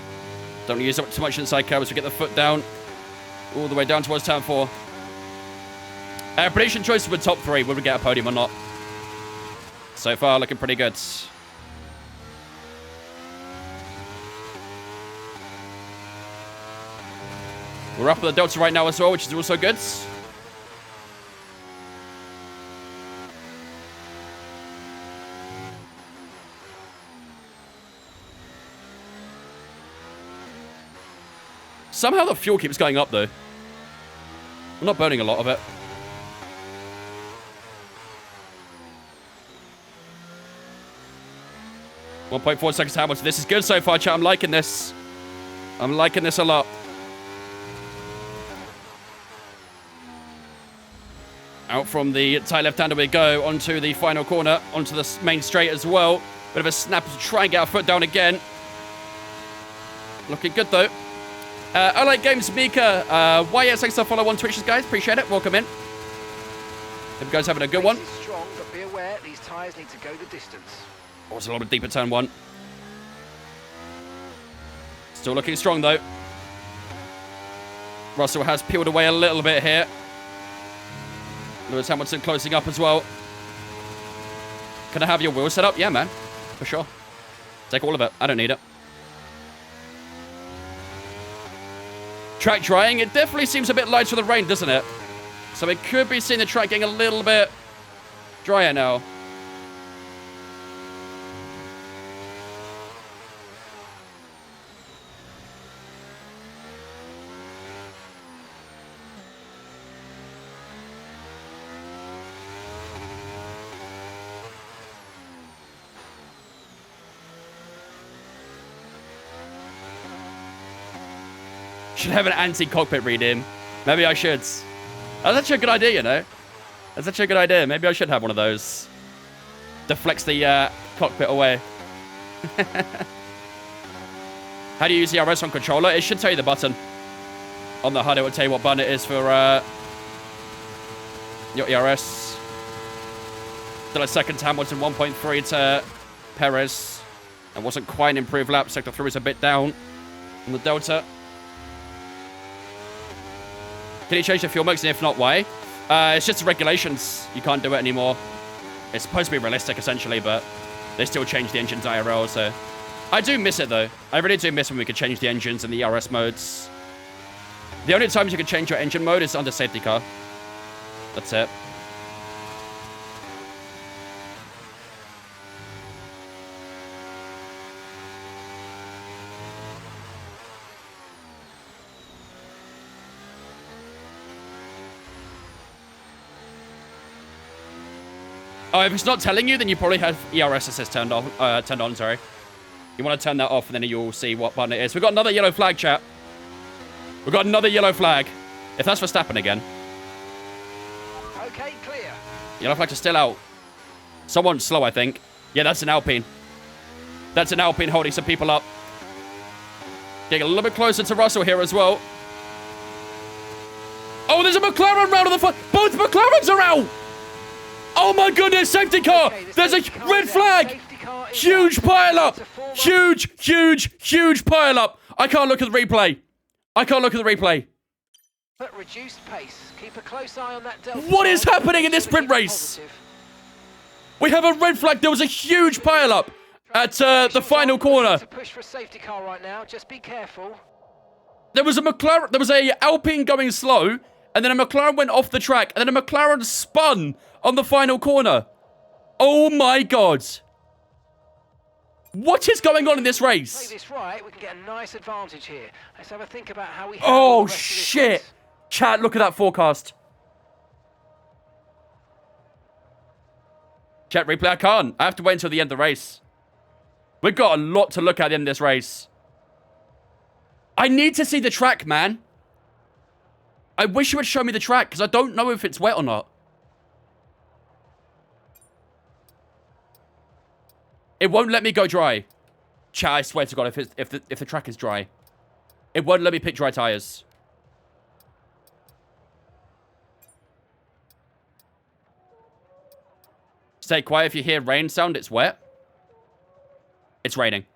Don't use up too much inside curve as we get the foot down. All the way down towards turn 4. Prediction choices with top 3. Will we get a podium or not? So far, looking pretty good. We're up at the Delta right now as well, which is also good. Somehow the fuel keeps going up, though. I'm not burning a lot of it. .4 seconds to Hamilton. This is good so far, chat. I'm liking this. I'm liking this a lot. Out from the tight left-hander we go, onto the final corner, onto the main straight as well. Bit of a snap to try and get our foot down again. Looking good, though. I like games, Mika. YS, thanks for follow on Twitch, guys. Appreciate it. Welcome in. Hope you guys having a good one. Strong, but be aware these tyres need to go the distance. Oh, it's a lot of deeper turn 1. Still looking strong, though. Russell has peeled away a little bit here. Lewis Hamilton closing up as well. Can I have your wheel set up? Yeah, man. For sure. Take all of it. I don't need it. Track drying. It definitely seems a bit light for the rain, doesn't it? So we could be seeing the track getting a little bit drier now. Should have an anti-cockpit reading. Maybe I should. That's actually a good idea, you know. That's actually a good idea. Maybe I should have one of those. Deflects the cockpit away. How do you use the RS on controller? It should tell you the button. On the HUD, it will tell you what button it is for your ERS. Still a second to Hamilton, 1.3 to Perez. That wasn't quite an improved lap. Sector 3 is a bit down on the Delta. Can you change the fuel mix? And if not, why? It's just the regulations. You can't do it anymore. It's supposed to be realistic, essentially, but they still change the engines IRL, so... I do miss it, though. I really do miss when we could change the engines and the ERS modes. The only times you can change your engine mode is under safety car. That's it. Oh, if it's not telling you, then you probably have ERS assist turned on, sorry. You want to turn that off, and then you'll see what button it is. We've got another yellow flag, chat. We've got another yellow flag. If that's Verstappen again. Okay, clear. Yellow flags are still out. Someone's slow, I think. Yeah, that's an Alpine. That's an Alpine holding some people up. Getting a little bit closer to Russell here as well. Oh, there's a McLaren round of the front. Both McLarens are out. Oh my goodness, safety car. Okay, There's a red flag. Huge pile up. Huge pile up. I can't look at the replay. I can't look at the replay. But reduced pace. Keep a close eye on that delta. What is happening in this sprint race? We have a red flag. There was a huge pile up at the final corner. To push for a safety car right now. Just be careful. There was a McLaren. There was a Alpine going slow, and then a McLaren went off the track, and then a McLaren spun on the final corner. Oh my God. What is going on in this race? Play this right, we can get a nice advantage here. Let's have a think about how we. Oh shit! Chat, look at that forecast. Chat replay. I can't. I have to wait until the end of the race. We've got a lot to look at in this race. I need to see the track, man. I wish you would show me the track because I don't know if it's wet or not. It won't let me go dry. Chat, I swear to God, if the track is dry, it won't let me pick dry tires. Stay quiet if you hear rain sound. It's wet. It's raining.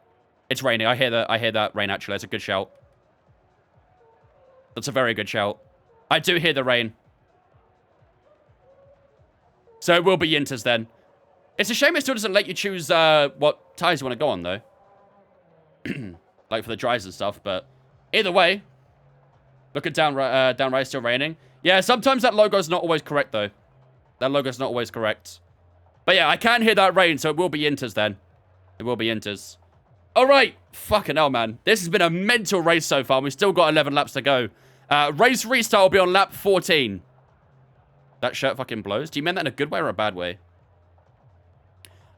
It's raining. I hear that rain. Actually, that's a good shout. That's a very good shout. I do hear the rain. So it will be Inters then. It's a shame it still doesn't let you choose what tires you want to go on, though. Like for the dries and stuff, but either way. Look at down right, still raining. Yeah, sometimes that logo's not always correct, though. That logo's not always correct. But yeah, I can hear that rain, so it will be Inters then. It will be Inters. All right. Fucking hell, man. This has been a mental race so far. We've still got 11 laps to go. Race restart will be on lap 14. That shirt fucking blows. Do you mean that in a good way or a bad way?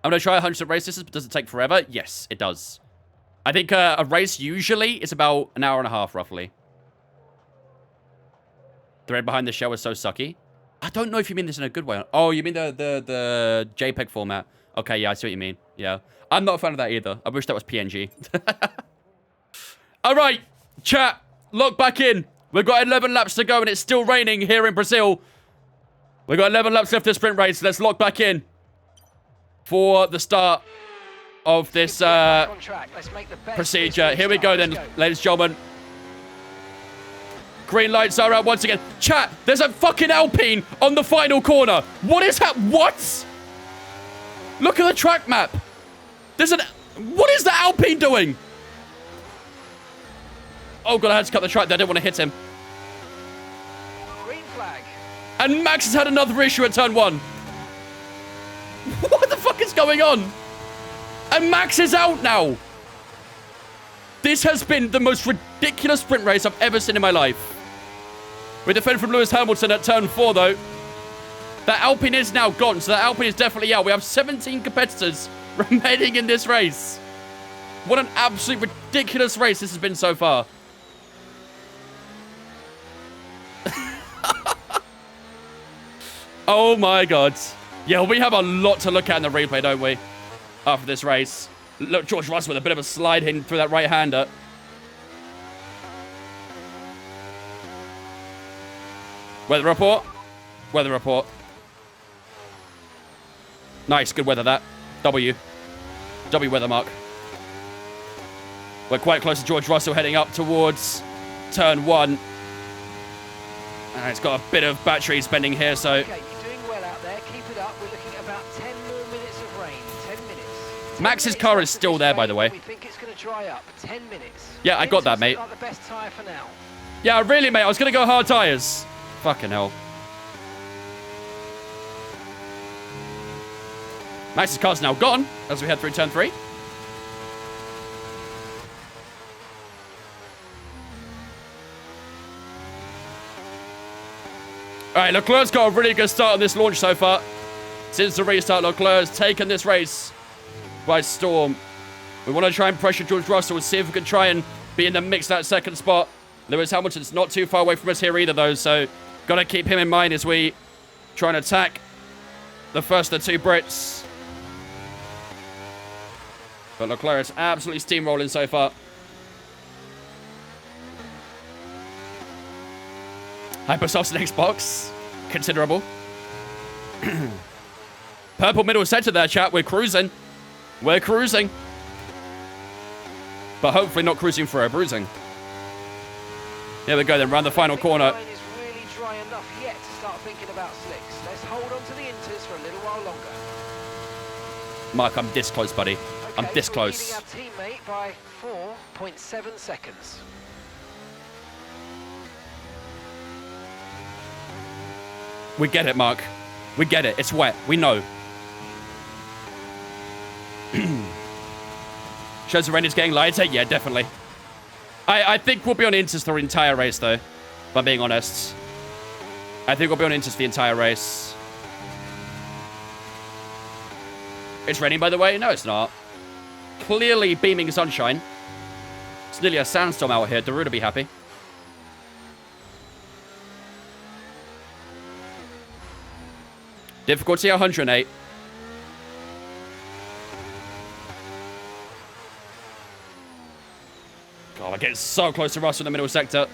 I'm going to try 100 races, but does it take forever? Yes, it does. I think a race usually is about an hour and a half, roughly. The red behind the shell is so sucky. I don't know if you mean this in a good way. Oh, you mean the JPEG format. Okay, yeah, I see what you mean. Yeah. I'm not a fan of that either. I wish that was PNG. All right, chat. Lock back in. We've got 11 laps to go, and it's still raining here in Brazil. We've got 11 laps left of the sprint race. Let's lock back in for the start of this procedure. Here we go then, ladies and gentlemen. Green lights are out once again. Chat, there's a fucking Alpine on the final corner. What is that? What? Look at the track map. There's an... What is the Alpine doing? Oh, God, I had to cut the track there. I didn't want to hit him. Green flag. And Max has had another issue at turn 1. What the fuck is going on? And Max is out now. This has been the most ridiculous sprint race I've ever seen in my life. We defend from Lewis Hamilton at turn 4, though. That Alpine is now gone, so that Alpine is definitely out. We have 17 competitors remaining in this race. What an absolute ridiculous race this has been so far. Oh my God. Yeah, we have a lot to look at in the replay, don't we? After this race. Look, George Russell with a bit of a slide in through that right-hander. Weather report. Weather report. Nice, good weather that. W weather mark. We're quite close to George Russell heading up towards turn 1. And it's got a bit of battery spending here, so... Okay, you're doing well out there. Keep it up. We're looking at about 10 more minutes of rain. 10 minutes. Max's car is still there, by the way. We think it's going to dry up. 10 minutes. Yeah, I got that, mate. Like the best tyre for now. Yeah, really, mate. I was going to go hard tyres. Fucking hell. Max's car's now gone as we head through turn 3. All right, Leclerc's got a really good start on this launch so far. since the restart. Leclerc has taken this race by storm. We want to try and pressure George Russell and see if we can try and be in the mix that second spot. Lewis Hamilton's not too far away from us here either, though, so got to keep him in mind as we try and attack the first of the two Brits. But Leclerc is absolutely steamrolling so far. Hypersofts and Xbox. Considerable. Purple middle center there, chat. We're cruising. We're cruising. But hopefully not cruising for a bruising. Here we go then, round the final corner. The line is really dry enough yet to start thinking about slicks. Let's hold on to the inters for a little while longer. Mark, I'm this close, buddy. I'm Okay, this so close. We're leading our teammate by 4.7 seconds. We get it, Mark. We get it. It's wet. We know. Shows the rain is getting lighter. Yeah, definitely. I think we'll be on inters the entire race, though. If I'm being honest. I think we'll be on inters the entire race. It's raining, by the way. No, it's not. Clearly beaming sunshine. It's nearly a sandstorm out here. Darude will be happy. Difficulty 108. God, we're getting so close to Russell in the middle sector.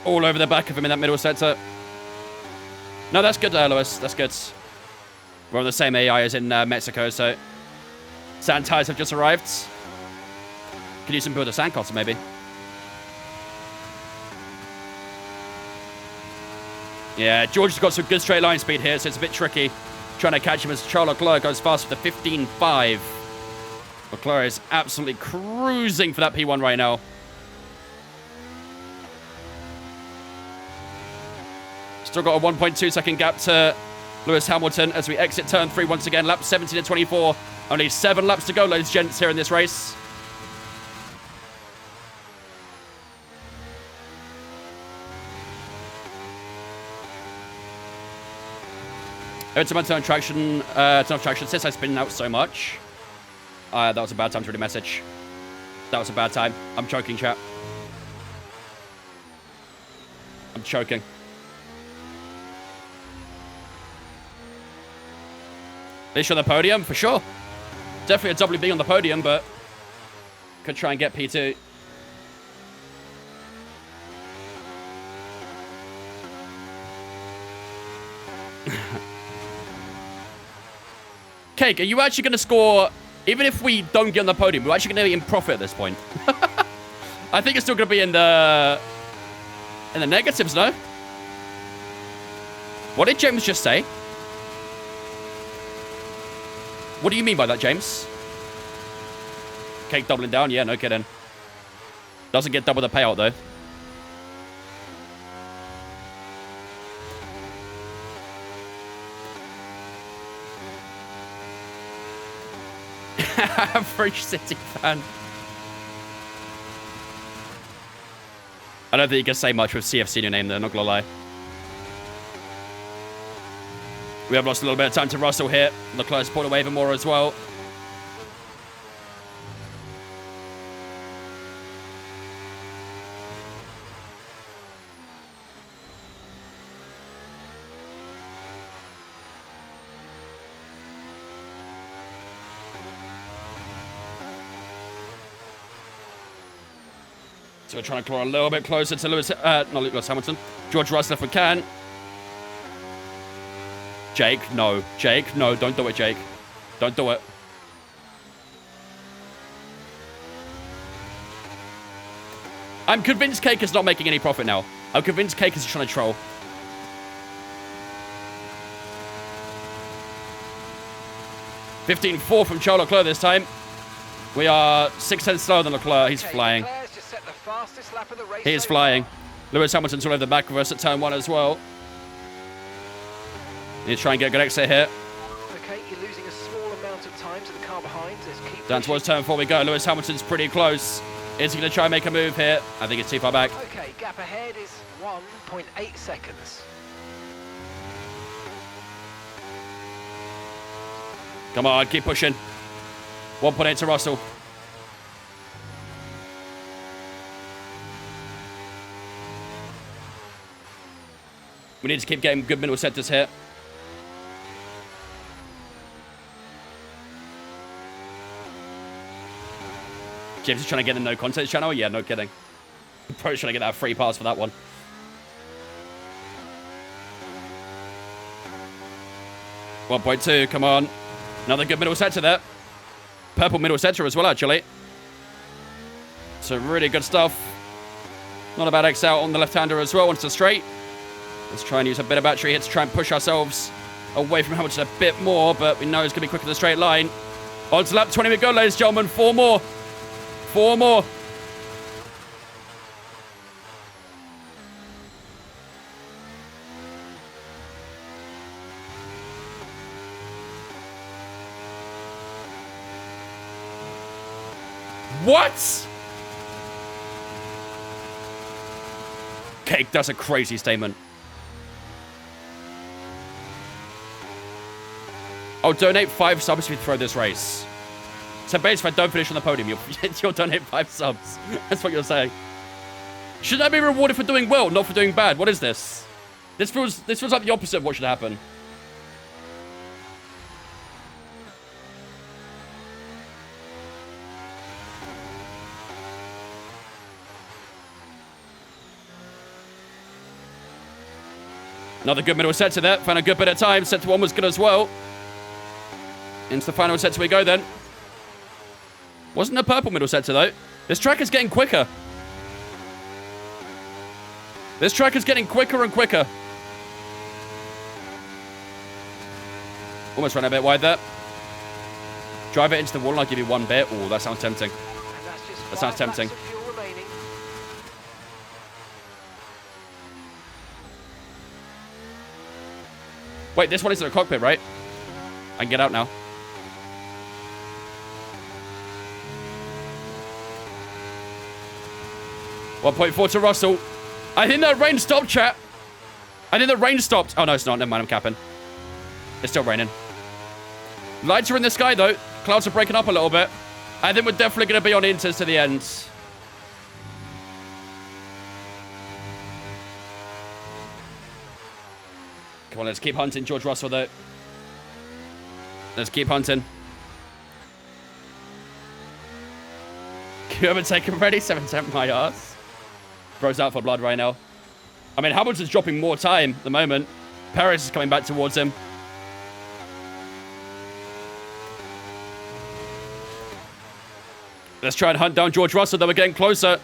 All over the back of him in that middle sector. No, that's good, Lewis. That's good. We're on the same AI as in Mexico, so... Sand tires have just arrived. Could use some build a sandcastle, maybe. Yeah, George has got some good straight line speed here, so it's a bit tricky trying to catch him as Charles Leclerc goes fast with the 15.5. Leclerc is absolutely cruising for that P1 right now. Still got a 1.2 second gap to Lewis Hamilton as we exit turn 3 once again. Lap 17 to 24. Only 7 laps to go, ladies and gents, here in this race. It's about turn traction. Turn traction. Since I've been out so much. That was a bad time to read a message. That was a bad time. I'm choking, chat. I'm choking. Fish on the podium, for sure. Definitely a WB on the podium, but could try and get P2. Cake, are you actually going to score, even if we don't get on the podium, we're actually going to be in profit at this point? I think it's still going to be in the negatives, no? What did James just say? What do you mean by that, James? Cake doubling down? Yeah, no kidding. Doesn't get double the payout, though. Average City fan. I don't think you can say much with CFC in your name, though, not gonna lie. We have lost a little bit of time to Russell here. Leclerc's pulled away even more as well. So we're trying to claw a little bit closer to Lewis Hamilton. George Russell if we can. Jake, no. Jake, no. Don't do it, Jake. Don't do it. I'm convinced Cake is not making any profit now. I'm convinced Cake is trying to troll. (15.4) from Charles Leclerc this time. We are 6 tenths slower than Leclerc. He's flying. Just set the fastest lap of the race. He is flying. Lewis Hamilton's all over the back of us at turn 1 as well. Need to try and get a good exit here. Okay, you're losing a small amount of time to the car behind. Just keep Down towards turn 4 we go. Lewis Hamilton's pretty close. Is he going to try and make a move here? I think it's too far back. Okay, gap ahead is 1.8 seconds. Come on, keep pushing. 1.8 to Russell. We need to keep getting good middle sectors here. James is trying to get the no content channel. Yeah, no kidding. Probably trying to get that free pass for that one. .2, come on. Another good middle sector there. Purple middle sector as well, actually. So really good stuff. Not a bad X out on the left-hander as well, onto the straight. Let's try and use a bit of battery here to try and push ourselves away from Hamilton a bit more, but we know it's going to be quick in the straight line. On to lap 20 we go, ladies and gentlemen. 4 more. 4 more. What? Cake, that's a crazy statement. I'll donate 5 subs if you throw this race. So basically, if I don't finish on the podium, you'll donate 5 subs. That's what you're saying. Should I be rewarded for doing well, not for doing bad? What is this? This feels like the opposite of what should happen. Another good middle sector there. Found a good bit of time. Sector 1 was good as well. Into the final sector we go then. Wasn't a purple middle sector though. This track is getting quicker. This track is getting quicker and quicker. Almost ran a bit wide there. Drive it into the wall and I'll give you 1 bit. Oh, that sounds tempting. That sounds tempting. Wait, this one is in the cockpit, right? I can get out now. .4 to Russell. I think that rain stopped, chat. I think the rain stopped. Oh, no, it's not. Never mind, I'm capping. It's still raining. Lights are in the sky, though. Clouds are breaking up a little bit. I think we're definitely going to be on Inters to the end. Come on, let's keep hunting George Russell, though. Let's keep hunting. Can you take him ready? 7-10 my ass. Bro's out for blood right now. I mean, Hamilton's dropping more time at the moment. Perez is coming back towards him. Let's try and hunt down George Russell, though we're getting closer.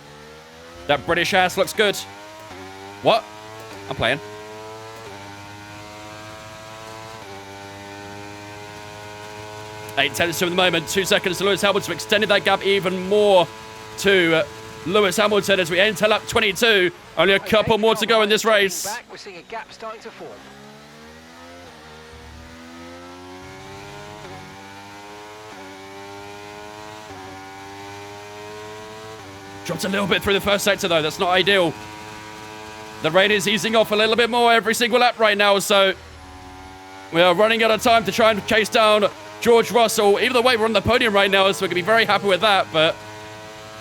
That British ass looks good. What? I'm playing. Eight tenths to him at the moment. 2 seconds to Lewis Hamilton. Extended that gap even more to Lewis Hamilton as we enter lap 22. Only a couple more to go in this race. Back, we're seeing a gap starting to form. Dropped a little bit through the first sector, though. That's not ideal. The rain is easing off a little bit more every single lap right now, so we are running out of time to try and chase down George Russell. Either way, we're on the podium right now, so we're going to be very happy with that, but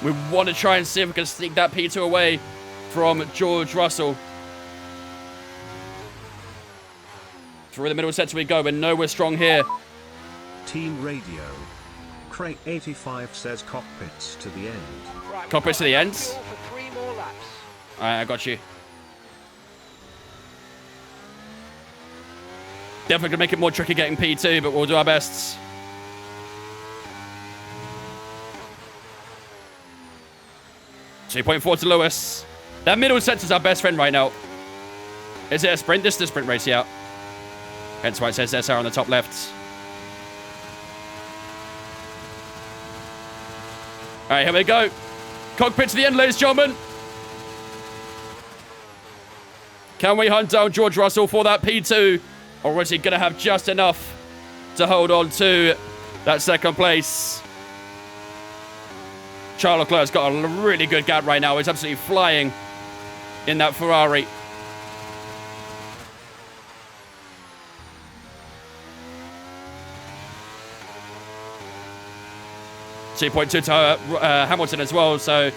we want to try and see if we can sneak that P2 away from George Russell. Through the middle sector we go. We know we're strong here. Team Radio. Crate85 says cockpits to the end. Right, Cockpits to the end. for 3 more laps. Alright, I got you. Definitely gonna make it more tricky getting P2, but we'll do our best. .4 to Lewis. That middle sector's our best friend right now. Is it a sprint? This is the sprint race, yeah. Hence why it says SR on the top left. Alright, here we go. Cockpit to the end, ladies and gentlemen. Can we hunt down George Russell for that P2? Or is he going to have just enough to hold on to that second place? Charles Leclerc's got a really good gap right now. He's absolutely flying in that Ferrari. 2.2 to Hamilton as well. So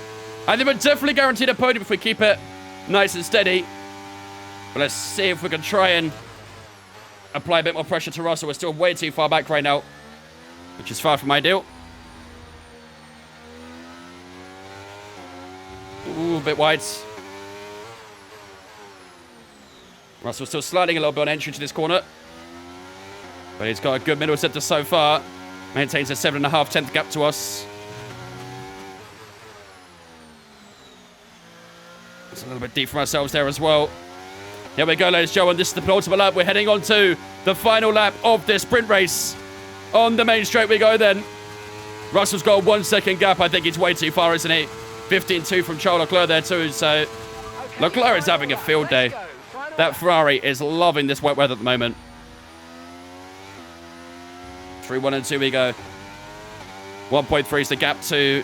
I think we're definitely guaranteed a podium if we keep it nice and steady. But let's see if we can try and apply a bit more pressure to Russell. We're still way too far back right now, which is far from ideal. Ooh, a bit wide. Russell's still sliding a little bit on entry to this corner. But he's got a good middle sector so far. Maintains a 7.5 tenth gap to us. It's a little bit deep for ourselves there as well. Here we go, ladies and gentlemen. This is the penultimate lap. We're heading on to the final lap of this sprint race. On the main straight we go then. Russell's got a 1 second gap. I think he's way too far, isn't he? 15.2 from Charles Leclerc there too. So Leclerc is having a field day. That Ferrari is loving this wet weather at the moment. 3, 1 and 2 we go. 1.3 is the gap to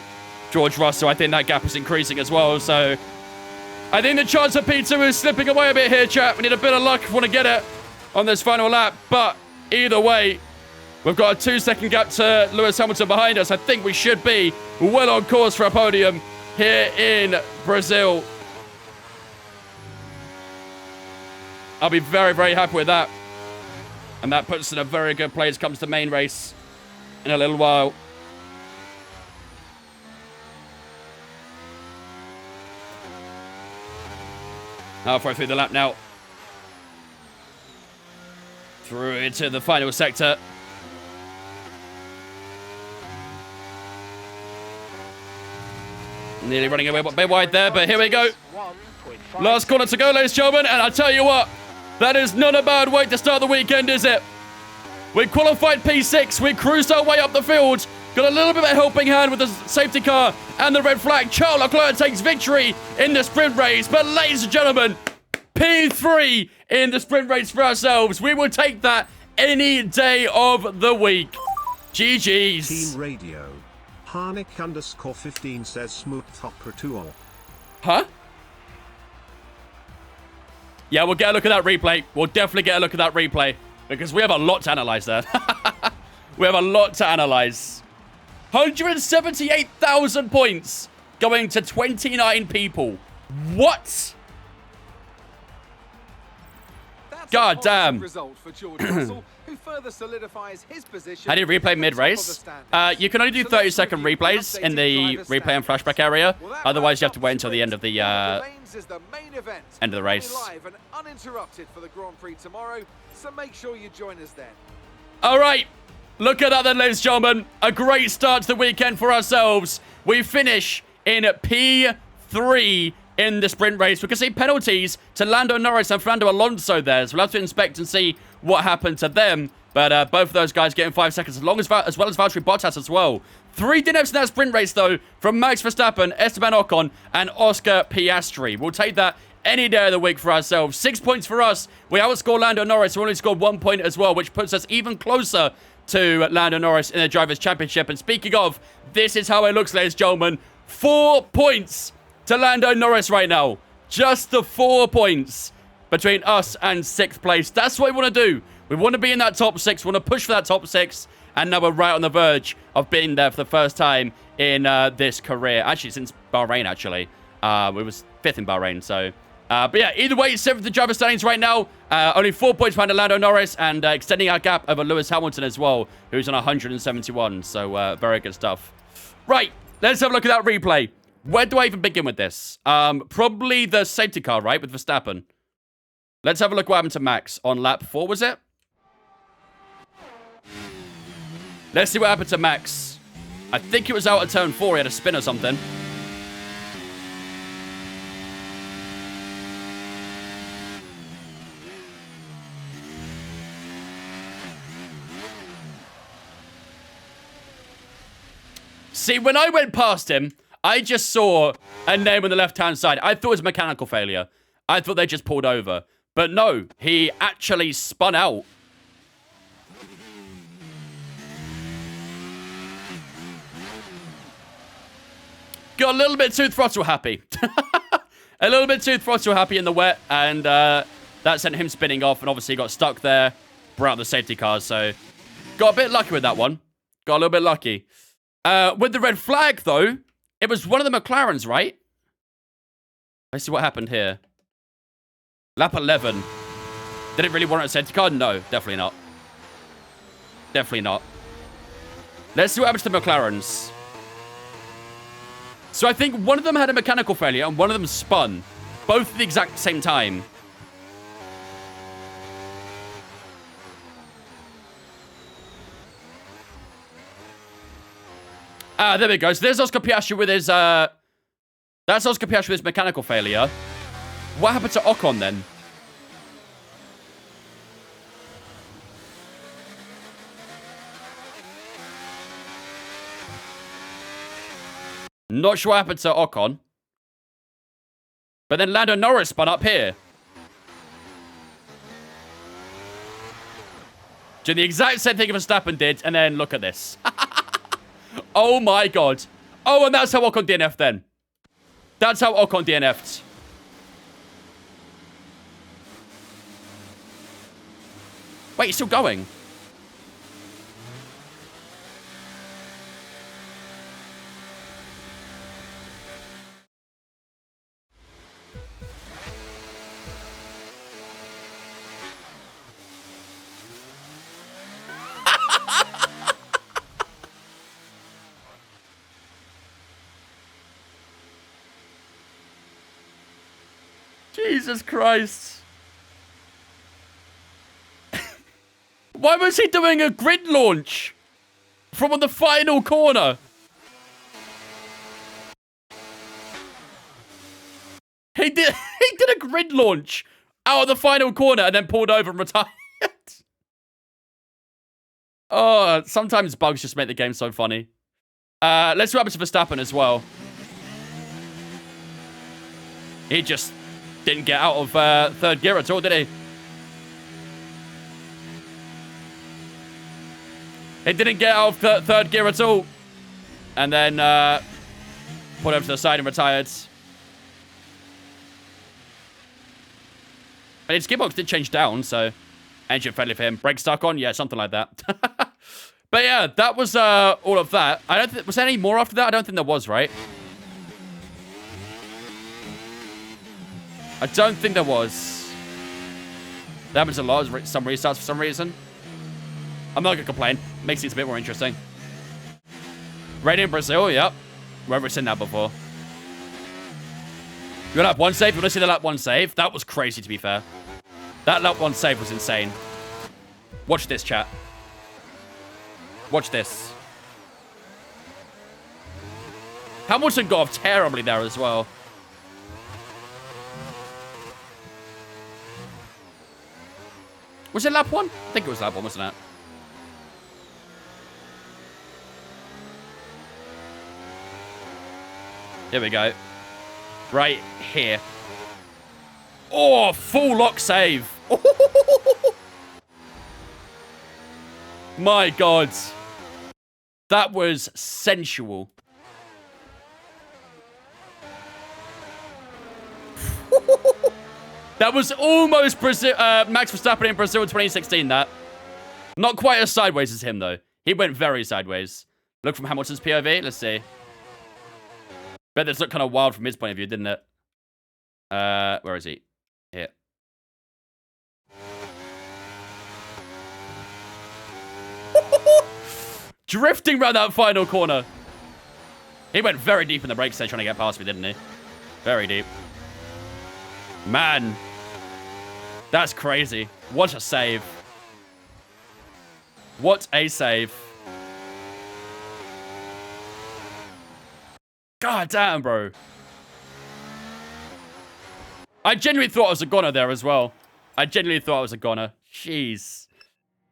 George Russell. I think that gap is increasing as well. So I think the chance of P2 is slipping away a bit here, chat. We need a bit of luck if we want to get it on this final lap. But either way, we've got a 2 second gap to Lewis Hamilton behind us. I think we should be well on course for a podium here in Brazil. I'll be very, very happy with that. And that puts us in a very good place. Comes the main race in a little while. Halfway through the lap now. Through into the final sector. Nearly running away a bit wide there, but here we go. Last corner to go, ladies and gentlemen. And I tell you what, that is not a bad way to start the weekend, is it? We qualified P6. We cruised our way up the field. Got a little bit of a helping hand with the safety car and the red flag. Charles Leclerc takes victory in the sprint race. But ladies and gentlemen, P3 in the sprint race for ourselves. We will take that any day of the week. GG's. Team Radio. Harnick_15 says smooth opera tool. Huh? Yeah, we'll get a look at that replay. We'll definitely get a look at that replay. Because we have a lot to analyze there. We have a lot to analyze. 178,000 points going to 29 people. What? That's God a damn. result for George Russell, who further solidifies his position. How do you replay mid-race? You can only do 30-second replays in the replay and flashback area. Otherwise, you have to wait until the end of the end of the race. Live and uninterrupted for the Grand Prix tomorrow, so make sure you join us then. All right. Look at that then, ladies and gentlemen. A great start to the weekend for ourselves. We finish in P3 in the sprint race. We can see penalties to Lando Norris and Fernando Alonso there. So we'll have to inspect and see what happened to them. But both of those guys getting 5 seconds, as well as Valtteri Bottas as well. 3 DNFs in that sprint race, though, from Max Verstappen, Esteban Ocon, and Oscar Piastri. We'll take that any day of the week for ourselves. 6 points for us. We outscored Lando Norris. We only scored 1 point as well, which puts us even closer to Lando Norris in the Drivers' Championship. And speaking of, this is how it looks, ladies and gentlemen. 4 points to Lando Norris right now. Just the 4 points between us and 6th place. That's what we want to do. We want to be in that top 6. We want to push for that top 6. And now we're right on the verge of being there for the first time in this career. Actually, since Bahrain, actually. We was 5th in Bahrain, so... but yeah, either way, 7th in driver standings right now. Only 4 points behind Lando Norris and extending our gap over Lewis Hamilton as well, who's on 171. So very good stuff. Right, let's have a look at that replay. Where do I even begin with this? Probably the safety car, right, with Verstappen. Let's have a look what happened to Max on lap 4, was it? Let's see what happened to Max. I think it was out of turn 4. He had a spin or something. See, when I went past him, I just saw a name on the left-hand side. I thought it was a mechanical failure. I thought they just pulled over. But no, he actually spun out. Got a little bit too throttle happy. A little bit too throttle happy in the wet. And that sent him spinning off. And obviously got stuck there. Brought out the safety cars. So got a bit lucky with that one. Got a little bit lucky. With the red flag, though, it was one of the McLarens, right? Let's see what happened here. Lap 11. Did it really warrant a safety car? No, definitely not. Definitely not. Let's see what happens to McLarens. So I think one of them had a mechanical failure and one of them spun. Both at the exact same time. There we go. So there's Oscar Piastri with his, that's Oscar Piastri with his mechanical failure. What happened to Ocon then? Not sure what happened to Ocon. But then Lando Norris spun up here. Doing the exact same thing Verstappen did, and then look at this. Oh my god. Oh, and that's how Ocon DNF'd then. That's how Ocon DNF'd. Wait, he's still going. Jesus Christ. Why was he doing a grid launch from on the final corner? He did a grid launch out of the final corner and then pulled over and retired. Oh, sometimes bugs just make the game so funny. Let's see what happens to Verstappen as well. He just didn't get out of third gear at all, did he? He didn't get out of third gear at all. And then pulled over to the side and retired. But his gearbox did change down, so engine friendly for him. Brake stuck on? Yeah, something like that. But yeah, that was all of that. I don't think was there any more after that? I don't think there was, right? I don't think there was. That happens a lot. Some restarts for some reason. I'm not going to complain. Makes things a bit more interesting. Rain in Brazil, yep. Wherever seen that before. You want lap 1 save? You want to see the lap 1 save? That was crazy, to be fair. That lap 1 save was insane. Watch this, chat. Watch this. Hamilton got off terribly there as well. Was it lap 1? I think it was lap 1, wasn't it? Here we go. Right here. Oh, full lock save. My God. That was sensual. That was almost Brazil, Max Verstappen in Brazil in 2016, that. Not quite as sideways as him, though. He went very sideways. Look from Hamilton's POV. Let's see. Bet this looked kind of wild from his point of view, didn't it? Where is he? Here. Drifting around that final corner. He went very deep in the brake stage trying to get past me, didn't he? Very deep. Man. That's crazy. What a save. What a save. God damn, bro. I genuinely thought I was a goner there as well. I genuinely thought I was a goner. Jeez.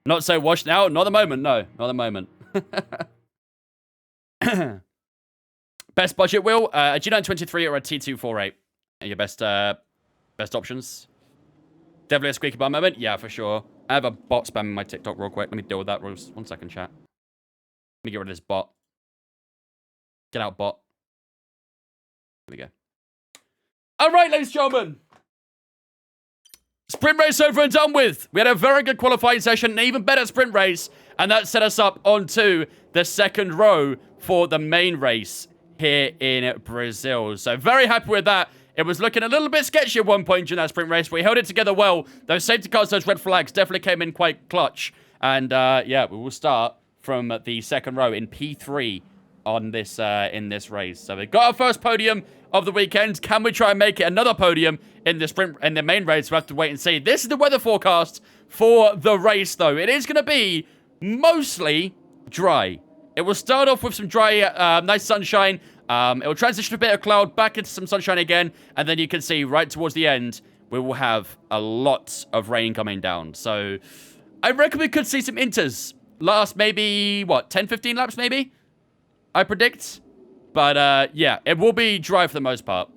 Not so washed now? Not at the moment, no. Not at the moment. Best budget, Will? A G923 or a T248 are your best options. Definitely a squeaky bum moment? Yeah, for sure. I have a bot spamming my TikTok real quick. Let me deal with that. 1 second, chat. Let me get rid of this bot. Get out, bot. There we go. All right, ladies and gentlemen. Sprint race over and done with. We had a very good qualifying session, an even better sprint race, And that set us up onto the second row for the main race here in Brazil. So very happy with that. It was looking a little bit sketchy at one point during that sprint race. We held it together well. Those safety cars, those red flags definitely came in quite clutch. And yeah, we will start from the second row in P3 on this in this race. So we've got our first podium of the weekend. Can we try and make it another podium in the sprint in the main race? We'll have to wait and see. This is the weather forecast for the race, though. It is going to be mostly dry. It will start off with some dry, nice sunshine. It will transition a bit of cloud back into some sunshine again, and then you can see right towards the end we will have a lot of rain coming down. So I reckon we could see some inters last maybe what 10-15 laps maybe, I predict. But yeah, it will be dry for the most part.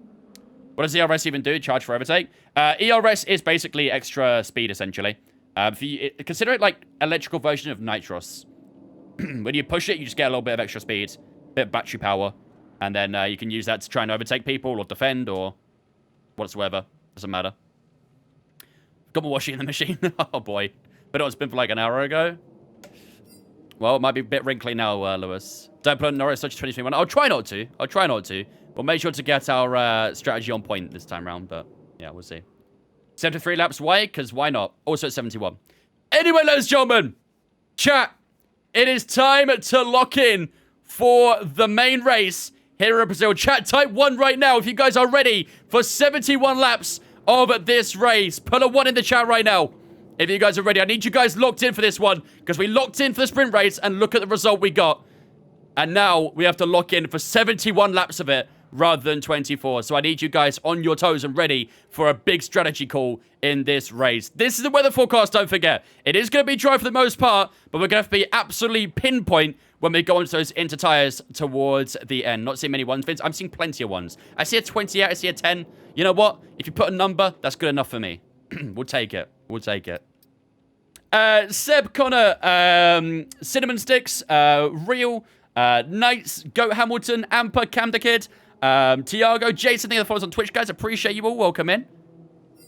What does ERS even do? Charge for overtake. ERS is basically extra speed, essentially. If you consider it like electrical version of Nitros. When you push it, you just get a little bit of extra speed, bit of battery power, and then you can use that to try and overtake people or defend or whatsoever. Doesn't matter. Got my washing in the machine. Oh boy. But it was been for like an hour ago. Well, it might be a bit wrinkly now, Lewis. Don't put Norris such 2021. I'll try not to. I'll try not to. We'll make sure to get our strategy on point this time around, but yeah, we'll see. 73 laps. Why? Because why not? Also at 71. Anyway, ladies and gentlemen, chat, it is time to lock in for the main race here in Brazil. Chat, type 1 right now if you guys are ready for 71 laps of this race. Put a 1 in the chat right now if you guys are ready. I need you guys locked in for this one because we locked in for the sprint race and look at the result we got. And now we have to lock in for 71 laps of it rather than 24. So I need you guys on your toes and ready for a big strategy call in this race. This is the weather forecast, don't forget. It is going to be dry for the most part, but we're going to have to be absolutely pinpoint when we go into those inter tires towards the end. Not seeing many ones, Vince. I'm seeing plenty of ones. I see a 28, I see a 10. You know what? If you put a number, that's good enough for me. We'll take it. We'll take it. Seb, Connor, Cinnamon Sticks, Real, Knights, Goat Hamilton, Amper, Cam the Kid, Tiago, Jason, thank you for follows on Twitch, guys. Appreciate you all. Welcome in.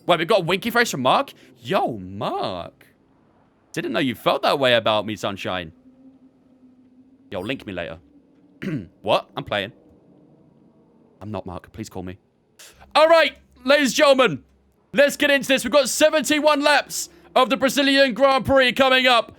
Wait, we've got a winky face from Mark? Yo, Mark. Didn't know you felt that way about me, Sunshine. Yo, link me later. What? I'm playing. I'm not Mark. Please call me. All right, ladies and gentlemen. Let's get into this. We've got 71 laps of the Brazilian Grand Prix coming up.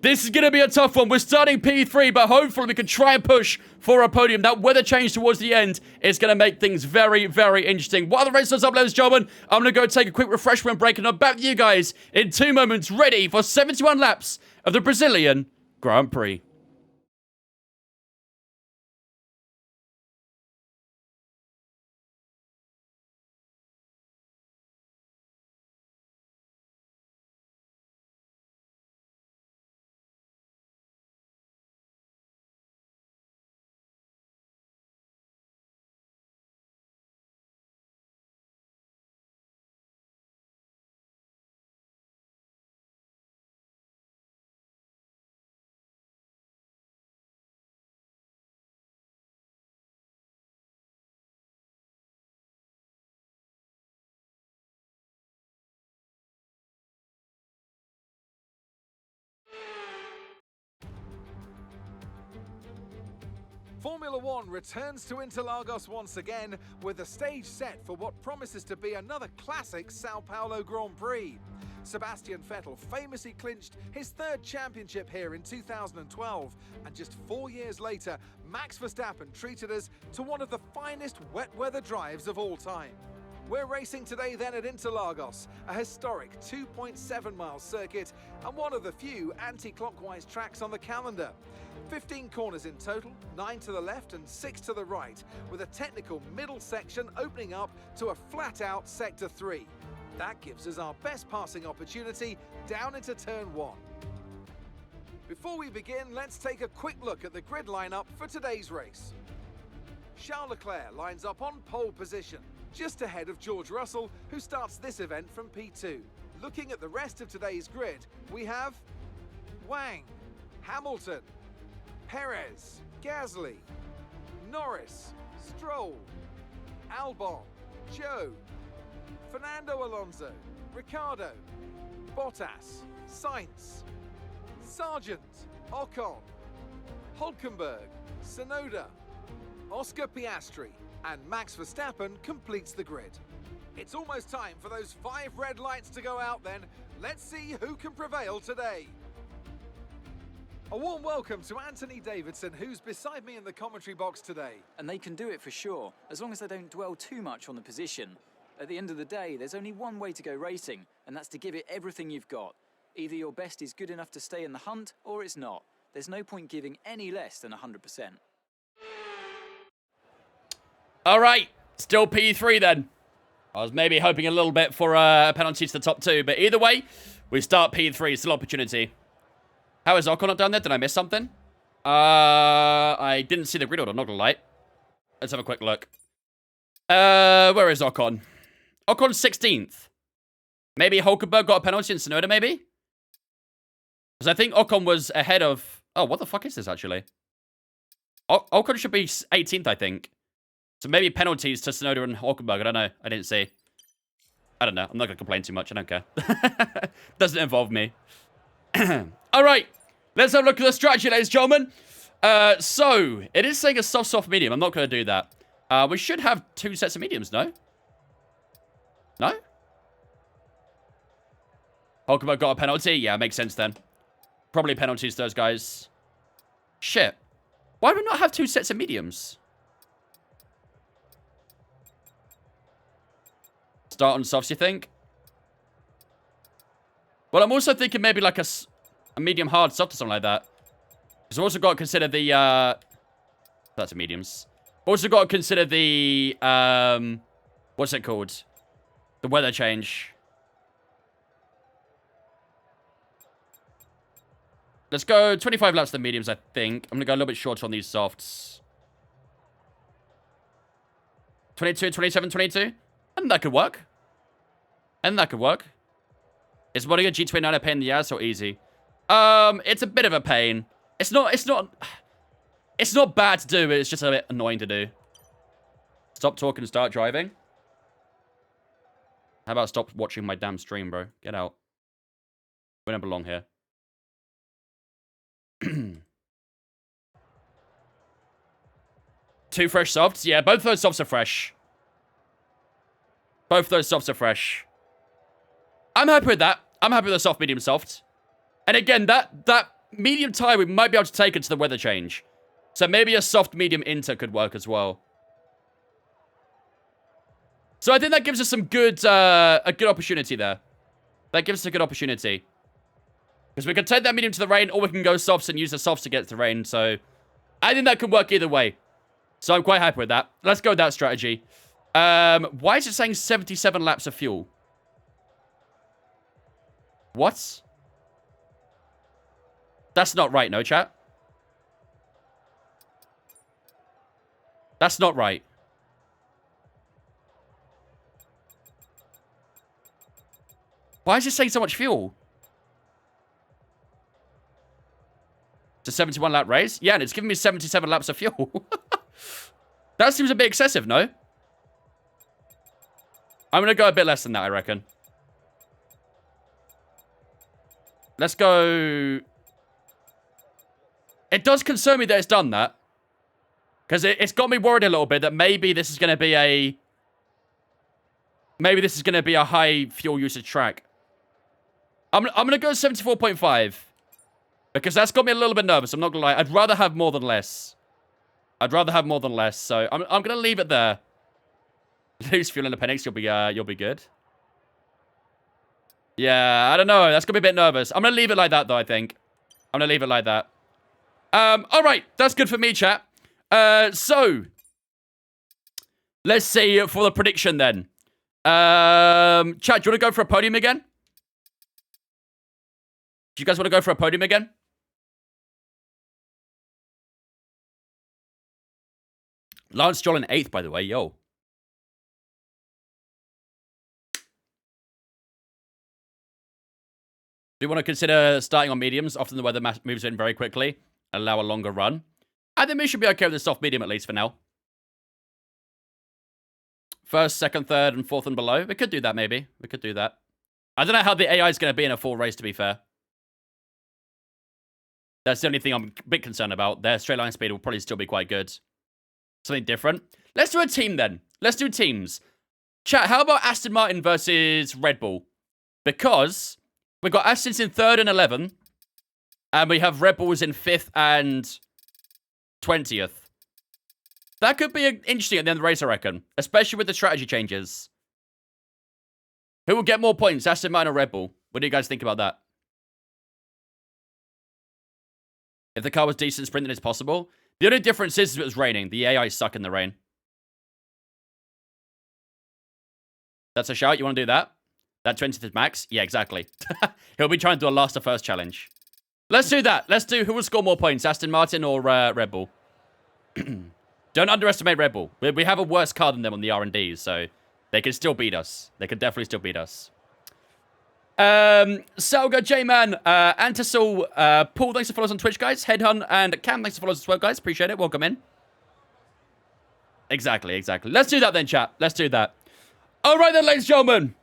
This is going to be a tough one. We're starting P3, but hopefully we can try and push for a podium. That weather change towards the end is going to make things very, very interesting. While the race starts up, ladies and gentlemen, I'm going to go take a quick refreshment break, and I'm back with you guys in 2 moments, ready for 71 laps of the Brazilian Grand Prix. Formula One returns to Interlagos once again with the stage set for what promises to be another classic Sao Paulo Grand Prix. Sebastian Vettel famously clinched his 3rd championship here in 2012, and just 4 years later, Max Verstappen treated us to one of the finest wet weather drives of all time. We're racing today then at Interlagos, a historic 2.7-mile circuit and one of the few anti-clockwise tracks on the calendar. 15 corners in total, 9 to the left and 6 to the right, with a technical middle section opening up to a flat-out Sector 3. That gives us our best passing opportunity down into Turn 1. Before we begin, let's take a quick look at the grid lineup for today's race. Charles Leclerc lines up on pole position, just ahead of George Russell, who starts this event from P2. Looking at the rest of today's grid, we have Wang, Hamilton, Perez, Gasly, Norris, Stroll, Albon, Zhou, Fernando Alonso, Ricciardo, Bottas, Sainz, Sargent, Ocon, Hulkenberg, Tsunoda, Oscar Piastri, and Max Verstappen completes the grid. It's almost time for those 5 red lights to go out then. Let's see who can prevail today. A warm welcome to Anthony Davidson, who's beside me in the commentary box today. And they can do it for sure, as long as they don't dwell too much on the position. At the end of the day, there's only one way to go racing, and that's to give it everything you've got. Either your best is good enough to stay in the hunt, or it's not. There's no point giving any less than 100%. All right, still P3 then. I was maybe hoping a little bit for a penalty to the top 2, but either way, we start P3, still opportunity. How is Ocon not down there? Did I miss something? I didn't see the grid order, not gonna lie. Let's have a quick look. Where is Ocon? Ocon's 16th. Maybe Hulkenberg got a penalty in Tsunoda, maybe? Because I think Ocon was ahead of... Oh, what the fuck is this, actually? Ocon should be 18th, I think. So maybe penalties to Tsunoda and Hulkenberg. I don't know. I didn't see. I don't know. I'm not going to complain too much. I don't care. Doesn't involve me. All right. Let's have a look at the strategy, ladies and gentlemen. So, it is saying a soft, medium. I'm not going to do that. We should have 2 sets of mediums, no? No? Hulkenberg got a penalty? Yeah, makes sense then. Probably penalties to those guys. Shit. Why do we not have 2 sets of mediums? Start on softs, you think? Well, I'm also thinking maybe like a medium hard soft or something like that. Because I've also got to consider the... That's a mediums. Also got to consider the... what's it called? The weather change. Let's go 25 laps to the mediums, I think. I'm going to go a little bit shorter on these softs. 22, 27, 22. And that could work. And that could work. Is modding a G29 a pain in the ass or easy? It's a bit of a pain. It's not bad to do, but it's just a bit annoying to do. Stop talking and start driving. How about stop watching my damn stream, bro? Get out. We don't belong here. 2 fresh softs? Yeah, both those softs are fresh. Both those softs are fresh. I'm happy with that. I'm happy with the soft, medium, soft. And again, that medium tie, we might be able to take it to the weather change. So maybe a soft, medium inter could work as well. So I think that gives us some good, a good opportunity there. That gives us a good opportunity. Because we can take that medium to the rain, or we can go softs and use the softs to get to the rain. So I think that could work either way. So I'm quite happy with that. Let's go with that strategy. Why is it saying 77 laps of fuel? What? That's not right, no, chat? That's not right. Why is it saying so much fuel? It's a 71 lap race? Yeah, and it's giving me 77 laps of fuel. That seems a bit excessive, no? I'm going to go a bit less than that, I reckon. Let's go... It does concern me that it's done that. Because it's got me worried a little bit that maybe this is going to be a... Maybe this is going to be a high fuel usage track. I'm going to go 74.5. Because that's got me a little bit nervous, I'm not going to lie. I'd rather have more than less. I'd rather have more than less, so I'm going to leave it there. Lose fuel in appendix, you'll be good. Yeah, I don't know. That's going to be a bit nervous. I'm going to leave it like that, though, I think. I'm going to leave it like that. All right. That's good for me, chat. So, let's see for the prediction, then. Chat, do you want to go for a podium again? Do you guys want to go for a podium again? Lance Stroll in 8th, by the way. Yo. Do you want to consider starting on mediums? Often the weather moves in very quickly. Allow a longer run. I think we should be okay with the soft medium at least for now. First, second, third, and fourth and below. We could do that maybe. We could do that. I don't know how the AI is going to be in a full race, to be fair. That's the only thing I'm a bit concerned about. Their straight line speed will probably still be quite good. Something different. Let's do a team then. Let's do teams. Chat, how about Aston Martin versus Red Bull? Because we've got Aston's in 3rd and 11th. And we have Red Bulls in 5th and 20th. That could be interesting at the end of the race, I reckon. Especially with the strategy changes. Who will get more points, Aston Martin or Red Bull? What do you guys think about that? If the car was decent sprint, then it's possible. The only difference is if it was raining. The AI suck in the rain. That's a shout. You want to do that? That 20th is max? Yeah, exactly. He'll be trying to do a last to first challenge. Let's do that. Let's do who will score more points, Aston Martin or Red Bull. Don't underestimate Red Bull. We have a worse car than them on the R&D, so they can still beat us. They can definitely still beat us. Salga, J-Man, Antasol, Paul, thanks for following us on Twitch, guys. Headhunt and Cam, thanks for following us as well, guys. Appreciate it. Welcome in. Exactly. Let's do that then, chat. Let's do that. All right then, ladies and gentlemen.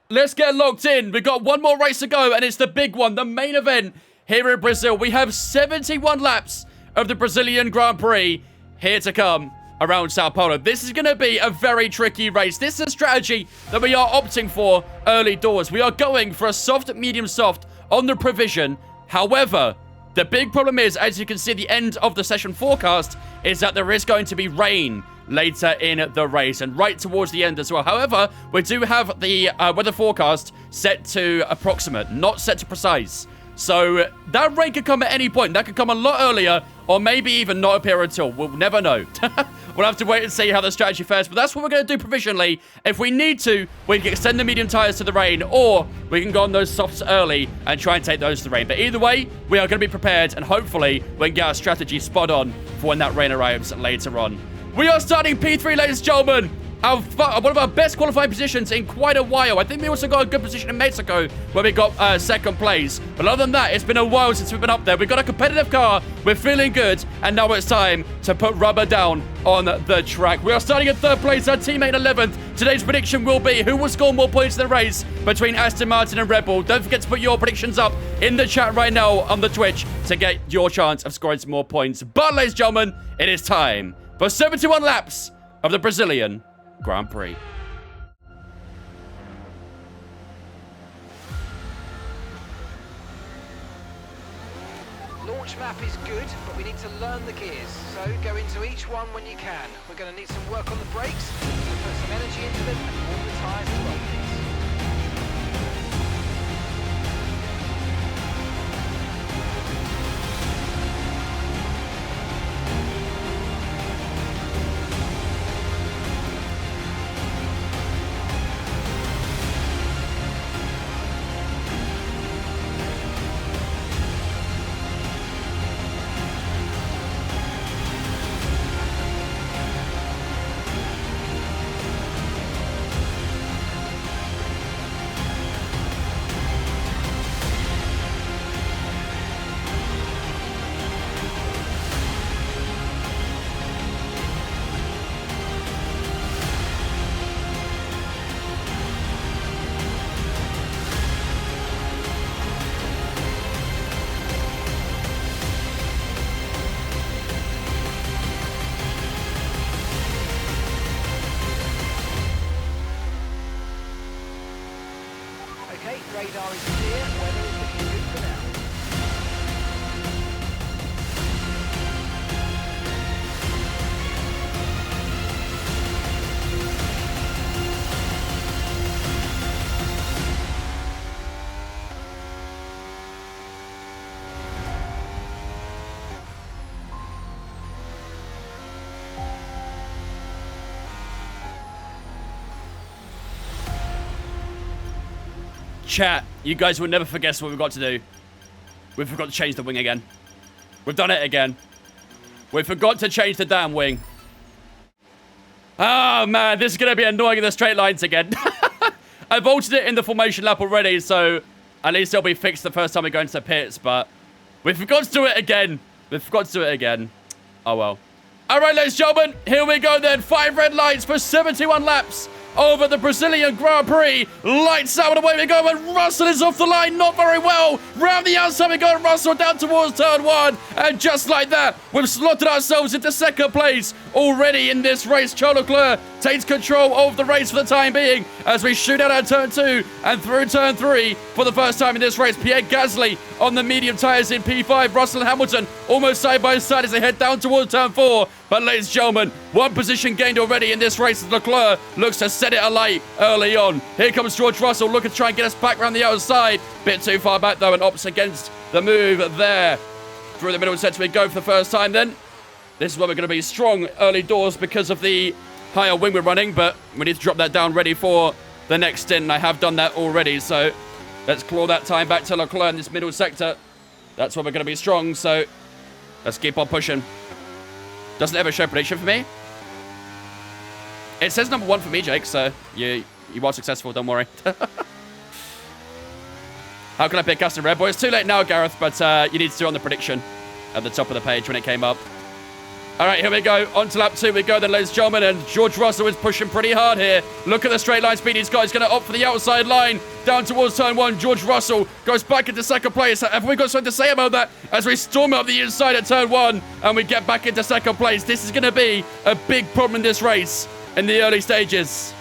Let's get locked in. We've got one more race to go, and it's the big one, the main event here in Brazil. We have 71 laps of the Brazilian Grand Prix here to come around Sao Paulo. This is going to be a very tricky race. This is a strategy that we are opting for early doors. We are going for a soft, medium soft on the provision. However, the big problem is, as you can see at the end of the session forecast, is that there is going to be rain later in the race and right towards the end as well. However, we do have the weather forecast set to approximate, not set to precise. So that rain could come at any point. That could come a lot earlier, or maybe even not appear at all. We'll never know. We'll have to wait and see how the strategy fares. But that's what we're going to do provisionally. If we need to, we can extend the medium tires to the rain, or we can go on those softs early and try and take those to the rain. But either way, we are going to be prepared, and hopefully we can get our strategy spot on for when that rain arrives later on. We are starting P3, ladies and gentlemen. One of our best qualifying positions in quite a while. I think we also got a good position in Mexico where we got 2nd place. But other than that, it's been a while since we've been up there. We've got a competitive car. We're feeling good. And now it's time to put rubber down on the track. We are starting at 3rd place. Our teammate 11th. Today's prediction will be who will score more points in the race between Aston Martin and Red Bull. Don't forget to put your predictions up in the chat right now on the Twitch to get your chance of scoring some more points. But, ladies and gentlemen, it is time for 71 laps of the Brazilian Grand Prix. Launch map is good, but we need to learn the gears. So go into each one when you can. We're going to need some work on the brakes, so put some energy into them and warm the tyres as well, please. Radar is clear, weather is looking good for now. Chat, you guys will never forget what we've got to do. We forgot to change the wing again. We've done it again. We forgot to change the damn wing. Oh, man, this is going to be annoying in the straight lines again. I've altered it in the formation lap already, so at least it'll be fixed the first time we go into the pits, but we forgot to do it again. We forgot to do it again. Oh, well. All right, ladies and gentlemen, here we go then. 5 red lights for 71 laps over the Brazilian Grand Prix. Lights out and away we go, and Russell is off the line, not very well. Round the outside we go, Russell down towards turn 1. And just like that, we've slotted ourselves into second place already in this race. Charles Leclerc takes control of the race for the time being as we shoot out at turn 2 and through turn 3 for the first time in this race. Pierre Gasly on the medium tyres in P5. Russell and Hamilton almost side by side as they head down towards turn 4. But ladies and gentlemen, one position gained already in this race. Leclerc looks to set it alight early on. Here comes George Russell looking to try and get us back around the outside. Bit too far back though, and opts against the move there. Through the middle sector we go for the first time then. This is where we're going to be strong early doors because of the higher wing we're running, but we need to drop that down ready for the next stint, and I have done that already, so let's claw that time back to Leclerc in this middle sector. That's where we're going to be strong, so let's keep on pushing. Doesn't ever show prediction for me. It says number 1 for me, Jake, so you are successful, don't worry. How can I pick custom red? Boy, it's too late now, Gareth, but you need to do on the prediction at the top of the page when it came up. All right, here we go. On to lap 2 we go then, ladies and gentlemen, and George Russell is pushing pretty hard here. Look at the straight line speed he's got. He's going to opt for the outside line down towards turn 1. George Russell goes back into second place. Have we got something to say about that as we storm up the inside at turn 1 and we get back into second place? This is going to be a big problem in this race in the early stages.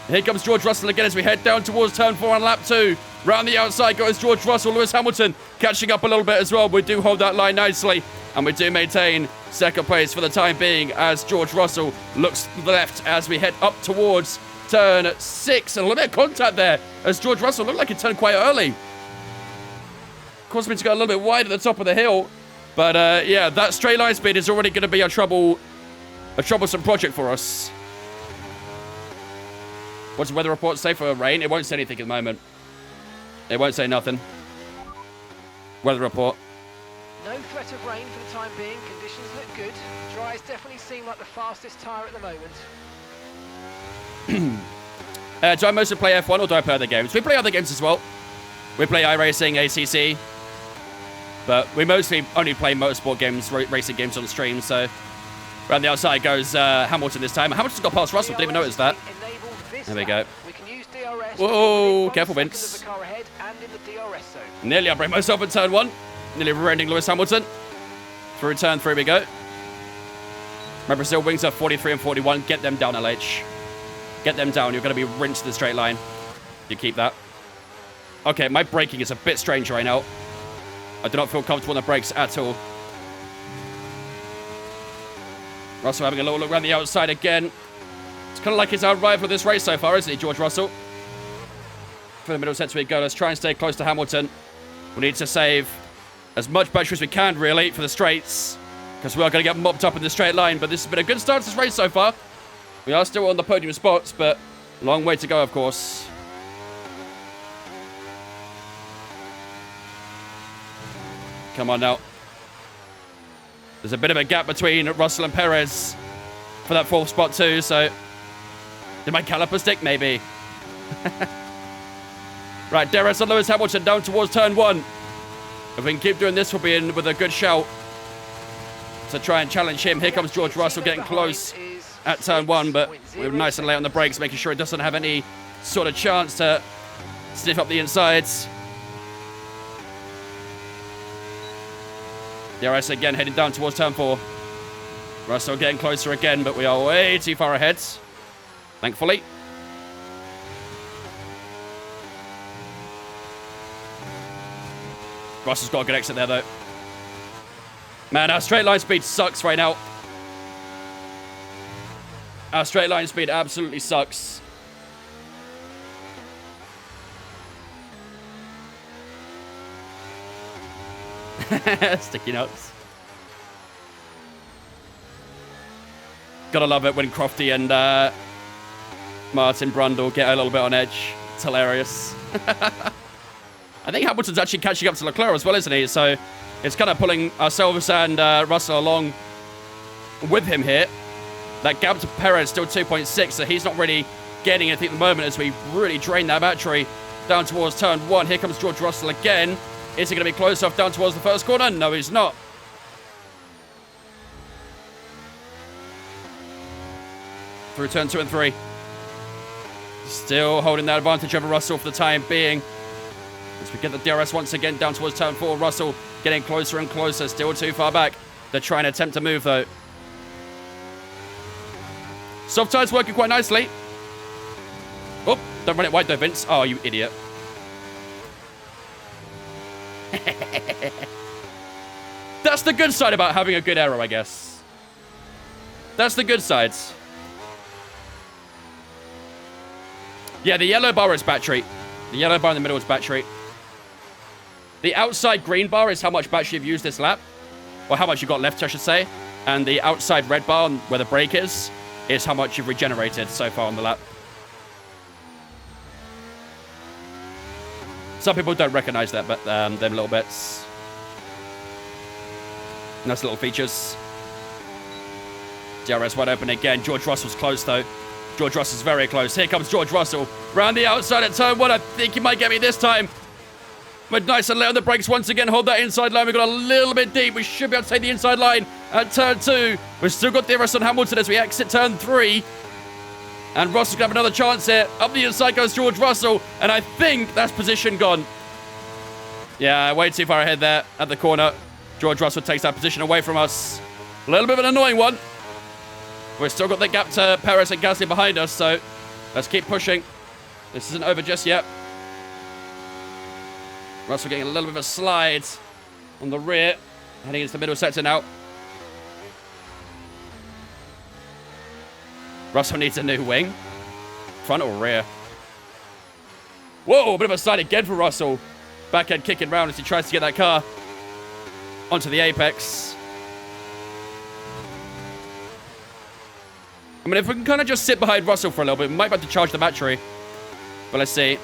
Here comes George Russell again as we head down towards turn 4 on lap 2. Round the outside goes George Russell. Lewis Hamilton catching up a little bit as well. We do hold that line nicely, and we do maintain second place for the time being as George Russell looks left as we head up towards turn 6. And a little bit of contact there as George Russell looked like he turned quite early. Caused me to go a little bit wide at the top of the hill. But yeah, that straight line speed is already going to be a troublesome project for us. What's the weather report say for rain? It won't say anything at the moment. It won't say nothing. Weather report. No threat of rain for the time being. Conditions look good. Dries definitely seem like the fastest tyre at the moment. Do I mostly play F1 or do I play other games? We play other games as well. We play iRacing, ACC. But we mostly only play motorsport games, racing games on stream. So around the outside goes Hamilton this time. Hamilton's got past Russell. Didn't even notice that. There we go. We can use DRS. Whoa, careful, Vince. Of the car ahead and in the DRS zone. Nearly I break myself in turn 1. Nearly rear-ending Lewis Hamilton. Through turn 3 we go. My Brazil wings are 43 and 41. Get them down, LH. Get them down. You're going to be rinsed in the straight line. You keep that. Okay, my braking is a bit strange right now. I do not feel comfortable on the brakes at all. Russell having a little look around the outside again. It's kind of like his own rival of this race so far, isn't he, George Russell? For the middle sector we go. Let's try and stay close to Hamilton. We need to save as much battery as we can, really, for the straights. Because we are going to get mopped up in the straight line. But this has been a good start to this race so far. We are still on the podium spots, but a long way to go, of course. Come on now. There's a bit of a gap between Russell and Perez for that 4th spot too, so... Did my caliper stick? Maybe. Right, DRS and Lewis Hamilton down towards turn 1. If we can keep doing this, we'll be in with a good shout to try and challenge him. Here comes George Russell getting close at turn 1, but we're nice and late on the brakes, making sure it doesn't have any sort of chance to sniff up the insides. DRS again heading down towards turn 4. Russell getting closer again, but we are way too far ahead, thankfully. Russell's got a good exit there, though. Man, our straight line speed sucks right now. Our straight line speed absolutely sucks. Sticky notes. Gotta love it when Crofty and Martin Brundle get a little bit on edge. It's hilarious. I think Hamilton's actually catching up to Leclerc as well, isn't he? So it's kind of pulling ourselves and Russell along with him here. That gap to Perez still 2.6, so he's not really getting anything at the moment as we really drain that battery down towards turn 1. Here comes George Russell again. Is he going to be close enough down towards the first corner? No, he's not. Through turn 2 and 3. Still holding that advantage over Russell for the time being. As we get the DRS once again down towards turn 4. Russell getting closer and closer. Still too far back. They're trying to attempt to move, though. Soft tire's working quite nicely. Oh, don't run it wide, though, Vince. Oh, you idiot. That's the good side about having a good aero, I guess. That's the good side. Yeah, the yellow bar is battery. The yellow bar in the middle is battery. The outside green bar is how much battery you've used this lap. Or how much you got left, I should say. And the outside red bar, where the brake is how much you've regenerated so far on the lap. Some people don't recognize that, but them little bits. Nice little features. DRS wide open again. George Russell's close, though. George Russell's very close. Here comes George Russell. Round the outside at turn 1. I think he might get me this time. But nice and late on the brakes once again. Hold that inside line. We've got a little bit deep. We should be able to take the inside line at turn 2. We've still got DRS on Hamilton as we exit turn 3. And Russell's going to have another chance here. Up the inside goes George Russell. And I think that's position gone. Yeah, way too far ahead there at the corner. George Russell takes that position away from us. A little bit of an annoying one. We've still got the gap to Perez and Gasly behind us, so let's keep pushing. This isn't over just yet. Russell getting a little bit of a slide on the rear. Heading into the middle sector now. Russell needs a new wing. Front or rear? Whoa, a bit of a slide again for Russell. Back end kicking round as he tries to get that car onto the apex. I mean, if we can kind of just sit behind Russell for a little bit, we might be able to charge the battery. But let's see.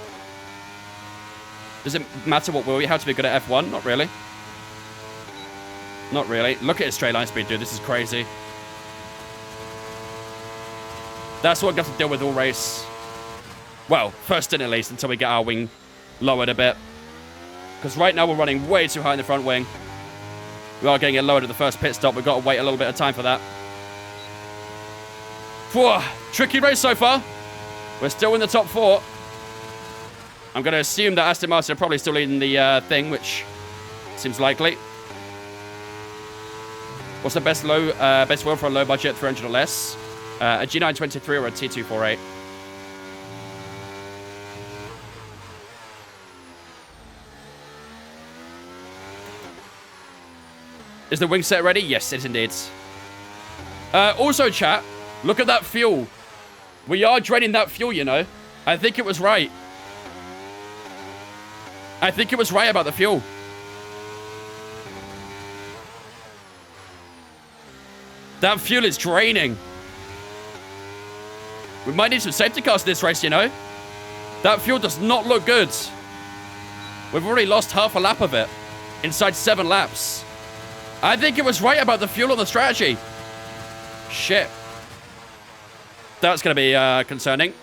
Does it matter what we have to be good at F1? Not really. Not really. Look at his straight line speed, dude. This is crazy. That's what we have to deal with all race. Well, first in at least, until we get our wing lowered a bit. Because right now we're running way too high in the front wing. We are getting it lowered at the first pit stop. We've got to wait a little bit of time for that. Whew, tricky race so far. We're still in the top 4. I'm going to assume that Aston Martin are probably still leading the thing, which seems likely. What's the best wheel for a low budget 300 or less? A G923 or a T248? Is the wing set ready? Yes, it is indeed. Also, chat, look at that fuel. We are draining that fuel, you know. I think it was right. I think it was right about the fuel. That fuel is draining. We might need some safety cars in this race, you know. That fuel does not look good. We've already lost half a lap of it inside 7 laps. I think it was right about the fuel on the strategy. Shit. That's going to be concerning.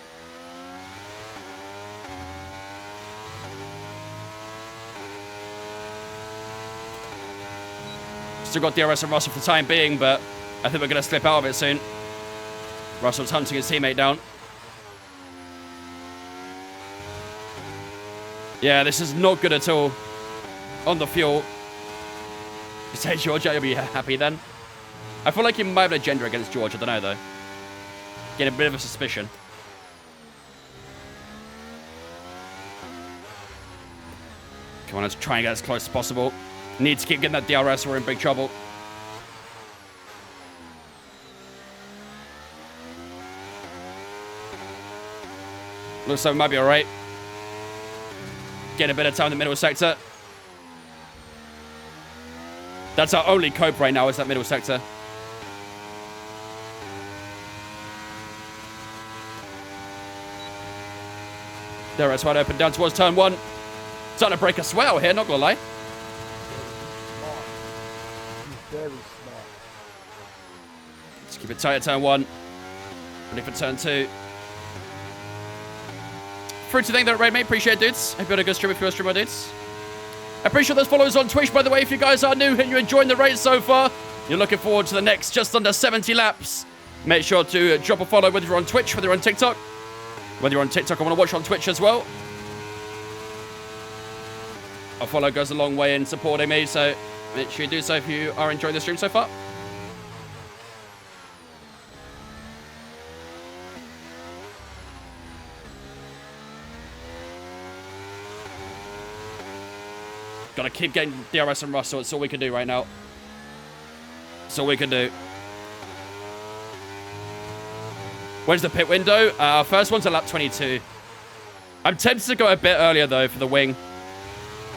Still got DRS and Russell for the time being, but I think we're going to slip out of it soon. Russell's hunting his teammate down. Yeah, this is not good at all on the fuel. You say George, you'll be happy then. I feel like he might have an agenda against George. I don't know, though. Get a bit of a suspicion. Come on, let's try and get as close as possible. Need to keep getting that DRS or we're in big trouble. Looks like we might be alright. Get a bit of time in the middle sector. That's our only cope right now, is that middle sector. There, it's wide open down towards turn 1. Starting to break a sweat out here, not gonna lie. Very smart. Let's keep it tight at turn 1. Ready for turn 2. Free to thank that raid, mate. Appreciate it, dudes. Hope you had a good stream if you're a streamer, dudes. I appreciate those followers on Twitch, by the way. If you guys are new and you're enjoying the race so far, you're looking forward to the next just under 70 laps, make sure to drop a follow whether you're on Twitch, whether you're on TikTok. Whether you're on TikTok or want to watch on Twitch as well. A follow goes a long way in supporting me, so make sure you do so if you are enjoying the stream so far. Gotta keep getting DRS and Russell. It's all we can do right now. It's all we can do. Where's the pit window? First one's a lap 22. I'm tempted to go a bit earlier, though, for the wing.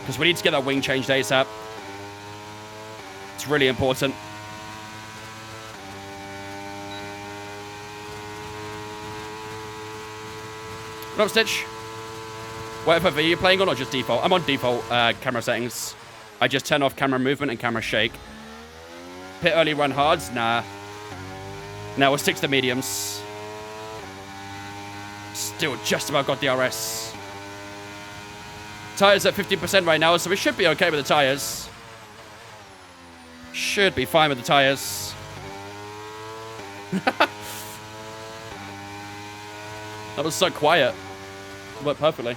Because we need to get that wing changed ASAP. It's really important. What up, Stitch? Whatever are you playing on or just default? I'm on default camera settings. I just turn off camera movement and camera shake. Pit early, run hards? Nah. Now we'll stick to the mediums. Still just about got DRS. Tires at 50% right now, so we should be okay with the tires. Should be fine with the tires. That was so quiet. It worked perfectly.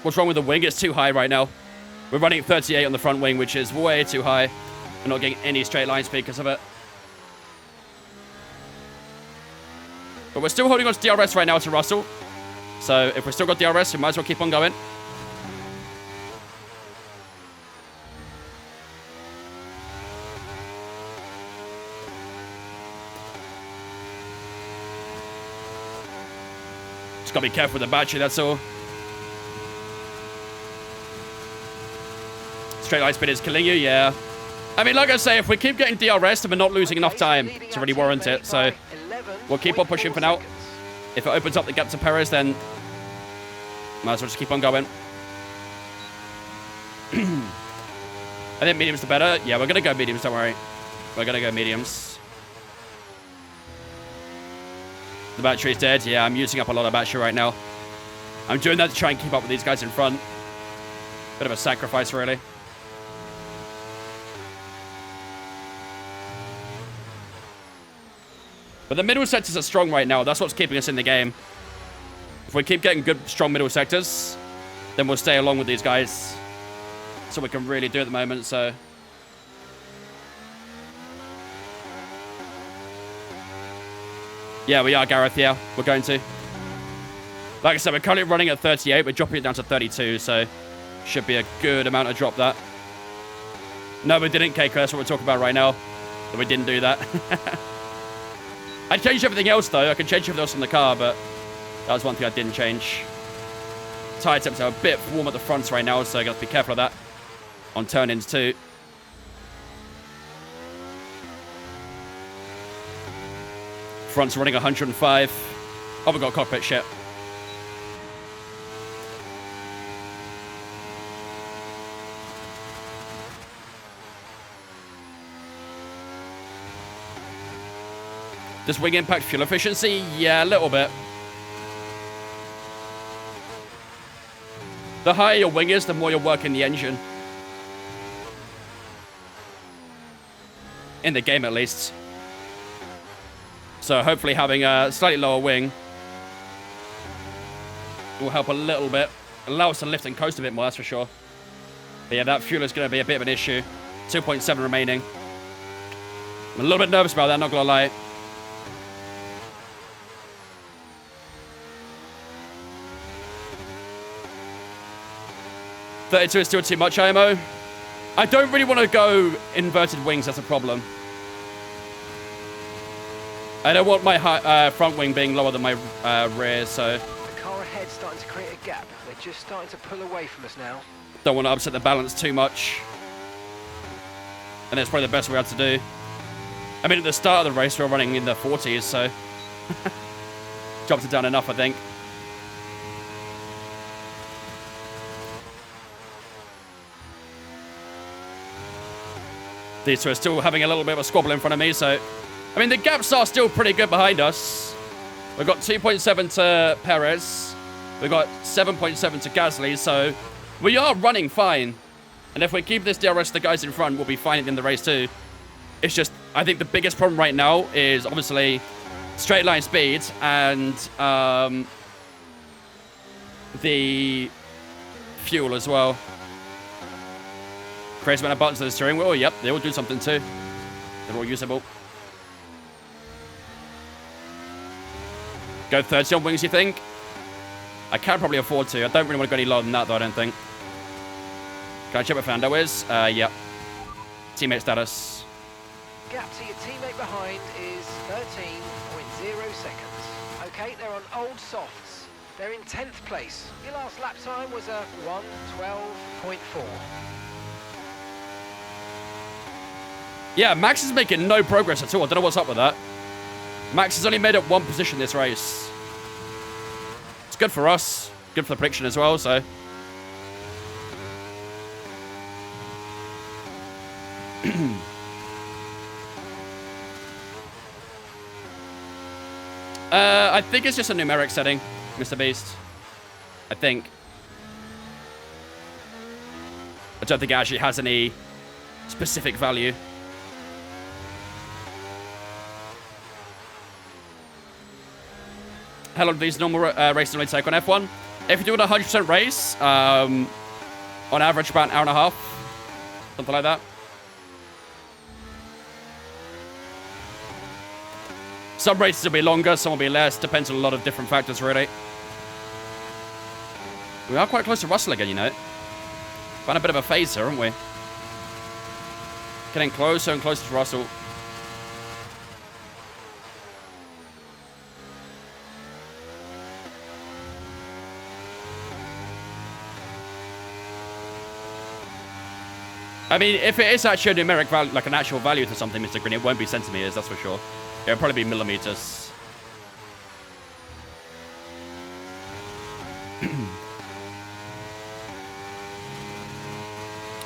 What's wrong with the wing? It's too high right now. We're running 38 on the front wing, which is way too high. We're not getting any straight line speed because of it. But we're still holding on to DRS right now to Russell. So if we've still got DRS, we might as well keep on going. Just gotta be careful with the battery, that's all. Straight line speed is killing you, yeah. I mean, like I say, if we keep getting DRS, then we're not losing enough time to really warrant it. So we'll keep on pushing for now. If it opens up the gap to Perez, then might as well just keep on going. I think mediums are better. Yeah, we're going to go mediums, don't worry. We're going to go mediums. The battery's dead. Yeah, I'm using up a lot of battery right now. I'm doing that to try and keep up with these guys in front. Bit of a sacrifice, really. But the middle sectors are strong right now. That's what's keeping us in the game. If we keep getting good, strong middle sectors, then we'll stay along with these guys. So we can really do at the moment, so... Yeah, we are, Gareth, yeah. We're going to. Like I said, we're currently running at 38. We're dropping it down to 32, so... Should be a good amount of drop that. No, we didn't, Keiko. That's what we're talking about right now. But we didn't do that. I changed everything else, though. I can change everything else in the car, but that was one thing I didn't change. Tire temps are a bit warm at the fronts right now, so I got to be careful of that. On turn-ins, too. Front's running 105. Oh, we got cockpit shit. Does wing impact fuel efficiency? Yeah, a little bit. The higher your wing is, the more you're working the engine. In the game, at least. So hopefully having a slightly lower wing will help a little bit. Allow us to lift and coast a bit more, that's for sure. But yeah, that fuel is going to be a bit of an issue. 2.7 remaining. I'm a little bit nervous about that, not going to lie. $32 is still too much IMO. I don't really want to go inverted wings, that's a problem. I don't want my front wing being lower than my rear, so... The car ahead's starting to create a gap. They're just starting to pull away from us now. Don't want to upset the balance too much. And that's probably the best we had to do. I mean, at the start of the race, we were running in the 40s, so... Dropped it down enough, I think. These two are still having a little bit of a squabble in front of me, so... I mean, the gaps are still pretty good behind us. We've got 2.7 to Perez. We've got 7.7 to Gasly, so... We are running fine. And if we keep this DRS, the guys in front will be fine in the race too. It's just, I think the biggest problem right now is obviously straight line speed and the fuel as well. Crazy amount of buttons on the steering wheel. Yep, they all do something too. They're all usable. Go 30 on wings, you think? I can probably afford to. I don't really want to go any lower than that, though, I don't think. Can I check what Fernando is? Yep. Teammate status. Gap to your teammate behind is 13.0 seconds. Okay, they're on old softs. They're in 10th place. Your last lap time was a 1:12.4. Yeah, Max is making no progress at all. I don't know what's up with that. Max has only made up one position this race. It's good for us. Good for the prediction as well, so. I think it's just a numeric setting, Mr. Beast. I think. I don't think it actually has any specific value. How long do these normal races normally take on F1? If you're doing a 100% race, on average about an hour and a half. Something like that. Some races will be longer, some will be less. Depends on a lot of different factors, really. We are quite close to Russell again, you know. Found a bit of a phase here, aren't we? Getting closer and closer to Russell. I mean, if it is actually a numeric value, like an actual value to something, Mr. Green, it won't be centimeters, that's for sure. It'll probably be millimeters.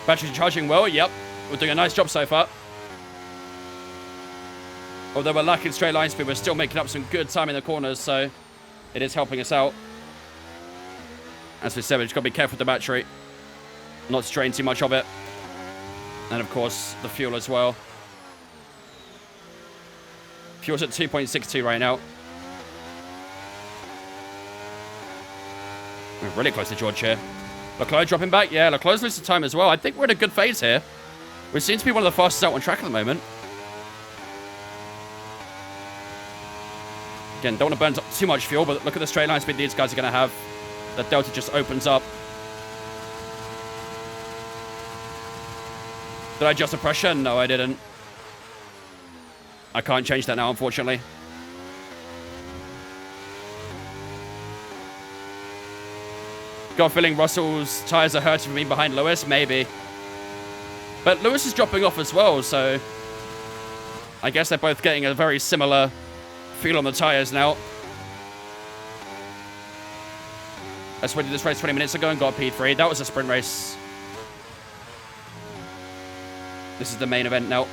Battery charging well, yep. We're doing a nice job so far. Although we're lacking straight line speed, we're still making up some good time in the corners, so it is helping us out. As we said, we've just got to be careful with the battery. Not to drain too much of it. And of course, the fuel as well. Fuel's at 2.62 right now. We're really close to George here. Leclerc dropping back. Yeah, Leclerc's losing time as well. I think we're in a good phase here. We seem to be one of the fastest out on track at the moment. Again, don't want to burn too much fuel, but look at the straight line speed these guys are going to have. The delta just opens up. Did I adjust the pressure? No, I didn't. I can't change that now, unfortunately. Got a feeling Russell's tyres are hurting me behind Lewis? Maybe. But Lewis is dropping off as well, so I guess they're both getting a very similar feel on the tyres now. I just did this race 20 minutes ago and got P3. That was a sprint race. This is the main event now.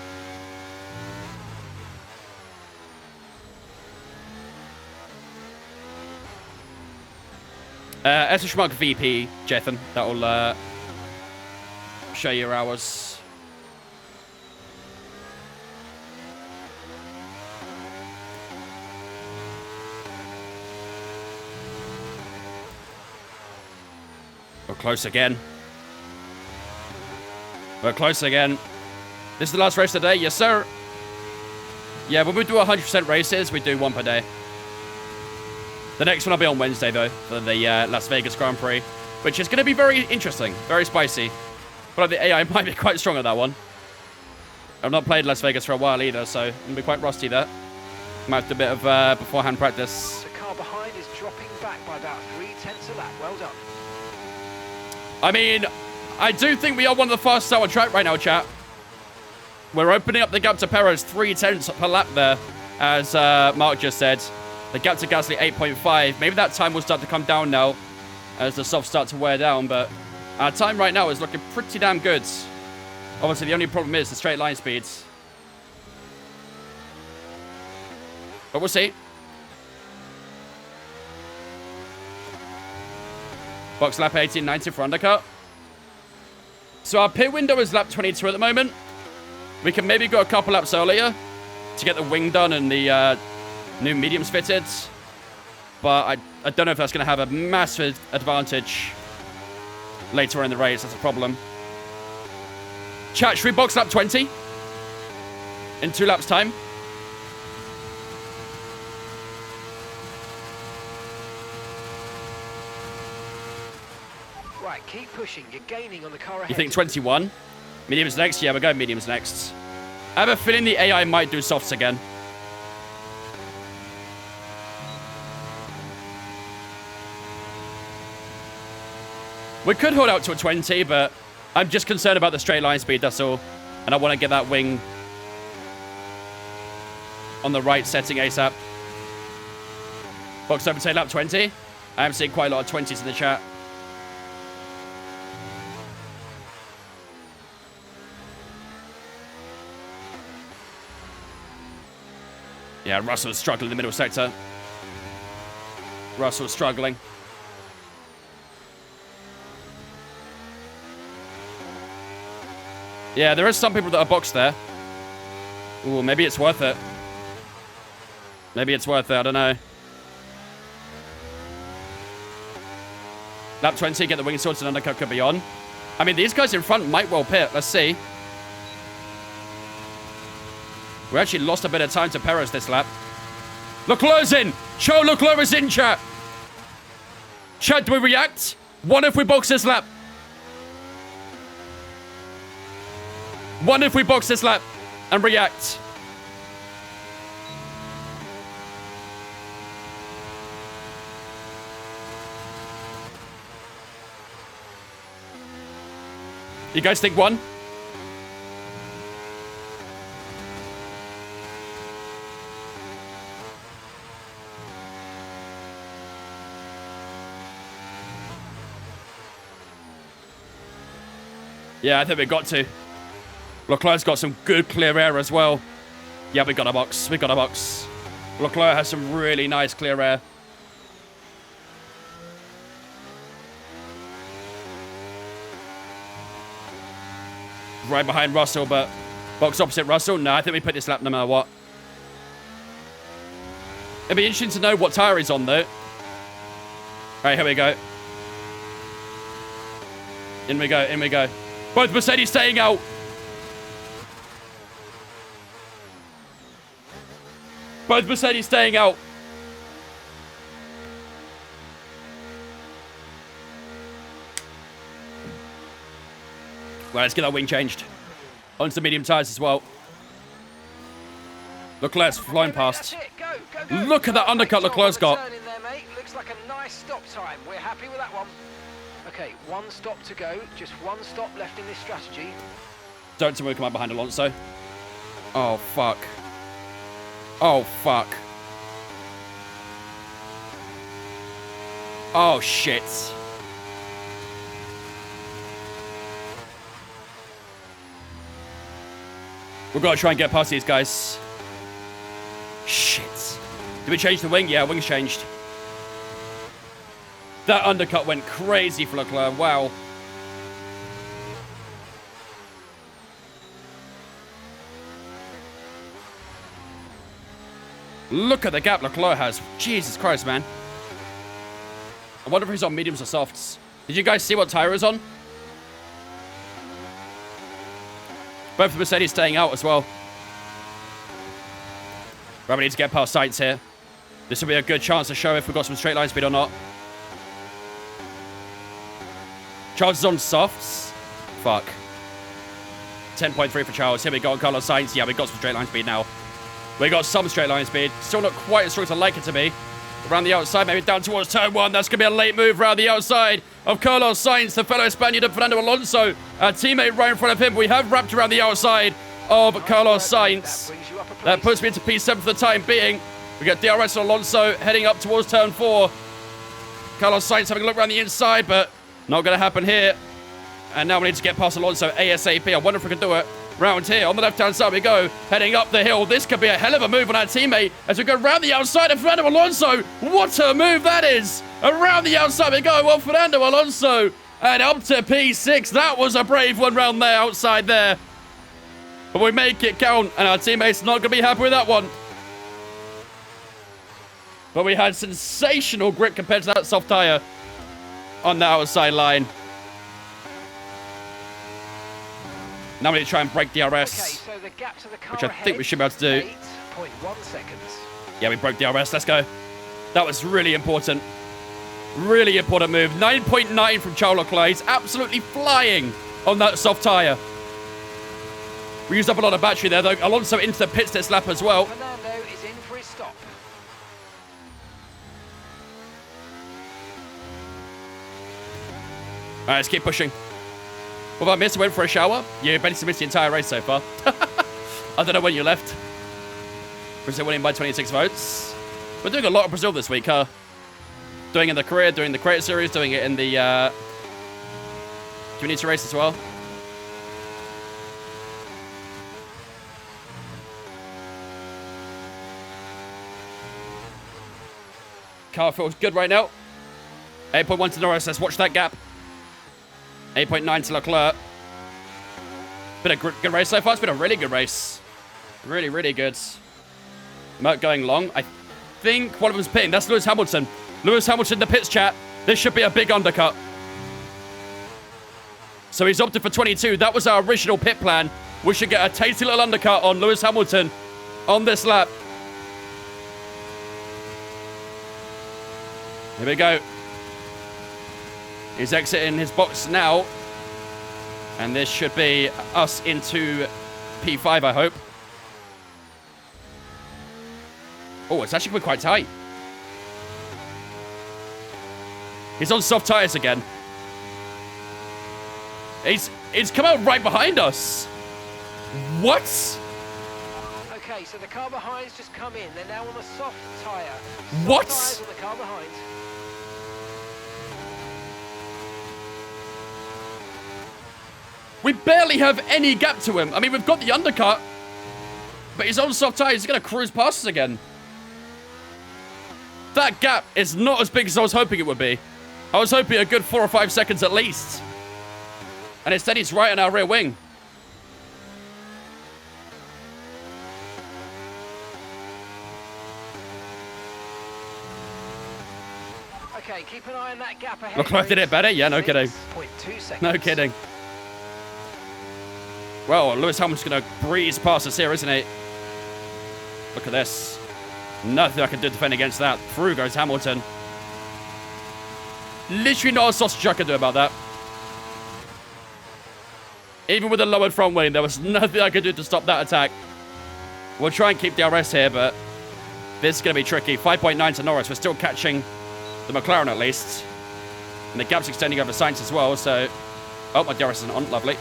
S1E21 VP, Jethan. That will show you your hours. We're close again. We're close again. This is the last race of the day? Yes, sir. Yeah, when we do 100% races, we do one per day. The next one will be on Wednesday, though, for the Las Vegas Grand Prix, which is going to be very interesting, very spicy. But the AI might be quite strong at that one. I've not played Las Vegas for a while either, so I'm going to be quite rusty there. Might have to do a bit of beforehand practice. The car behind is dropping back by about 0.3 a lap. Well done. I mean, I do think we are one of the fastest out on track right now, chat. We're opening up the gap to Perez 0.3 per lap there, as Mark just said. The gap to Gasly 8.5. Maybe that time will start to come down now as the softs start to wear down, but our time right now is looking pretty damn good. Obviously, the only problem is the straight line speeds. But we'll see. Box lap 18.90 for undercut. So our pit window is lap 22 at the moment. We can maybe go a couple laps earlier to get the wing done and the new mediums fitted. But I don't know if that's going to have a massive advantage later on in the race. That's a problem. Chat, should we box lap 20 in 2 laps' time? Right, keep pushing. You're gaining on the car ahead. You think 21? Mediums next? Yeah, we're going mediums next. I have a feeling the AI might do softs again. We could hold out to a 20, but I'm just concerned about the straight line speed, that's all. And I want to get that wing on the right setting ASAP. Box open, say lap 20. I am seeing quite a lot of 20s in the chat. Yeah, Russell's struggling in the middle sector. Russell's struggling. Yeah, there are some people that are boxed there. Ooh, maybe it's worth it. Maybe it's worth it, I don't know. Lap 20, get the wing sorted and undercut could be on. I mean, these guys in front might well pit. Let's see. We actually lost a bit of time to Perez this lap. Leclerc's in! Show Leclerc is in, chat! Chat, do we react? What if we box this lap? What if we box this lap and react? You guys think one? Yeah, I think we got to. Leclerc's got some good clear air as well. Yeah, we got a box. We got a box. Leclerc has some really nice clear air. Right behind Russell, but box opposite Russell. No, I think we put this lap no matter what. It'd be interesting to know what tyre he's on, though. All right, here we go. In we go, in we go. Both Mercedes staying out. Both Mercedes staying out. Well, let's get that wing changed. Onto the medium tyres as well. Leclerc's flying past. Go. Look at that undercut Leclerc's got. Turn in there, mate. Looks like a nice stop time. We're happy with that one. Okay, one stop to go. Just one stop left in this strategy. Don't tell me we come up behind Alonso. Oh, fuck. Oh, fuck. Oh, shit. We've got to try and get past these guys. Shit. Did we change the wing? Yeah, wing's changed. That undercut went crazy for Leclerc. Wow. Look at the gap Leclerc has. Jesus Christ, man. I wonder if he's on mediums or softs. Did you guys see what tyre he's on? Both the Mercedes staying out as well. Right, we need to get past Sainz here. This will be a good chance to show if we've got some straight line speed or not. Charles is on softs. Fuck. 10.3 for Charles. Here we go on Carlos Sainz. Yeah, we got some straight line speed now. We got some straight line speed. Still not quite as strong as I'd like it to be. Around the outside, maybe down towards turn 1. That's going to be a late move around the outside of Carlos Sainz, the fellow Spaniard of Fernando Alonso. A teammate right in front of him. We have wrapped around the outside of Carlos Sainz. That puts me into P7 for the time being. We got DRS and Alonso heading up towards turn 4. Carlos Sainz having a look around the inside, but not going to happen here. And now we need to get past Alonso ASAP. I wonder if we can do it. Round here, on the left-hand side we go, heading up the hill. This could be a hell of a move on our teammate as we go round the outside of Fernando Alonso. What a move that is! Around the outside we go. Well, Fernando Alonso And up to P6. That was a brave one round there, outside there. But we make it count, and our teammates not going to be happy with that one. But we had sensational grip compared to that soft tire on the outside line. Now we need to try and break DRS, Okay, so the gap to the car which I think we should be able to do. 8.1 seconds. Yeah, we broke DRS. Let's go. That was really important. Really important move. 9.9 from Charles Leclerc. He's absolutely flying on that soft tire. We used up a lot of battery there, though. Alonso into the pits this lap as well. Fernando is in for his stop. All right, let's keep pushing. What about Miss? Went for a shower? You basically missed the entire race so far. I don't know when you left. Brazil winning by 26 votes. We're doing a lot of Brazil this week, huh? Doing it in the career, doing the Creator Series, doing it in the community race as well. Car feels good right now. 8.1 to Norris. Let's watch that gap. 8.9 to Leclerc. Been a good race so far. It's been a really good race. Really, really good. Merc going long. I think one of them's pitting. That's Lewis Hamilton. Lewis Hamilton in the pits chat. This should be a big undercut. So he's opted for 22. That was our original pit plan. We should get a tasty little undercut on Lewis Hamilton on this lap. Here we go. He's exiting his box now. And this should be us into P5, I hope. Oh, it's actually been quite tight. He's on soft tires again. He's come out right behind us. What? Okay, so the car behind's just come in. They're now on a soft tyre. What? Soft tyres on the car behind. We barely have any gap to him. I mean, we've got the undercut, but he's on soft tires. He's going to cruise past us again. That gap is not as big as I was hoping it would be. I was hoping a good 4 or 5 seconds at least. And instead, he's right on our rear wing. Okay, keep an eye on that gap ahead. Look, I did it better. Yeah, no kidding. 6.2 seconds. No kidding. Well, Lewis Hamilton's going to breeze past us here, isn't he? Look at this. Nothing I can do to defend against that. Through goes Hamilton. Literally not a sausage I can do about that. Even with the lowered front wing, there was nothing I could do to stop that attack. We'll try and keep DRS here, but this is going to be tricky. 5.9 to Norris. We're still catching the McLaren at least. And the gap's extending over Sainz as well, so... Oh, my DRS isn't on. Lovely.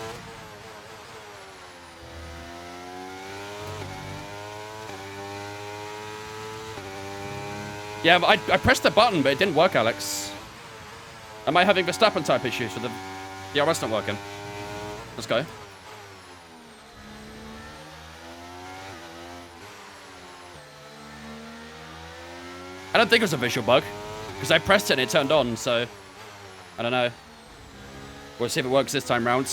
Yeah, I pressed the button, but it didn't work, Alex. Am I having Verstappen type issues with the DRS not working? Let's go. I don't think it was a visual bug, because I pressed it and it turned on, so I don't know. We'll see if it works this time round.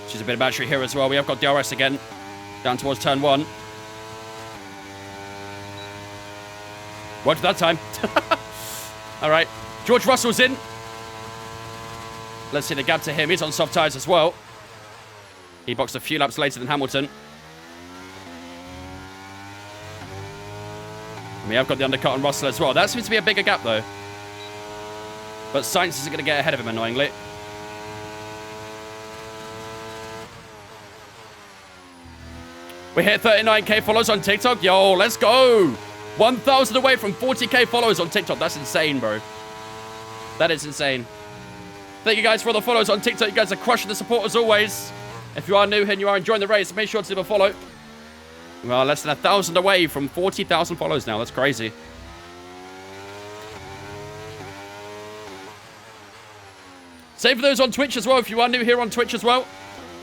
She's a bit of battery here as well. We have got DRS again. Down towards turn 1. Worked that time. All right. George Russell's in. Let's see the gap to him. He's on soft tyres as well. He boxed a few laps later than Hamilton. We have got the undercut on Russell as well. That seems to be a bigger gap, though. But Sainz isn't going to get ahead of him, annoyingly. We hit 39k followers on TikTok. Yo, let's go. 1,000 away from 40k followers on TikTok. That's insane, bro. That is insane. Thank you guys for all the follows on TikTok. You guys are crushing the support as always. If you are new here and you are enjoying the race, make sure to leave a follow. Well, less than 1,000 away from 40,000 followers now. That's crazy. Same for those on Twitch as well. If you are new here on Twitch as well,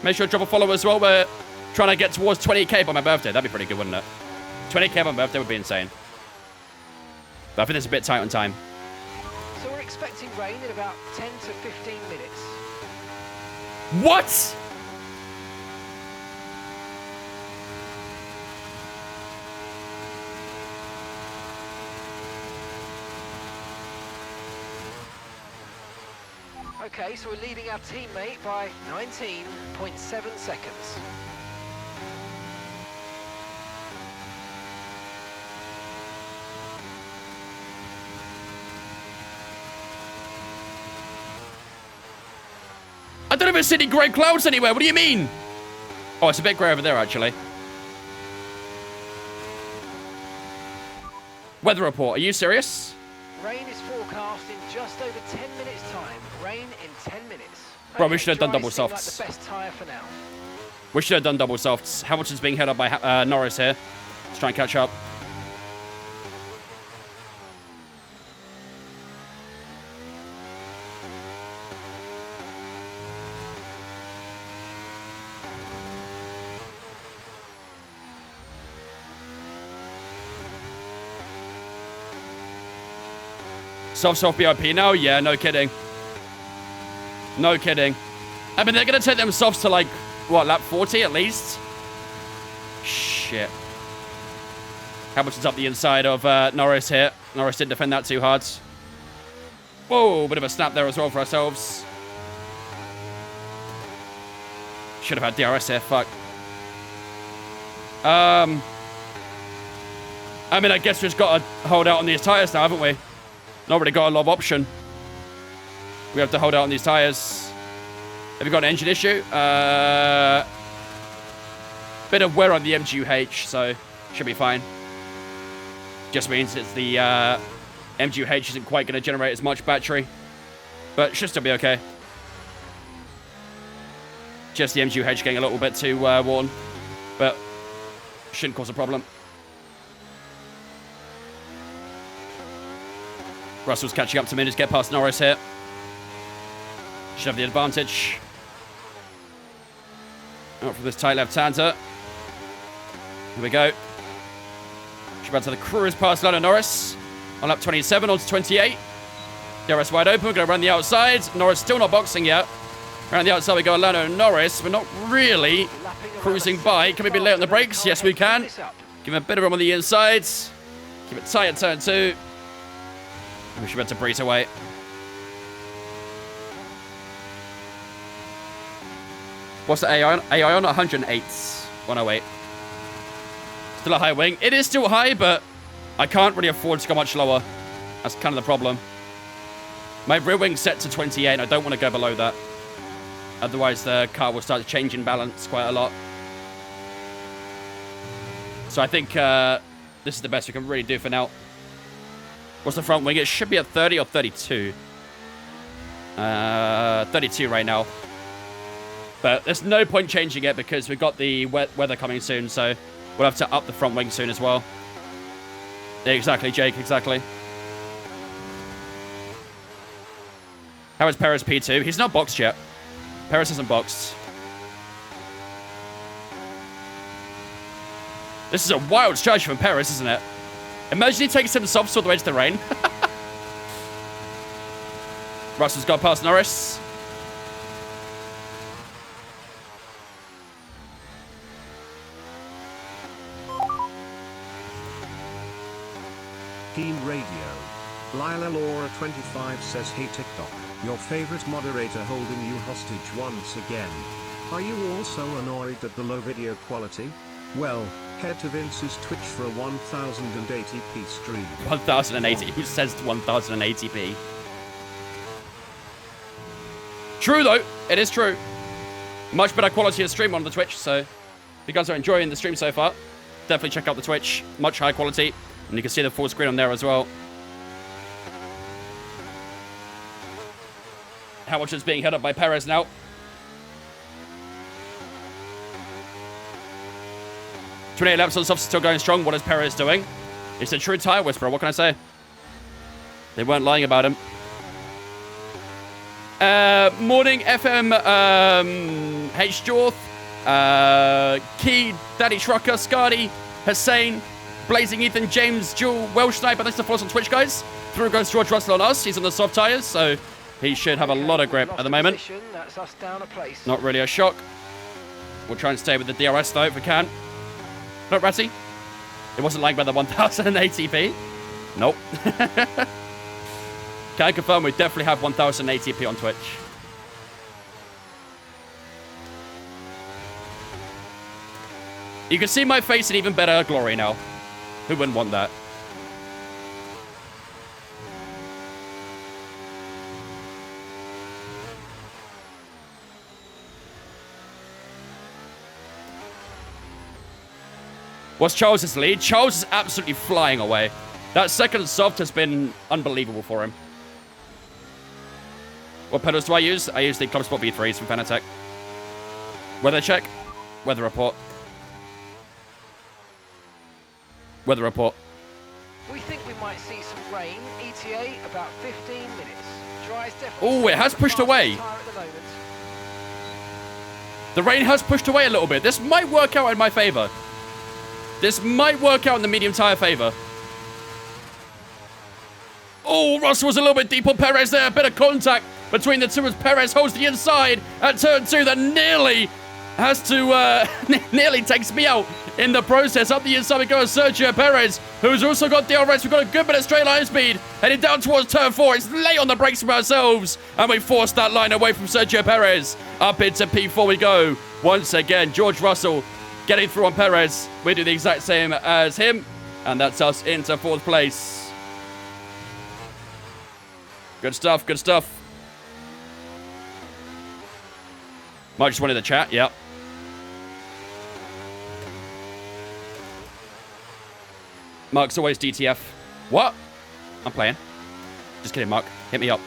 make sure to drop a follow as well. We're trying to get towards 20k by my birthday. That'd be pretty good, wouldn't it? 20k by my birthday would be insane. But I think it's a bit tight on time. So we're expecting rain in about 10 to 15 minutes. What? Okay, so we're leading our teammate by 19.7 seconds. I don't even see any grey clouds anywhere. What do you mean? Oh, it's a bit grey over there, actually. Weather report. Are you serious? Rain is forecast in just over 10 minutes' time. Rain in 10 minutes. Bro, we should have done dry double seem like softs. the best tyre for now. We should have done double softs. Hamilton's being held up by Norris here. Let's try and catch up. Soft BIP now? Yeah, no kidding. No kidding. I mean, they're going to take them softs to, like, what, lap 40 at least? Shit. Hamilton's up the inside of Norris here. Norris didn't defend that too hard. Whoa, bit of a snap there as well for ourselves. Should have had DRS here, fuck. I mean, I guess we've just got to hold out on these tyres now, haven't we? Not really got a lot of option. We have to hold out on these tyres. Have we got an engine issue? Bit of wear on the MGU-H, so should be fine. Just means it's the MGU-H isn't quite going to generate as much battery. But should still be okay. Just the MGU-H getting a little bit too worn. But shouldn't cause a problem. Russell's catching up to me to get past Norris here. Should have the advantage. Out for this tight left-hander. Here we go. Should about to the cruise past Lando Norris. On lap 27, on to 28. DRS wide open. We're going to run the outside. Norris still not boxing yet. Around the outside we go Lando Norris. We're not really cruising by. Can we be late on the brakes? Yes, we can. Give him a bit of room on the inside. Keep it tight at turn 2. We should be able to breeze away. What's the AI on? AI on 108. 108. Still a high wing. It is still high, but I can't really afford to go much lower. That's kind of the problem. My rear wing's set to 28. And I don't want to go below that. Otherwise, the car will start to change in balance quite a lot. So I think this is the best we can really do for now. What's the front wing? It should be at 30 or 32. 32 right now. But there's no point changing it because we've got the weather coming soon, so we'll have to up the front wing soon as well. Exactly, Jake, exactly. How is Perez P2? He's not boxed yet. Perez hasn't boxed. This is a wild strategy from Perez, isn't it? Imagine he takes some softs all the way to the rain. Russell's got past Norris. Team Radio. Lila Laura 25 says, hey TikTok, your favorite moderator holding you hostage once again. Are you also annoyed at the low video quality? Well, head to Vince's Twitch for a 1080p stream. 1080. Who says 1080p? True, though. It is true. Much better quality of stream on the Twitch, so if you guys are enjoying the stream so far, definitely check out the Twitch. Much higher quality. And you can see the full screen on there as well. Hamilton's being held up by Perez now. "28 laps on softs, still going strong. What is Perez doing?" It's a true tire whisperer. What can I say? They weren't lying about him. Morning FM H. Jorth. Key, Daddy Trucker, Scardy, Hussein, Blazing Ethan, James, Jewel, Welsh Sniper. Thanks for follow us on Twitch, guys. Through goes George Russell on us. He's on the soft tires, so he should have a lot of grip at the moment. That's us down a place. Not really a shock. We'll try and stay with the DRS, though, if we can. Not Ratty. It wasn't like by the 1080p. Nope. Can confirm we definitely have 1080p on Twitch. You can see my face in even better glory now. Who wouldn't want that? What's Charles' lead? Charles is absolutely flying away. That second soft has been unbelievable for him. What pedals do I use? I use the Club Sport V3s from Fanatec. Weather check. Weather report. Weather report. We think we might see some rain. ETA about 15 minutes. Dry is definitely. Oh, it has pushed away. The rain has pushed away a little bit. This might work out in my favor. This might work out in the medium tire favor. Oh, Russell was a little bit deep on Perez there. A bit of contact between the two as Perez holds the inside at turn 2. That nearly has to, nearly takes me out in the process. Up the inside we go as Sergio Perez, who's also got DRS. We've got a good bit of straight line speed. Heading down towards turn 4. It's late on the brakes from ourselves. And we forced that line away from Sergio Perez. Up into P4 we go. Once again, George Russell getting through on Perez. We do the exact same as him. And that's us into 4th place. Good stuff, good stuff. Mike just wanted the chat, yep. Mark's always DTF. What? I'm playing. Just kidding, Mark. Hit me up.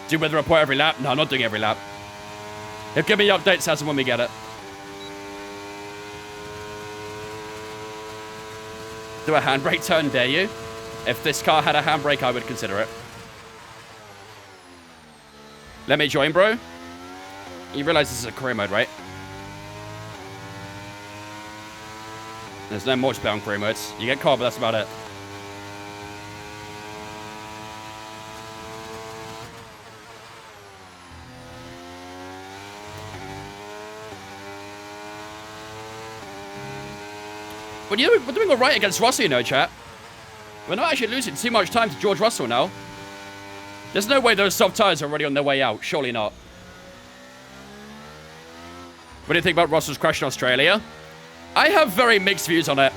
Do weather report every lap? No, I'm not doing every lap. He'll give me updates as and when we get it. Do a handbrake turn, dare you? If this car had a handbrake, I would consider it. Let me join, bro. You realize this is a career mode, right? There's no multiplayer on career modes. You get caught, but that's about it. But you know, we're doing all right against Russell, you know, chat. We're not actually losing too much time to George Russell now. There's no way those soft tires are already on their way out. Surely not. What do you think about Russell's crash in Australia? I have very mixed views on it.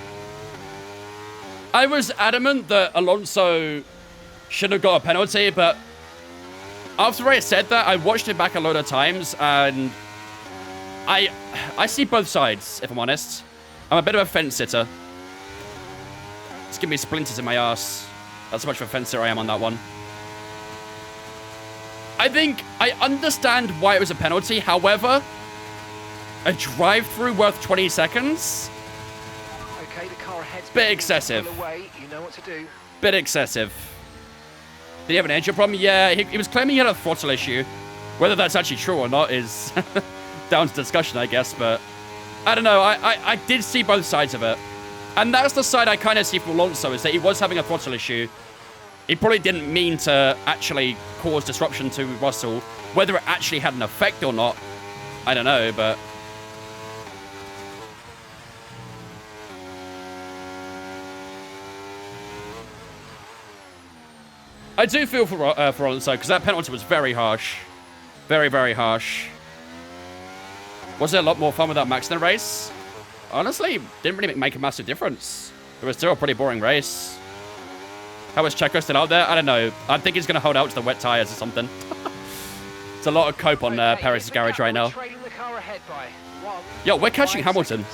I was adamant that Alonso shouldn't have got a penalty, but after I said that, I watched it back a load of times, and I see both sides, if I'm honest. I'm a bit of a fence sitter. Just give me splinters in my ass. That's how much of a fence sitter I am on that one. I think I understand why it was a penalty. However, a drive-through worth 20 seconds? Okay, the car ahead's bit excessive. away. You know what to do. Bit excessive. Did he have an engine problem? Yeah, he was claiming he had a throttle issue. Whether that's actually true or not is down to discussion, I guess, but I don't know. I did see both sides of it. And that's the side I kind of see from Alonso, is that he was having a throttle issue. He probably didn't mean to actually cause disruption to Russell. Whether it actually had an effect or not, I don't know, but I do feel for Alonso, because that penalty was very harsh. Very, very harsh. Was it a lot more fun without Max in the race? Honestly, didn't really make a massive difference. It was still a pretty boring race. How is Checo still out there? I don't know. I think he's going to hold out to the wet tires or something. It's a lot of cope on Perez's garage right now. Yo, we're catching Hamilton.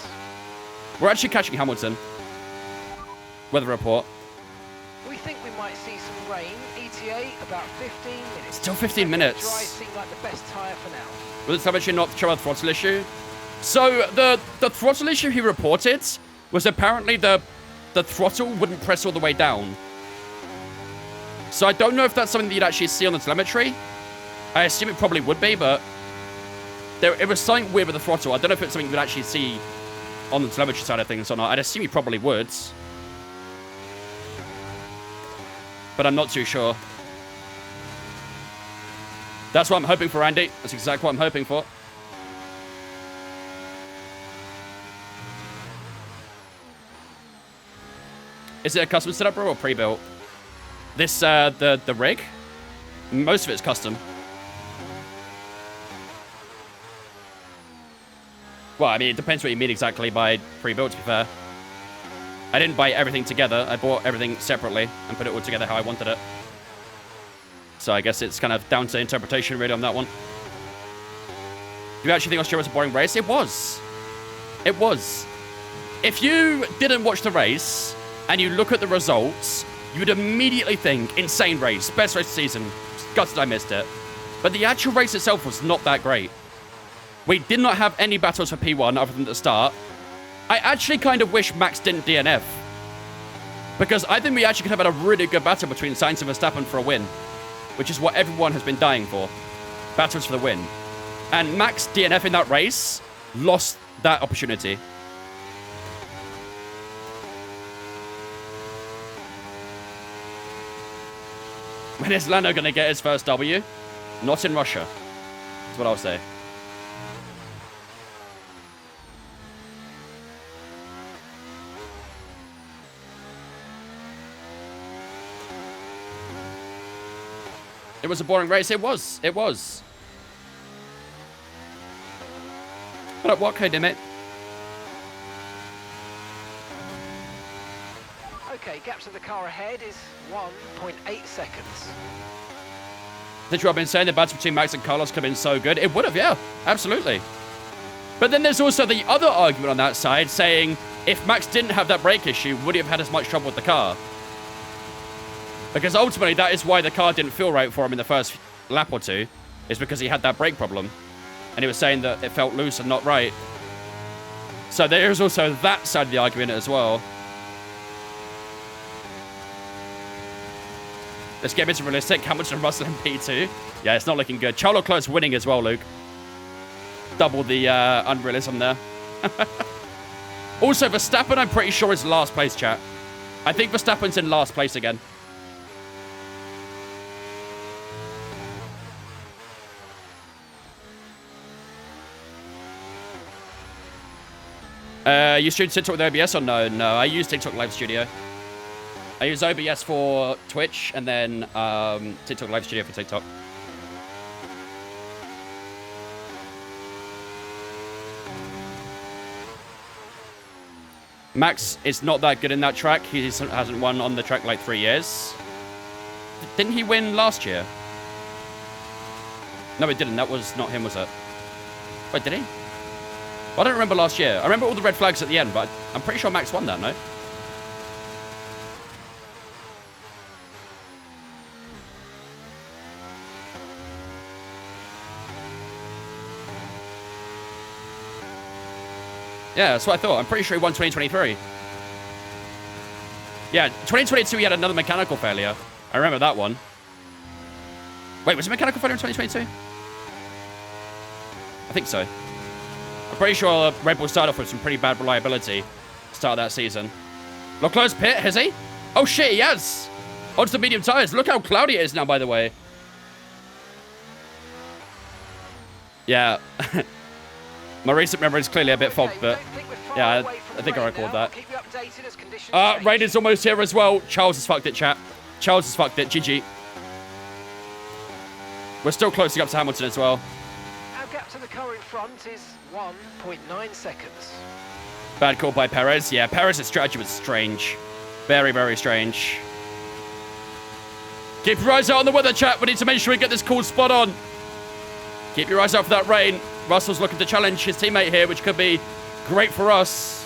We're actually catching Hamilton. Weather report. We think we might see some rain. ETA about 15 minutes. Still 15 minutes. Dry seemed like the best tyre for now. Was it actually not the throttle issue? So the throttle issue he reported was apparently the the throttle wouldn't press all the way down. So I don't know if that's something that you'd actually see on the telemetry. I assume it probably would be, but it was something weird with the throttle. I don't know if it's something you'd actually see on the telemetry side of things or not. I'd assume you probably would. But I'm not too sure. That's what I'm hoping for, Andy. That's exactly what I'm hoping for. Is it a custom setup, bro, or pre-built? This, the rig? Most of it's custom. Well, I mean, it depends what you mean exactly by pre-built, to be fair. I didn't buy everything together. I bought everything separately and put it all together how I wanted it. So I guess it's kind of down to interpretation, really, on that one. Do you actually think Australia was a boring race? It was. It was. If you didn't watch the race and you look at the results, you would immediately think, insane race, best race of the season. Gutted I missed it. But the actual race itself was not that great. We did not have any battles for P1 other than the start. I actually kind of wish Max didn't DNF. Because I think we actually could have had a really good battle between Sainz and Verstappen for a win. Which is what everyone has been dying for. Battles for the win. And Max DNF in that race lost that opportunity. When is Lando going to get his first W? Not in Russia. That's what I'll say. It was a boring race. It was. It was. What code, damn it? Okay, gap to the car ahead is 1.8 seconds. That's what I've been saying. The battle between Max and Carlos could have been so good. It would have, yeah. Absolutely. But then there's also the other argument on that side saying if Max didn't have that brake issue, would he have had as much trouble with the car? Because ultimately, that is why the car didn't feel right for him in the first lap or two, is because he had that brake problem. And he was saying that it felt loose and not right. So there is also that side of the argument as well. Let's get a bit realistic. Hamilton, Russell, and P2. Yeah, it's not looking good. Charles Leclerc's winning as well, Luke. Double the unrealism there. Also, Verstappen, I'm pretty sure, is last place, chat. I think Verstappen's in last place again. You stream TikTok with OBS or no? No, I use TikTok Live Studio. I use OBS for Twitch and then TikTok Live Studio for TikTok. Max is not that good in that track. He hasn't won on the track like 3 years. Didn't he win last year? No, he didn't. That was not him, was it? Wait, did he? Well, I don't remember last year. I remember all the red flags at the end, but I'm pretty sure Max won that, no? Yeah, that's what I thought. I'm pretty sure he won 2023. Yeah, 2022 he had another mechanical failure. I remember that one. Wait, was it mechanical failure in 2022? I think so. I'm pretty sure Red Bull started off with some pretty bad reliability start of that season. Leclerc's pit, has he? Oh shit, he has! Onto the medium tires. Look how cloudy it is now, by the way. Yeah. My recent memory is clearly a bit fogged, but yeah, I think I recalled that. Rain is almost here as well. Charles has fucked it, chat. Charles has fucked it. GG. We're still closing up to Hamilton as well. Our gap to the car in front is 1.9 seconds. Bad call by Perez. Yeah, Perez's strategy was strange. Very, very strange. Keep your eyes out on the weather, chat. We need to make sure we get this call spot on. Keep your eyes out for that rain. Russell's looking to challenge his teammate here, which could be great for us.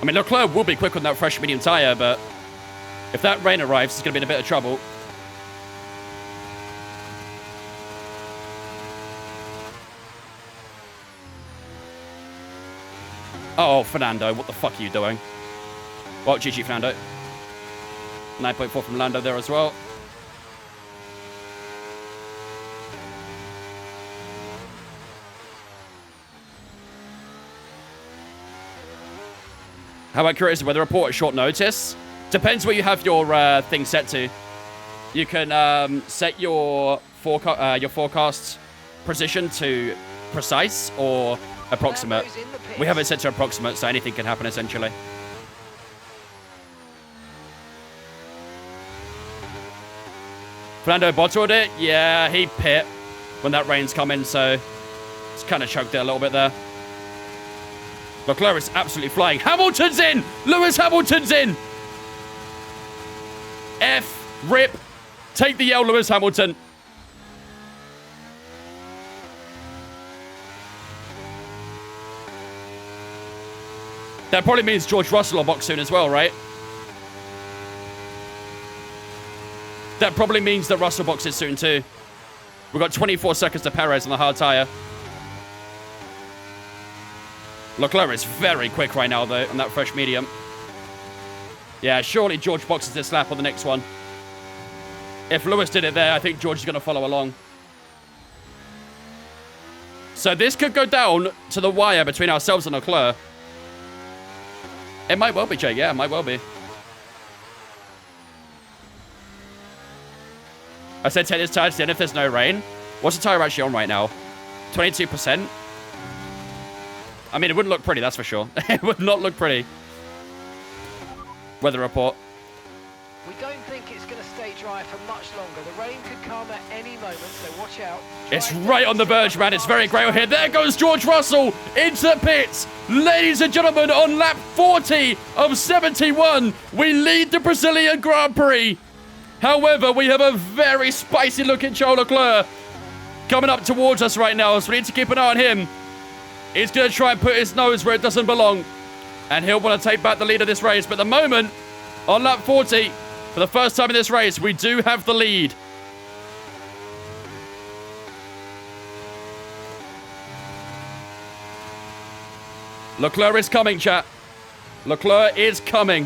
I mean, Leclerc will be quick on that fresh medium tyre, but if that rain arrives, he's going to be in a bit of trouble. Oh, Fernando, what the fuck are you doing? Well, GG, Fernando. 9.4 from Lando there as well. How accurate is the weather report at short notice? Depends where you have your thing set to. You can set your forecast precision to precise or approximate. We have it set to approximate, so anything can happen essentially. Fernando bottled it. Yeah, he pit when that rain's coming, so it's kind of choked it a little bit there. Leclerc is absolutely flying. Hamilton's in! Lewis Hamilton's in! Rip. Take the L, Lewis Hamilton. That probably means George Russell will box soon as well, right? That probably means that Russell boxes soon too. We've got 24 seconds to Perez on the hard tyre. Leclerc is very quick right now, though, on that fresh medium. Yeah, surely George boxes this lap on the next one. If Lewis did it there, I think George is going to follow along. So this could go down to the wire between ourselves and Leclerc. It might well be, Jake. Yeah, it might well be. I said take this tire to the end if there's no rain. What's the tire actually on right now? 22%? I mean, it wouldn't look pretty, that's for sure. It would not look pretty. Weather report. We don't think it's going to stay dry for much longer. The rain could come at any moment, so watch out. It's right on the verge, man. It's very grey here. There goes George Russell into the pits. Ladies and gentlemen, on lap 40 of 71, we lead the Brazilian Grand Prix. However, we have a very spicy-looking Charles Leclerc coming up towards us right now, so we need to keep an eye on him. He's going to try and put his nose where it doesn't belong, and he'll want to take back the lead of this race. But at the moment, on lap 40, for the first time in this race, we do have the lead. Leclerc is coming, chat. Leclerc is coming.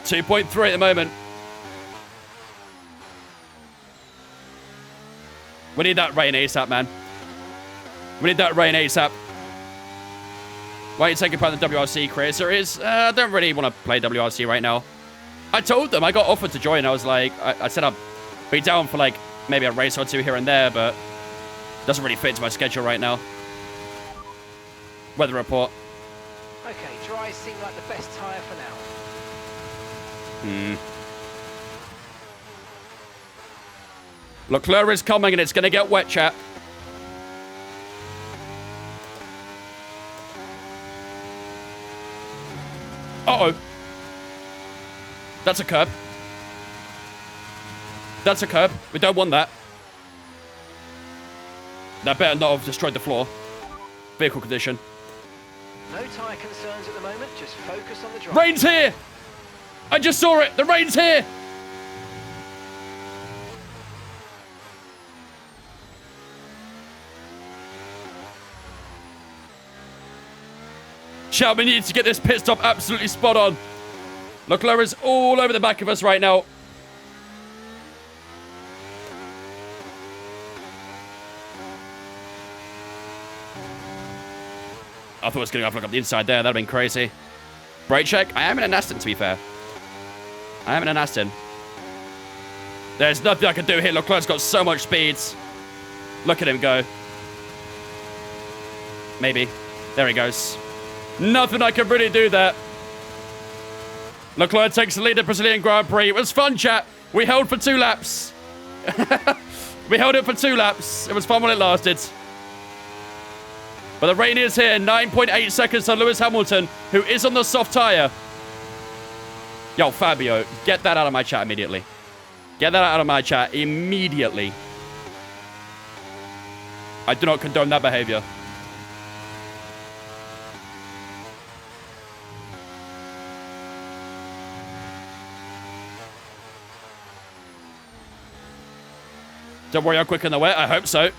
.3 at the moment. We need that rain ASAP, man. We need that rain ASAP. Why are you taking part in the WRC career series? I don't really want to play WRC right now. I told them, I got offered to join. I was like, I said I'd be down for like maybe a race or two here and there, but it doesn't really fit into my schedule right now. Weather report. Okay, dries seem like the best tyre for now. Leclerc is coming and it's going to get wet, chat. Uh-oh. That's a curb. That's a curb. We don't want that. That better not have destroyed the floor. Vehicle condition. No tyre concerns at the moment, just focus on the drive. Rain's here! I just saw it! The rain's here! Shout, we need to get this pit stop absolutely spot on. Leclerc is all over the back of us right now. I thought it was going to have a look up the inside there. That'd have been crazy. Brake check. I am in an Aston, to be fair. I am in an Aston. There's nothing I can do here. Leclerc's got so much speed. Look at him go. Maybe. There he goes. Nothing I can really do there. Leclerc takes the lead at Brazilian Grand Prix. It was fun, chat. We held for 2 laps. We held it for 2 laps. It was fun when it lasted. But the rain is here. 9.8 seconds to Lewis Hamilton, who is on the soft tyre. Yo, Fabio, get that out of my chat immediately. Get that out of my chat immediately. I do not condone that behavior. Don't worry, I'll quicken the wet. I hope so.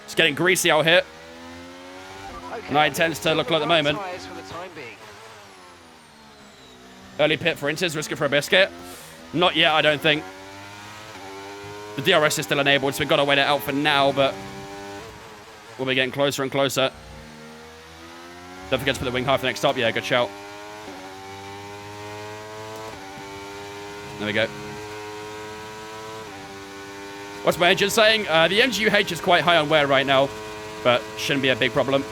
It's getting greasy out here. Okay, And I intends to look like the moment. tyres for the time being. Early pit for Inters, risk it for a biscuit. Not yet, I don't think. The DRS is still enabled, so we've got to wait it out for now, but we'll be getting closer and closer. Don't forget to put the wing high for the next stop. Yeah, good shout. There we go. What's my engine saying? The MGUH is quite high on wear right now, but shouldn't be a big problem.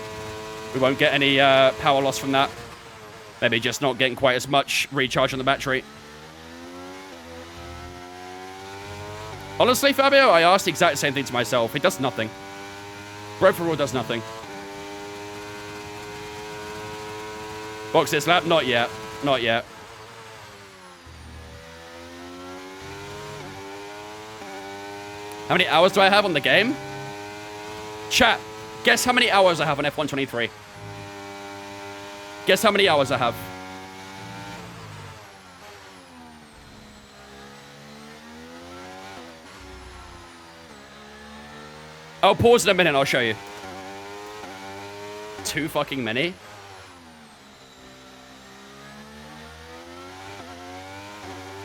We won't get any power loss from that. Maybe just not getting quite as much recharge on the battery. Honestly, Fabio, I asked the exact same thing to myself. It does nothing. Growth for Raw does nothing. Box this lap? Not yet. Not yet. How many hours do I have on the game? Chat, guess how many hours I have on F123. Guess how many hours I have. I'll pause in a minute and I'll show you. Too fucking many.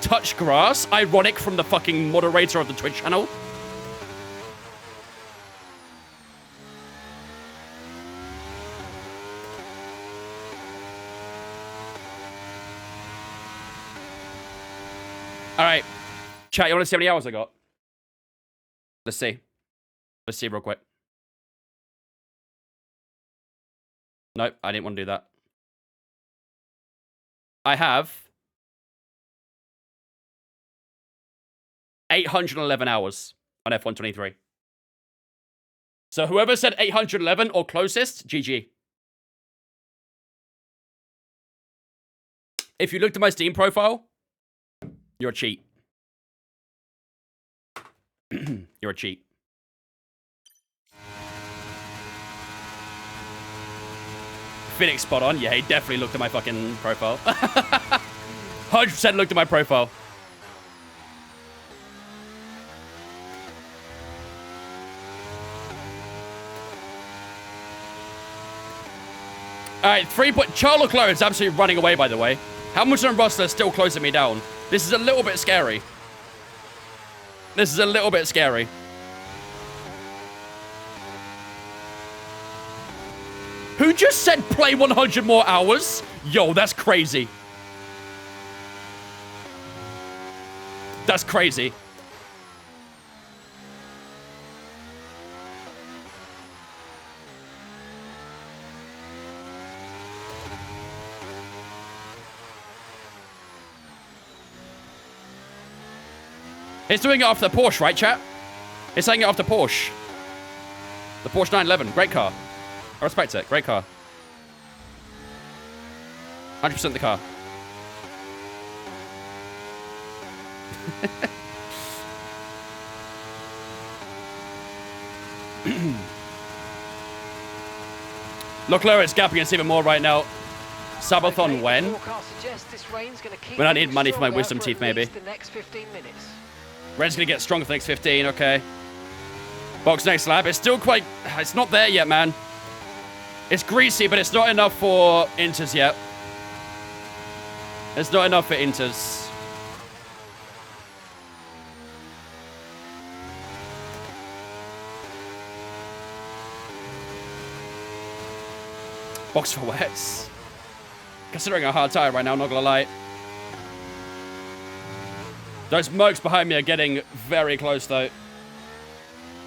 Touch grass? Ironic from the fucking moderator of the Twitch channel. Alright. Chat, you want to see how many hours I got? Let's see. Let's see real quick. Nope, I didn't want to do that. I have 811 hours on F123. So whoever said 811 or closest, GG. If you looked at my Steam profile, you're a cheat. You're a cheat. Phoenix spot on. Yeah, he definitely looked at my fucking profile. 100% looked at my profile. Alright, 3 point. Charles Leclerc is absolutely running away, by the way. Hamilton and Russell are still closing me down. This is a little bit scary. This is a little bit scary. Who just said play 100 more hours? Yo, that's crazy. That's crazy. It's doing it off the Porsche, right, chat? It's saying it off the Porsche. The Porsche 911. Great car. I respect it. Great car. 100% the car. Leclerc is gapping us even more right now. Sabathon when? When I need money for my wisdom teeth, maybe. Red's going to get stronger for the next 15, okay. Box next lap. It's still quite... It's not there yet, man. It's greasy, but it's not enough for Inters yet. It's not enough for Inters. Box for wets. Considering a hard tire right now, not gonna lie. Those Mercs behind me are getting very close, though.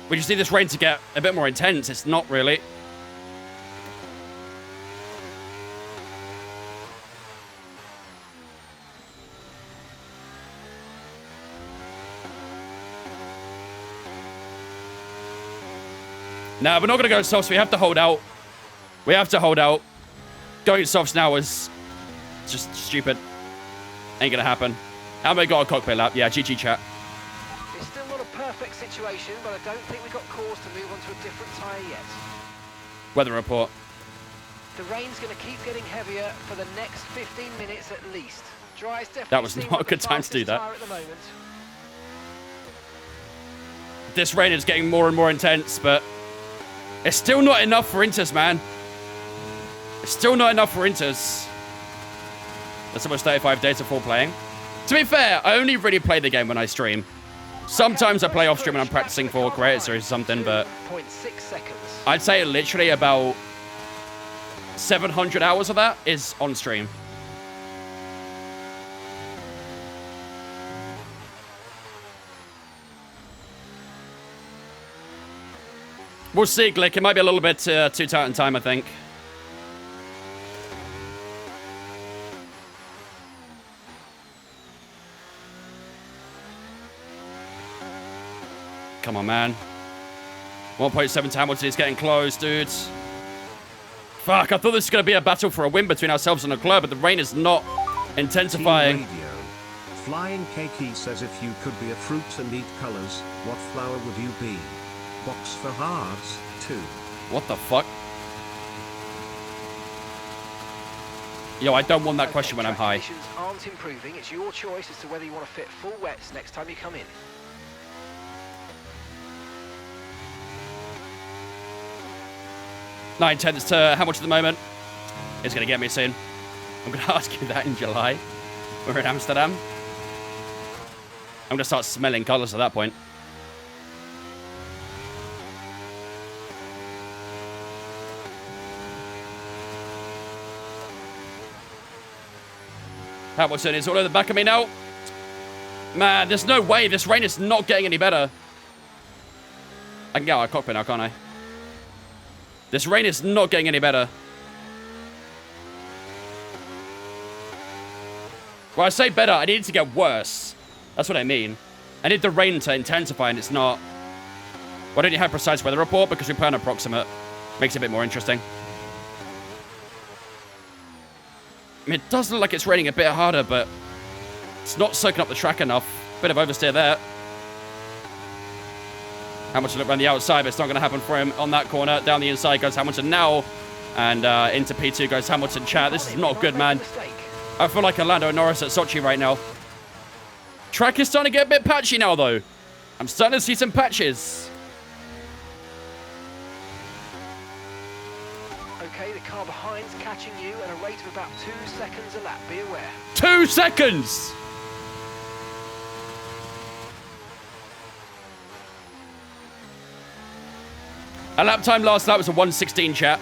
We just need this rain to get a bit more intense. It's not really. No, we're not going to go softs. We have to hold out. We have to hold out. Going softs now is just stupid. Ain't going to happen. How many got a cockpit lap? Yeah, GG chat. It's still not a perfect situation, but I don't think we've got cause to move on to a different tyre yet. Weather report. The rain's going to keep getting heavier for the next 15 minutes at least. Dry's definitely That was not a good time to do that. This rain is getting more and more intense, but it's still not enough for Inters, man. It's still not enough for Inters. That's almost 35 days of full playing. To be fair, I only really play the game when I stream. Sometimes I play off stream when I'm practicing for Creator Series or something, but 0.6 seconds. I'd say literally about 700 hours of that is on stream. We'll see, Glick. It might be a little bit too tight in time, I think. Come on, man. 1.7 to Hamilton is getting close, dudes. Fuck, I thought this was going to be a battle for a win between ourselves and the club, but the rain is not intensifying. Team Radio. Flying Keiki says if you could be a fruit and eat colors, what flower would you be? Box for hearts, 2. What the fuck? Yo, I don't want that question when I'm high. Conditions aren't improving. It's your choice as to whether you want to fit full wets next time you come in. 9/10 to how much at the moment? It's going to get me soon. I'm going to ask you that in July. We're in Amsterdam. I'm going to start smelling colours at that point. Hamilton is all over the back of me now. Man, there's no way. This rain is not getting any better. I can get out of cockpit now, can't I? This rain is not getting any better. Well, I say better. I need it to get worse. That's what I mean. I need the rain to intensify, and it's not. Why don't you have precise weather report? Because we plan approximate. Makes it a bit more interesting. I mean, it does look like it's raining a bit harder, but it's not soaking up the track enough. Bit of oversteer there. Hamilton look around the outside, but it's not going to happen for him on that corner. Down the inside goes Hamilton now. And into P2 goes Hamilton. Chat, this is not good, man. I feel like a Lando Norris at Sochi right now. Track is starting to get a bit patchy now, though. I'm starting to see some patches. Okay, the car behind's catching you at a rate of about 2 seconds a lap. Be aware. 2 seconds! Our lap time last lap was a 1:16, chat.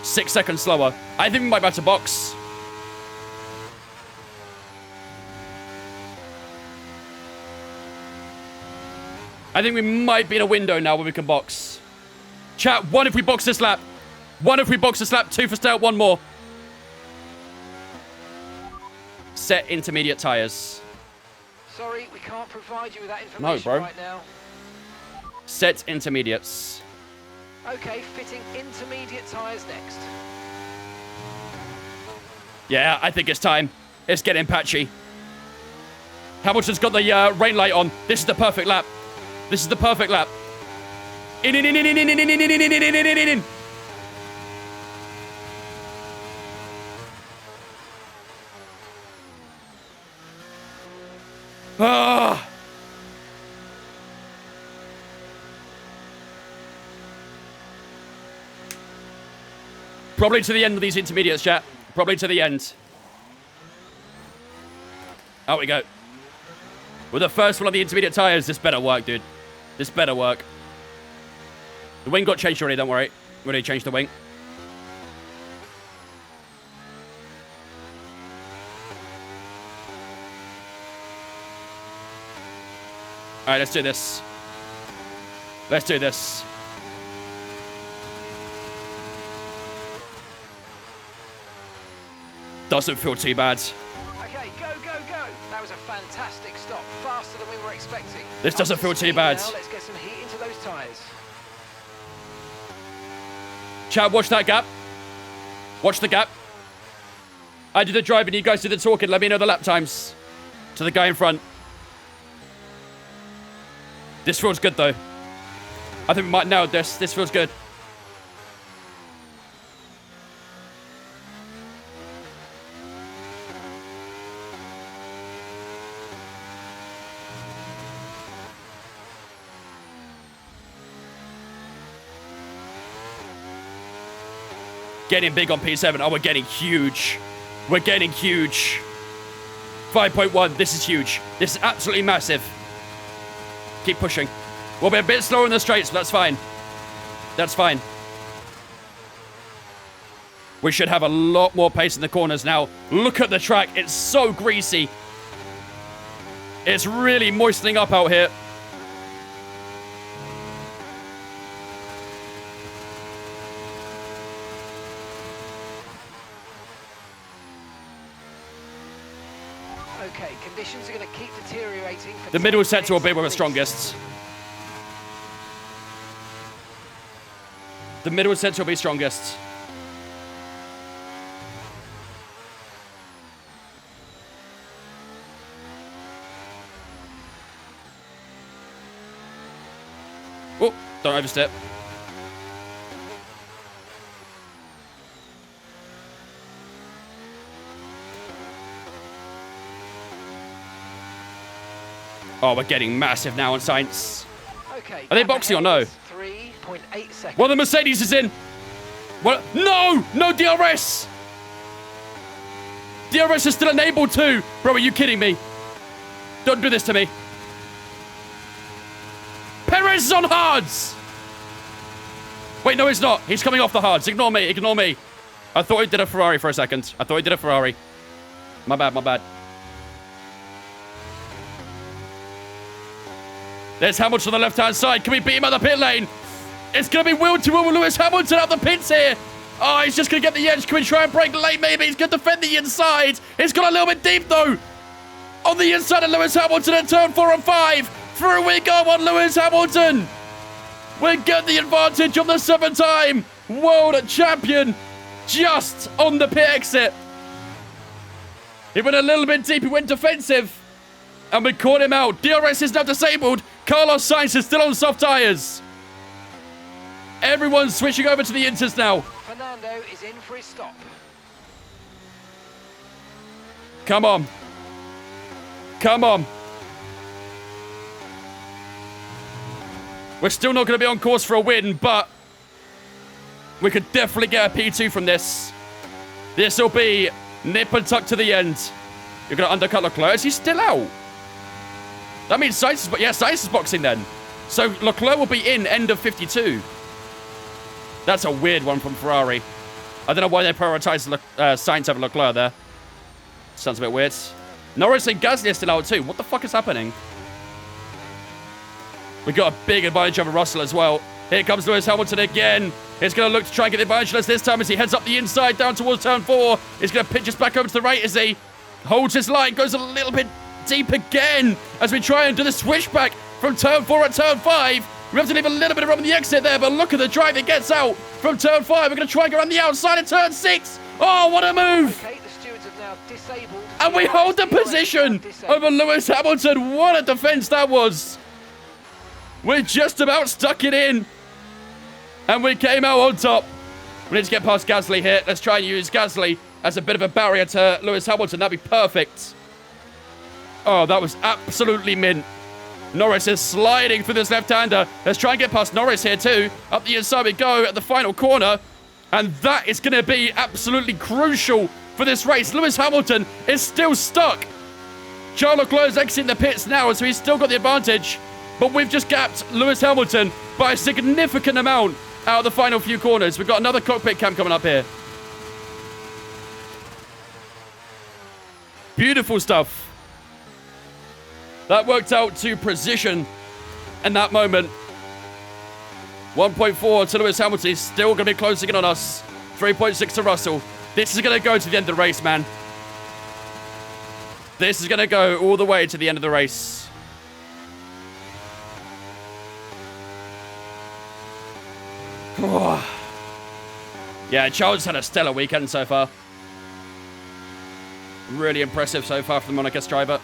6 seconds slower. I think we might be able to box. I think we might be in a window now where we can box. Chat, 1 if we box this lap. 1 if we box this lap. 2 for start, 1 more. Set intermediate tires. Sorry, we can't provide you with that information bro. right now. Set intermediates. Okay, fitting intermediate tyres next. Yeah, I think it's time. It's getting patchy. Hamilton's got the rain light on. This is the perfect lap. This is the perfect lap. In. Ah. Probably to the end of these intermediates, chat. Probably to the end. Out we go. With the first one of the intermediate tires, this better work, dude. This better work. The wing got changed already, don't worry. We already changed the wing. Alright, let's do this. Let's do this. Doesn't feel too bad. Okay, go, go, go. That was a fantastic stop. Faster than we were expecting. This doesn't feel too bad. Now, let's get some heat into those tyres. Chat, watch that gap. Watch the gap. I do the driving, you guys do the talking. Let me know the lap times to the guy in front. This feels good, though. I think we might nail this. This feels good. Getting big on P7. Oh, we're getting huge. We're getting huge. 5.1. This is huge. This is absolutely massive. Keep pushing. We'll be a bit slower in the straights, but that's fine. That's fine. We should have a lot more pace in the corners now. Look at the track. It's so greasy. It's really moistening up out here. Okay, conditions are going to keep deteriorating. The middle sector will be where we're strongest. The middle sector will be strongest. Oh, don't overstep. Oh, we're getting massive now on Sainz. Okay, Are they boxing or no? 3.8 seconds. Well, the Mercedes is in. Well, no! No DRS! DRS is still enabled too. Bro, are you kidding me? Don't do this to me. Perez is on hards! Wait, no, he's not. He's coming off the hards. Ignore me. Ignore me. I thought he did a Ferrari for a second. I thought he did a Ferrari. My bad, my bad. There's Hamilton on the left-hand side. Can we beat him at the pit lane? It's going to be wheel to wheel with Lewis Hamilton out the pits here. Oh, he's just going to get the edge. Can we try and break late, maybe? He's going to defend the inside. It's got a little bit deep, though. On the inside of Lewis Hamilton at turn 4 and 5. Through we go on Lewis Hamilton. We get the advantage on the 7-time world champion just on the pit exit. He went a little bit deep. He went defensive. And we caught him out. DRS is now disabled. Carlos Sainz is still on soft tyres. Everyone's switching over to the Inters now. Fernando is in for his stop. Come on. Come on. We're still not going to be on course for a win, but we could definitely get a P2 from this. This will be nip and tuck to the end. You're going to undercut Leclerc. Is he still out? That means Sainz is, yeah, Sainz is boxing then. So Leclerc will be in end of 52. That's a weird one from Ferrari. I don't know why they prioritized Sainz over Leclerc there. Sounds a bit weird. Norris and Gasly are still out too. What the fuck is happening? We got a big advantage over Russell as well. Here comes Lewis Hamilton again. He's going to look to try and get the advantage this time as he heads up the inside down towards turn 4. He's going to pitch us back over to the right as he holds his line, goes a little bit deep again as we try and do the switchback from turn 4 at turn 5. We have to leave a little bit of room on the exit there, but look at the drive it gets out from turn 5. We're going to try and go around the outside of turn 6. Oh, what a move! Okay, the stewards have now disabled. And we hold the position over Lewis Hamilton. What a defense that was. We're just about stuck it in. And we came out on top. We need to get past Gasly here. Let's try and use Gasly as a bit of a barrier to Lewis Hamilton. That'd be perfect. Oh, that was absolutely mint. Norris is sliding through this left-hander. Let's try and get past Norris here too. Up the inside we go at the final corner. And that is going to be absolutely crucial for this race. Lewis Hamilton is still stuck. Charles Leclerc is exiting the pits now, so he's still got the advantage. But we've just gapped Lewis Hamilton by a significant amount out of the final few corners. We've got another cockpit cam coming up here. Beautiful stuff. That worked out to precision in that moment. 1.4 to Lewis Hamilton. He's still going to be closing in on us. 3.6 to Russell. This is going to go to the end of the race, man. This is going to go all the way to the end of the race. Yeah, Charles had a stellar weekend so far. Really impressive so far from the Monaco driver.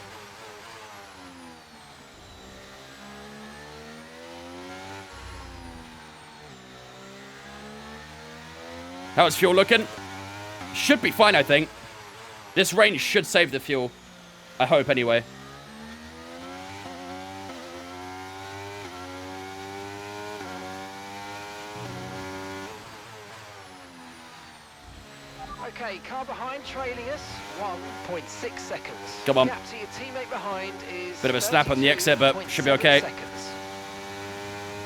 How's fuel looking? Should be fine, I think. This rain should save the fuel. I hope, anyway. Okay, car behind trailing us, 1.6 seconds. Come on. Gap to your teammate behind is Bit of a snap on the exit, but should be 32.7 okay. seconds.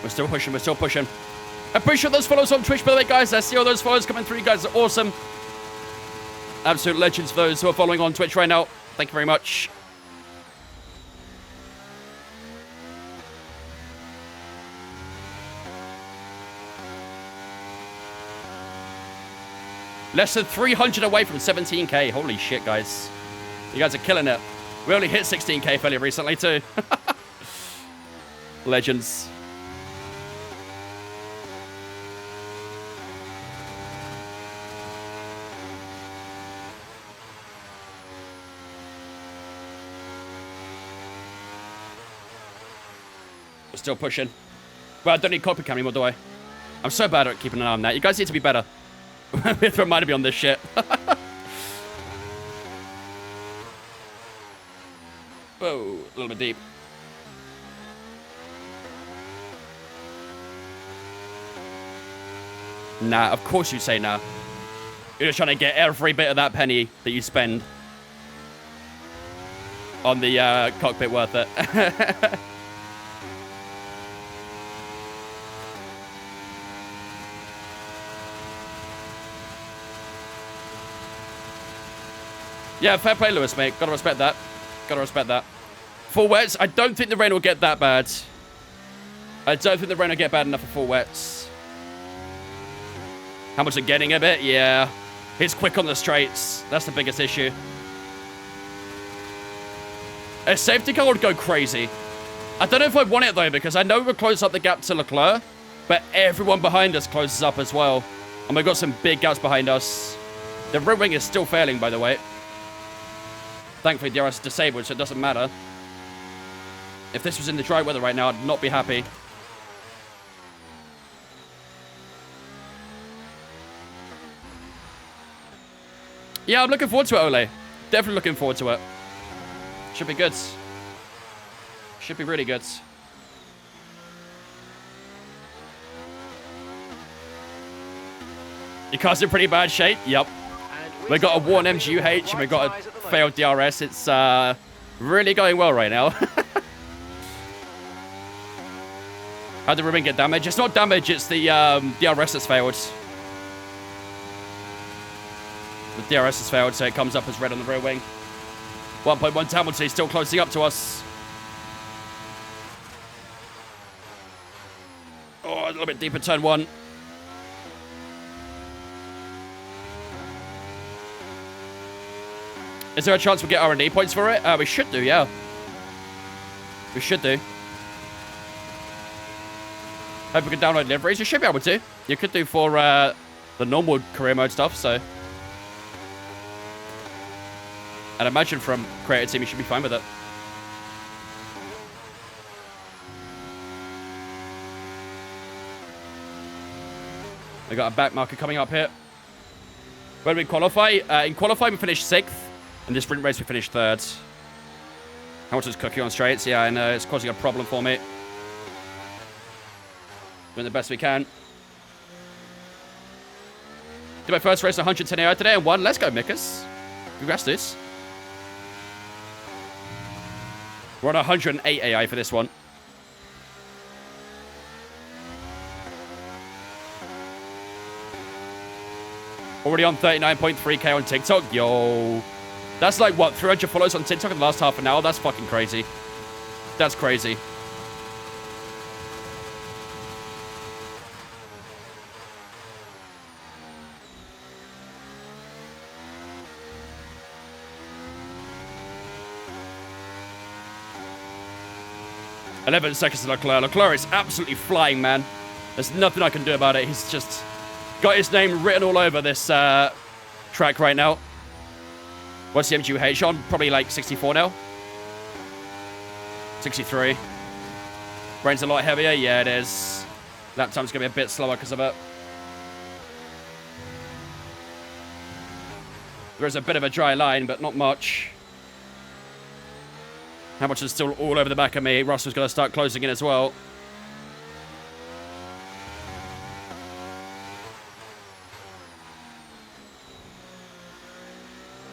We're still pushing. We're still pushing. I appreciate those follows on Twitch, by the way, guys. I see all those follows coming through. You guys are awesome. Absolute legends for those who are following on Twitch right now. Thank you very much. Less than 300 away from 17k. Holy shit, guys. You guys are killing it. We only hit 16k fairly recently, too. Legends. We're still pushing. Well, I don't need cockpit cam anymore, do I? I'm so bad at keeping an eye on that. You guys need to be better. It reminded me on this shit. Whoa, a little bit deep. Nah, of course you say nah. You're just trying to get every bit of that penny that you spend on the cockpit worth it. Yeah, fair play, Lewis, mate. Gotta respect that. Gotta respect that. Full wets. I don't think the rain will get that bad. I don't think the rain will get bad enough for full wets. How much are getting a bit? Yeah. It's quick on the straights. That's the biggest issue. A safety car would go crazy. I don't know if I want it, though, because I know we're close up the gap to Leclerc, but everyone behind us closes up as well. And we've got some big gaps behind us. The rear wing is still failing, by the way. Thankfully, DRS is disabled, so it doesn't matter. If this was in the dry weather right now, I'd not be happy. Yeah, I'm looking forward to it, Ole. Definitely looking forward to it. Should be good. Should be really good. Your car's in pretty bad shape. Yep. We got a worn MGUH and we got a failed DRS. It's really going well right now. How'd the ribbon get damaged? It's not damaged, it's the DRS that's failed. The DRS has failed, so it comes up as red on the rear wing. 1.1 Hamilton is still closing up to us. Oh, a little bit deeper, turn one. Is there a chance we'll get R&D points for it? We should do, yeah. We should do. Hope we can download liveries. You should be able to. You could do for the normal career mode stuff, so. And imagine from creative team, you should be fine with it. We got a back marker coming up here. Where did we qualify? In qualifying, we finished 6th. In this sprint race, we finished 3rd. How much is cooking on straights? Yeah, I know. It's causing a problem for me. Doing the best we can. Did my first race 110 AI today and won. Let's go, Mikas. Congrats, dudes. We're on 108 AI for this one. Already on 39.3k on TikTok. Yo. That's like, what, 300 follows on TikTok in the last half an hour? That's fucking crazy. That's crazy. "11 seconds to Leclerc." Leclerc is absolutely flying, man. There's nothing I can do about it. He's just got his name written all over this track right now. What's the MGUH on? Probably like 64 now. 63. Brain's a lot heavier. Yeah, it is. Lap time's going to be a bit slower because of it. There's a bit of a dry line, but not much. Hamilton's still all over the back of me. Russell's going to start closing in as well.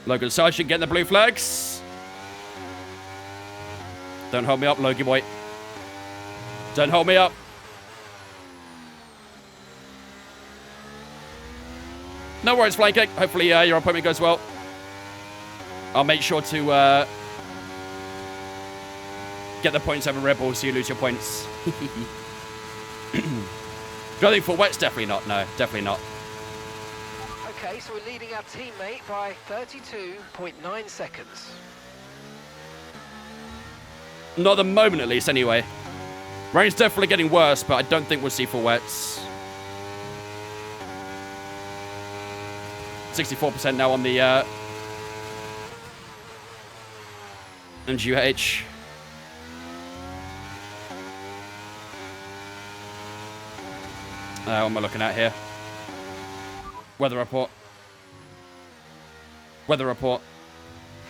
Logan Sargent getting the blue flags. Don't hold me up, Logie boy. Don't hold me up. No worries, flying kick. Hopefully your appointment goes well. I'll make sure to get the points over Red Bull so you lose your points. Going for wets? Definitely not. No, definitely not. Okay, so we're leading our teammate by 32.9 seconds. Not at the moment, at least, anyway. Rain's definitely getting worse, but I don't think we'll see full wets. 64% now on the NGH. What am I looking at here? Weather report. Weather report.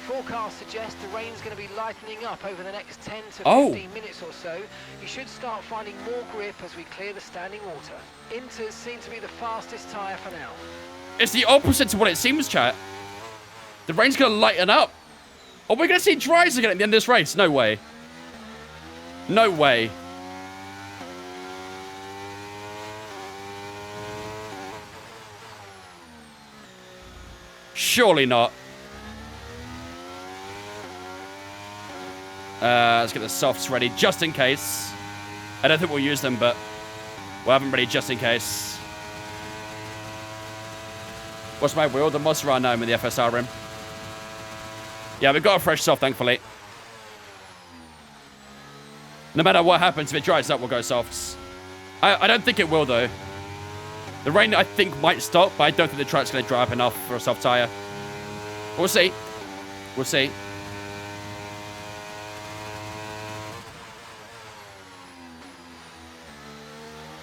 Forecasts suggest the rain's going to be lightening up over the next 10 to 15 minutes or so. You should start finding more grip as we clear the standing water. Inters seem to be the fastest tyre for now. It's the opposite to what it seems, chat. The rain's going to lighten up. Are we going to see dries again at the end of this race? No way. No way. Surely not. Let's get the softs ready just in case. I don't think we'll use them, but we'll have them ready just in case. What's my wheel? The Mossera 9 with the FSR rim. Yeah, we've got a fresh soft, thankfully. No matter what happens, if it dries up, we'll go softs. I don't think it will, though. The rain, I think, might stop, but I don't think the track's going to dry up enough for a soft tyre. We'll see. We'll see.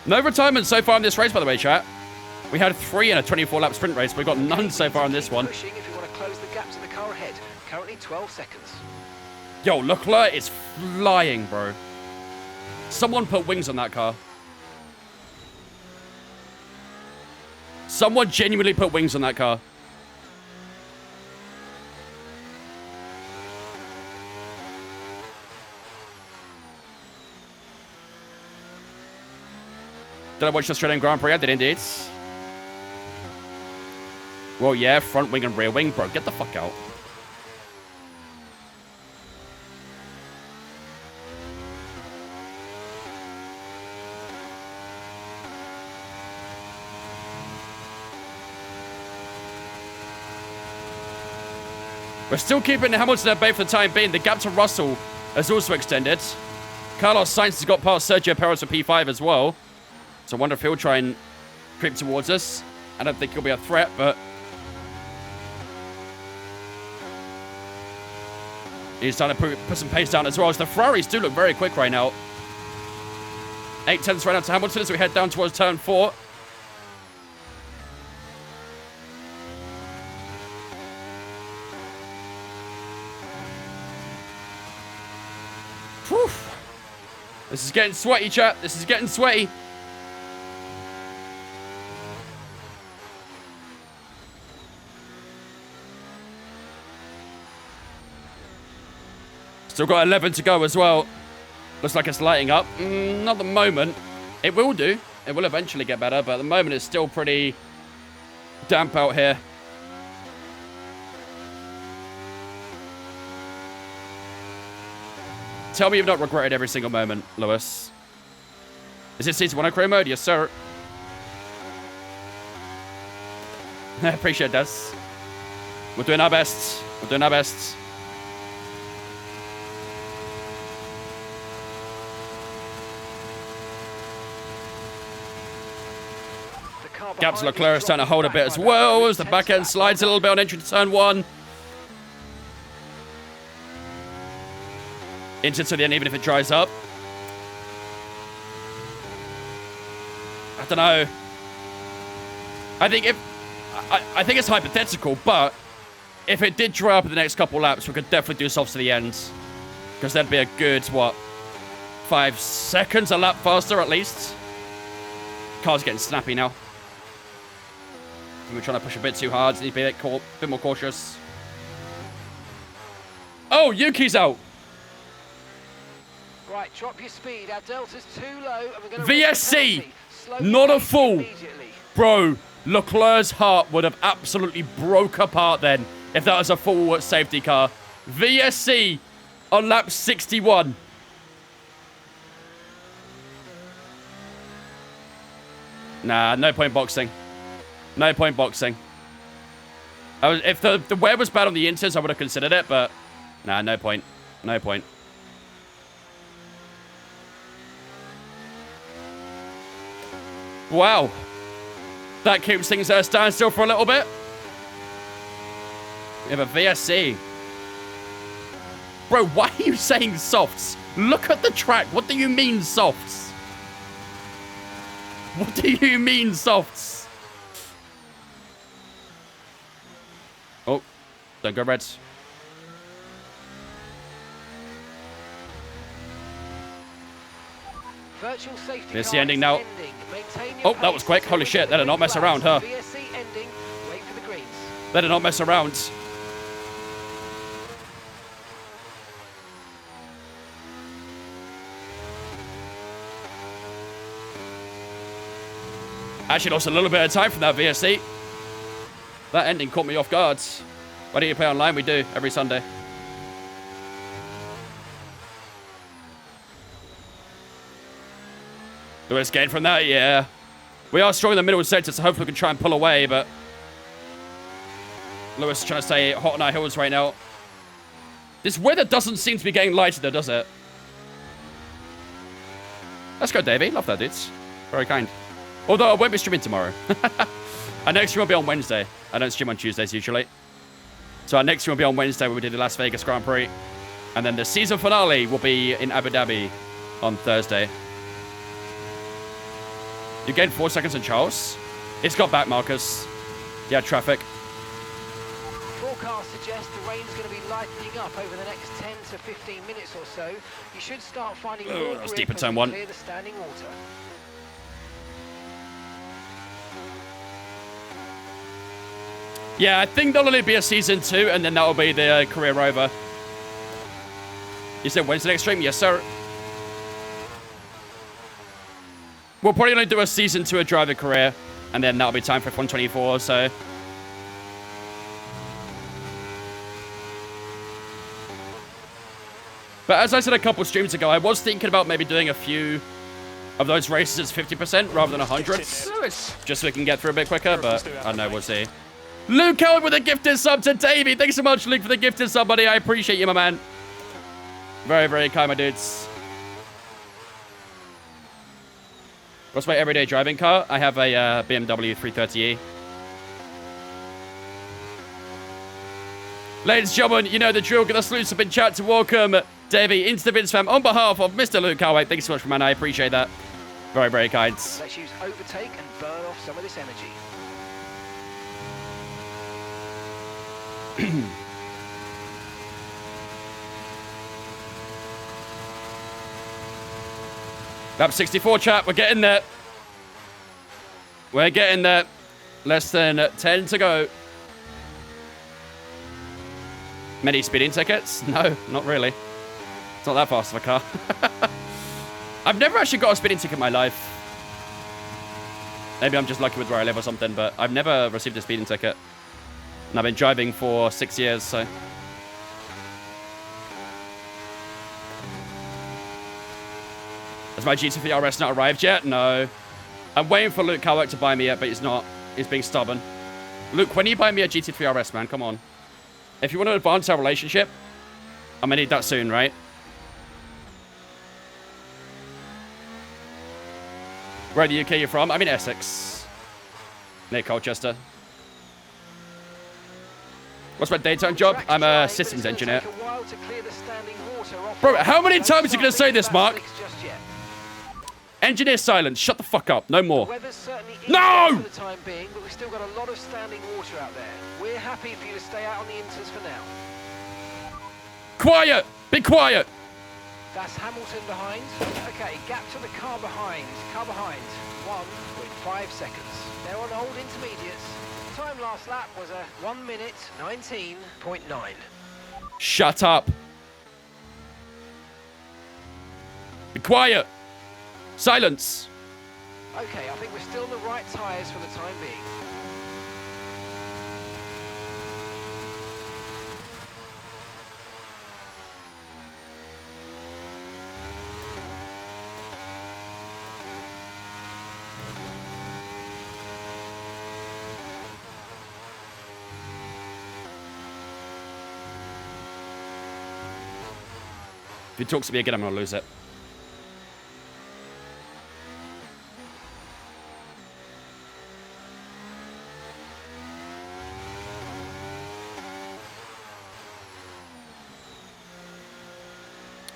No retirement so far in this race, by the way, chat. We had 3 in a 24-lap sprint race. We've got none so far in this one. Pushing if you want to close the gap to the car ahead. Currently 12 seconds. Yo, Leclerc is flying, bro. Someone put wings on that car. Someone genuinely put wings on that car. Did I watch the Australian Grand Prix? I did indeed. Well, yeah, front wing and rear wing, bro. Get the fuck out. We're still keeping Hamilton at bay for the time being. The gap to Russell has also extended. Carlos Sainz has got past Sergio Perez for P5 as well. So I wonder if he'll try and creep towards us. I don't think he'll be a threat, but he's trying to put some pace down as well. As the Ferraris do look very quick right now. 8 tenths right out to Hamilton as we head down towards turn 4. Whew. This is getting sweaty, chat. This is getting sweaty. Still got 11 to go as well. Looks like it's lighting up. Not at the moment. It will do. It will eventually get better, but at the moment it's still pretty damp out here. Tell me you've not regretted every single moment, Lewis. Is this season 1 career mode? Yes, sir. I appreciate this. We're doing our best. We're doing our best. Gap to Leclerc is starting to hold a bit as well as the back end slides a little bit on entry to turn 1. Into to the end, even if it dries up. I don't know. I think it's hypothetical, but if it did dry up in the next couple laps, we could definitely do softs to the end. Because that'd be a good, what, 5 seconds a lap faster at least. Car's getting snappy now. We're trying to push a bit too hard, so need to be a bit more cautious. Oh, Yuki's out. Right, drop your speed. Our delta's too low, and we're going to VSC, not a fool. Bro, Leclerc's heart would have absolutely broke apart then if that was a full safety car. VSC on lap 61. Nah, no point boxing. No point boxing. If the wear was bad on the inters, I would have considered it, but nah, no point. No point. Wow. That keeps things at a standstill for a little bit. We have a VSC. Bro, why are you saying softs? Look at the track. What do you mean softs? What do you mean softs? Oh, don't go reds. Virtual safety This is car the ending now. Oh, that was quick. Holy shit. They did not mess around, huh? VSC ending. Wait for the greens. They did not mess around. Actually lost a little bit of time from that VSC. That ending caught me off guard. Why do you play online? We do every Sunday. Lewis gained from that, yeah. We are strong in the middle sector, so hopefully we can try and pull away, but Lewis is trying to stay hot on our heels right now. This weather doesn't seem to be getting lighter though, does it? Let's go, Davey. Love that, dudes. Very kind. Although I won't be streaming tomorrow. Our next stream will be on Wednesday. I don't stream on Tuesdays usually. So our next stream will be on Wednesday when we do the Las Vegas Grand Prix. And then the season finale will be in Abu Dhabi on Thursday. You gained 4 seconds on Charles. It's got back markers. Yeah, traffic. Forecast suggests the rain's going to be lightening up over the next 10 to 15 minutes or so. You should start finding more that's grip deep in as turn you one. clear the standing water. Yeah, I think there'll only be a season 2, and then that'll be the career over. You said Wednesday next stream? Yes, sir. We'll probably only do a season 2 of driver career, and then that'll be time for F124, so. But as I said a couple streams ago, I was thinking about maybe doing a few of those races as 50% rather than 100. Just so we can get through a bit quicker, but I don't know, we'll see. Luke Howard with a gifted sub to Davey. Thanks so much, Luke, for the gifted sub, buddy. I appreciate you, my man. Very, very kind, my dudes. What's my everyday driving car? I have a BMW 330e. Ladies and gentlemen, you know the drill. Get the salutes up in chat to welcome Davey into the Vince fam on behalf of Mr. Luke Howard. Thanks so much, man. I appreciate that. Very, very kind. Let's use overtake and burn off some of this energy. Lap 64, chat. We're getting there. We're getting there. Less than 10 to go. Many speeding tickets? No, not really. It's not that fast of a car. I've never actually got a speeding ticket in my life. Maybe I'm just lucky with where I live or something, but I've never received a speeding ticket. And I've been driving for 6 years, so. Has my GT3 RS not arrived yet? No. I'm waiting for Luke Howard to buy me it, but he's not. He's being stubborn. Luke, when you buy me a GT3 RS, man, come on. If you want to advance our relationship, I'm going to need that soon, right? Where in the UK you're from? I'm in Essex. Near Colchester. What's my daytime job? I'm a systems engineer. Bro, how many times are you going to say this, Mark? Engineer silence. Shut the fuck up. No more. No! For the time being, but we've still got a lot of standing water out there. We're happy for you to stay out on the inters for now. Quiet! Be quiet! That's Hamilton behind. Okay, gap to the car behind. Car behind. 1.5 seconds. They're on old intermediates. Time last lap was a 1 minute 19.9. Shut up. Be quiet. Silence. Okay, I think we're still in the right tyres for the time being. If he talks to me again, I'm going to lose it.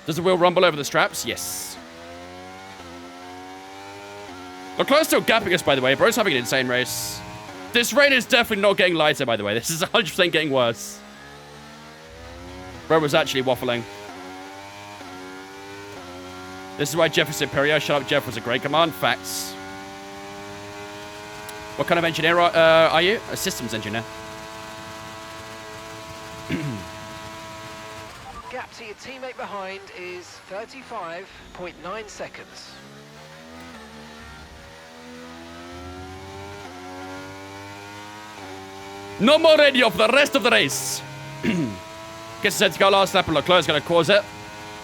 Does the wheel rumble over the straps? Yes. Leclerc's still gapping us, by the way. Bro's having an insane race. This rain is definitely not getting lighter, by the way. This is 100% getting worse. Bro was actually waffling. This is why Jeff is superior. Shut up, Jeff was a great command. Facts. What kind of engineer are you? A systems engineer. Gap to your teammate behind is 35.9 seconds. No more radio for the rest of the race. Guess set to go last lap and Leclerc's going to cause it.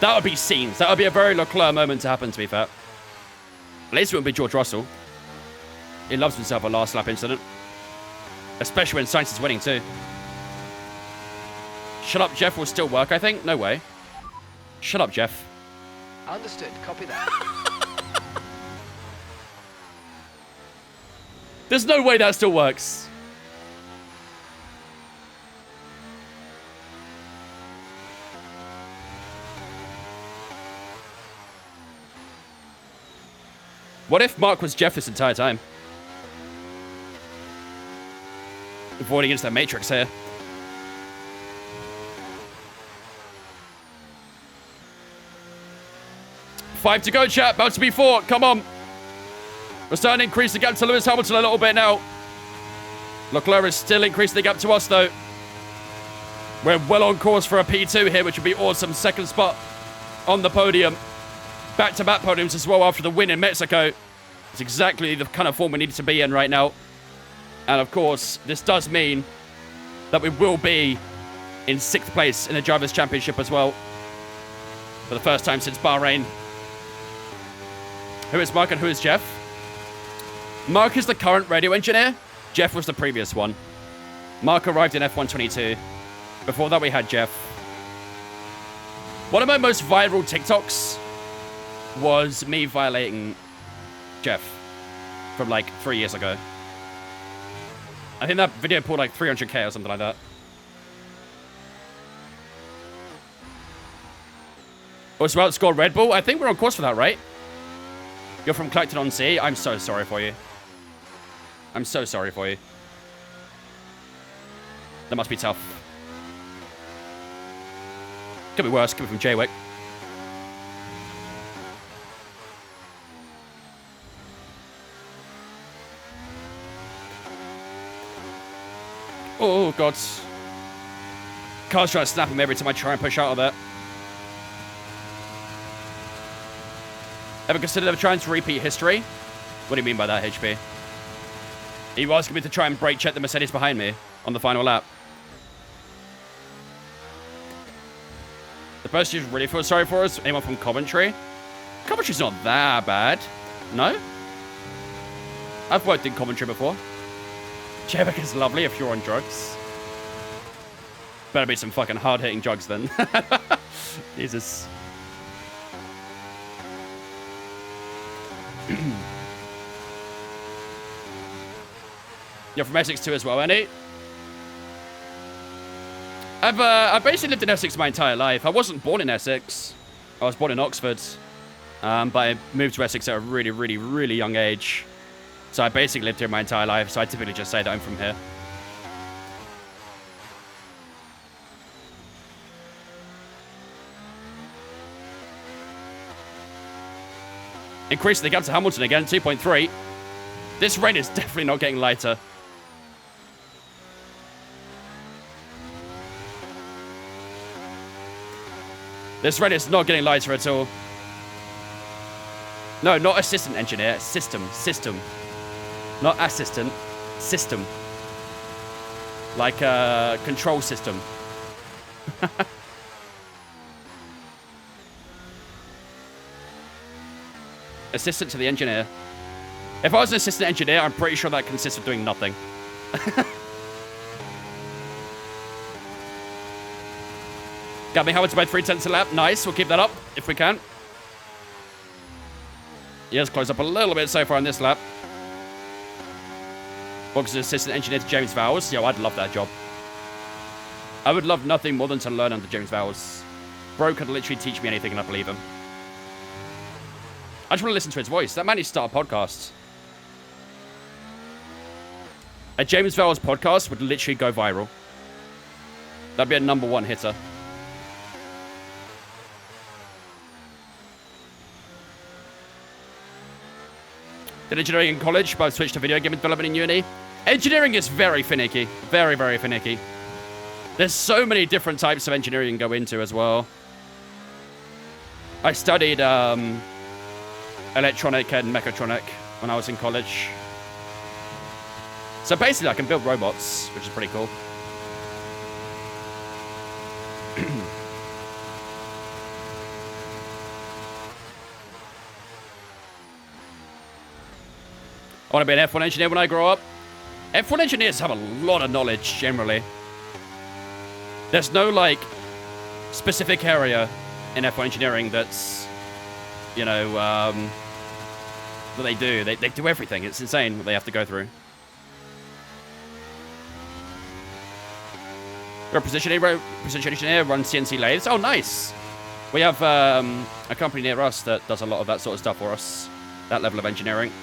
That would be scenes. That would be a very Leclerc moment to happen, to be fair. At least it wouldn't be George Russell. He loves himself a last lap incident. Especially when Sainz is winning, too. Shut up, Jeff will still work, I think. No way. Shut up, Jeff. Understood. Copy that. There's no way that still works. What if Mark was Jeff this entire time? Avoiding against that Matrix here. Five to go, chat. About to be 4. Come on. We're starting to increase the gap to Lewis Hamilton a little bit now. Leclerc is still increasing the gap to us, though. We're well on course for a P2 here, which would be awesome. Second spot on the podium. Back-to-back podiums as well after the win in Mexico. It's exactly the kind of form we need to be in right now. And of course, this does mean that we will be in 6th place in the Drivers' Championship as well. For the first time since Bahrain. Who is Mark and who is Jeff? Mark is the current radio engineer. Jeff was the previous one. Mark arrived in F122. Before that, we had Jeff. One of my most viral TikToks was me violating Jeff from like 3 years ago. I think that video pulled like 300k or something like that. Oh, it's about to score Red Bull? I think we're on course for that, right? You're from Clacton-on-Sea? I'm so sorry for you. I'm so sorry for you. That must be tough. Could be worse. Could be from Jaywick. Oh, God. Car's trying to snap him every time I try and push out of that. Ever considered trying to repeat history? What do you mean by that, HP? Are you asking me to try and brake check the Mercedes behind me on the final lap? The person who really feels sorry for us? Anyone from Coventry? Coventry's not that bad. No? I've worked in Coventry before. Jaywick is lovely if you're on drugs. Better be some fucking hard-hitting drugs then. Jesus. You're from Essex too as well, Annie? I've basically lived in Essex my entire life. I wasn't born in Essex. I was born in Oxford. But I moved to Essex at a really, really, really young age. So I basically lived here my entire life, so I typically just say that I'm from here. Increasing the gap to Hamilton again, 2.3. This rain is definitely not getting lighter. This rain is not getting lighter at all. No, not assistant engineer. System. System. Not assistant. System. Like a control system. Assistant to the engineer. If I was an assistant engineer, I'm pretty sure that consists of doing nothing. Got me Hamilton by 3/10 a lap. Nice. We'll keep that up if we can. Yes, close up a little bit so far on this lap. Boggs is assistant engineer to James Vowles. Yo, I'd love that job. I would love nothing more than to learn under James Vowles. Bro could literally teach me anything and I believe him. I just want to listen to his voice. That man needs to start a podcast. A James Vowles podcast would literally go viral. That'd be a #1 hitter. Did engineering in college, but I've switched to video game development in uni. Engineering is very finicky. Very, very finicky. There's so many different types of engineering you can go into as well. I studied electronic and mechatronic when I was in college. So basically I can build robots, which is pretty cool. I want to be an F1 engineer when I grow up. F1 engineers have a lot of knowledge, generally. There's no, like, specific area in F1 engineering that's, you know, that they do. They do everything. It's insane what they have to go through. We're a precision engineer, run CNC lathes. Oh, nice. We have a company near us that does a lot of that sort of stuff for us. That level of engineering.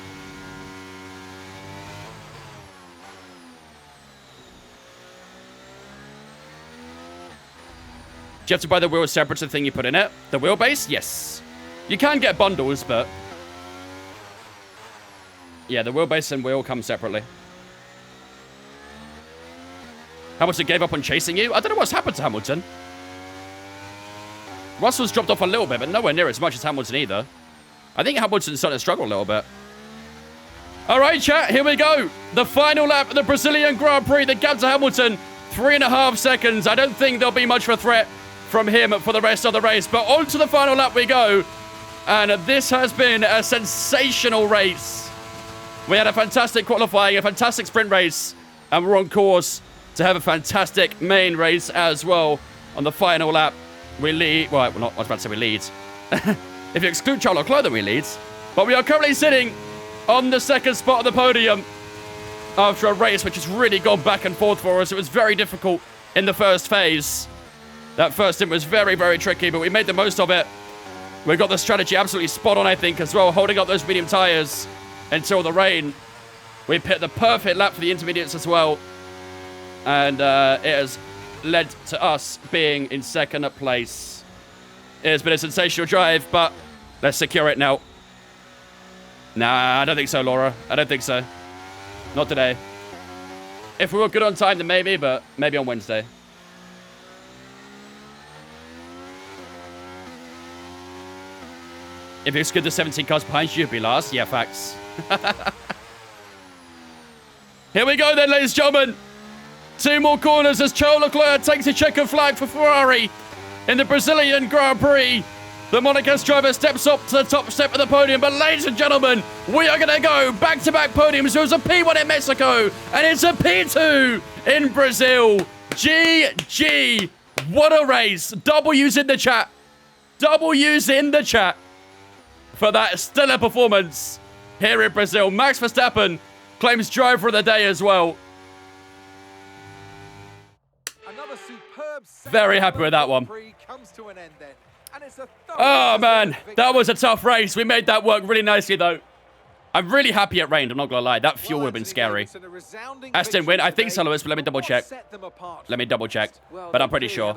Do you have to buy the wheel separate to the thing you put in it? The wheelbase? Yes. You can get bundles, but... yeah, the wheelbase and wheel come separately. Hamilton gave up on chasing you? I don't know what's happened to Hamilton. Russell's dropped off a little bit, but nowhere near as much as Hamilton either. I think Hamilton's starting to struggle a little bit. All right, chat, here we go. The final lap of the Brazilian Grand Prix. The gap to Hamilton, 3.5 seconds. I don't think there'll be much of a threat from him for the rest of the race. But on to the final lap we go. And this has been a sensational race. We had a fantastic qualifying, a fantastic sprint race. And we're on course to have a fantastic main race as well. On the final lap, we lead. Well, I was about to say we lead. If you exclude Charles Leclerc, then we lead. But we are currently sitting on the second spot of the podium after a race which has really gone back and forth for us. It was very difficult in the first phase. That first stint was very, very tricky, but we made the most of it. We got the strategy absolutely spot on, I think, as well, holding up those medium tyres until the rain. We hit the perfect lap for the intermediates as well. And it has led to us being in second place. It has been a sensational drive, but let's secure it now. Nah, I don't think so, Laura. I don't think so. Not today. If we were good on time, then maybe, but maybe on Wednesday. If it's good, the 17 cars behind you, you'd be last. Yeah, facts. Here we go then, ladies and gentlemen. 2 more corners as Charles Leclerc takes a checkered flag for Ferrari in the Brazilian Grand Prix. The Monaco driver steps up to the top step of the podium. But ladies and gentlemen, we are going to go back-to-back podiums. There was a P1 in Mexico, and it's a P2 in Brazil. GG. What a race. W's in the chat. W's in the chat for that stellar performance here in Brazil. Max Verstappen claims driver of the day as well. Another superb Very happy with that one. comes to an end then. And it's a Oh, man. That was a tough race. We made that work really nicely, though. I'm really happy it rained. I'm not going to lie. That fuel would have been scary. Aston win. I think so, Lewis, but let me double check. Let me double check. But I'm pretty sure.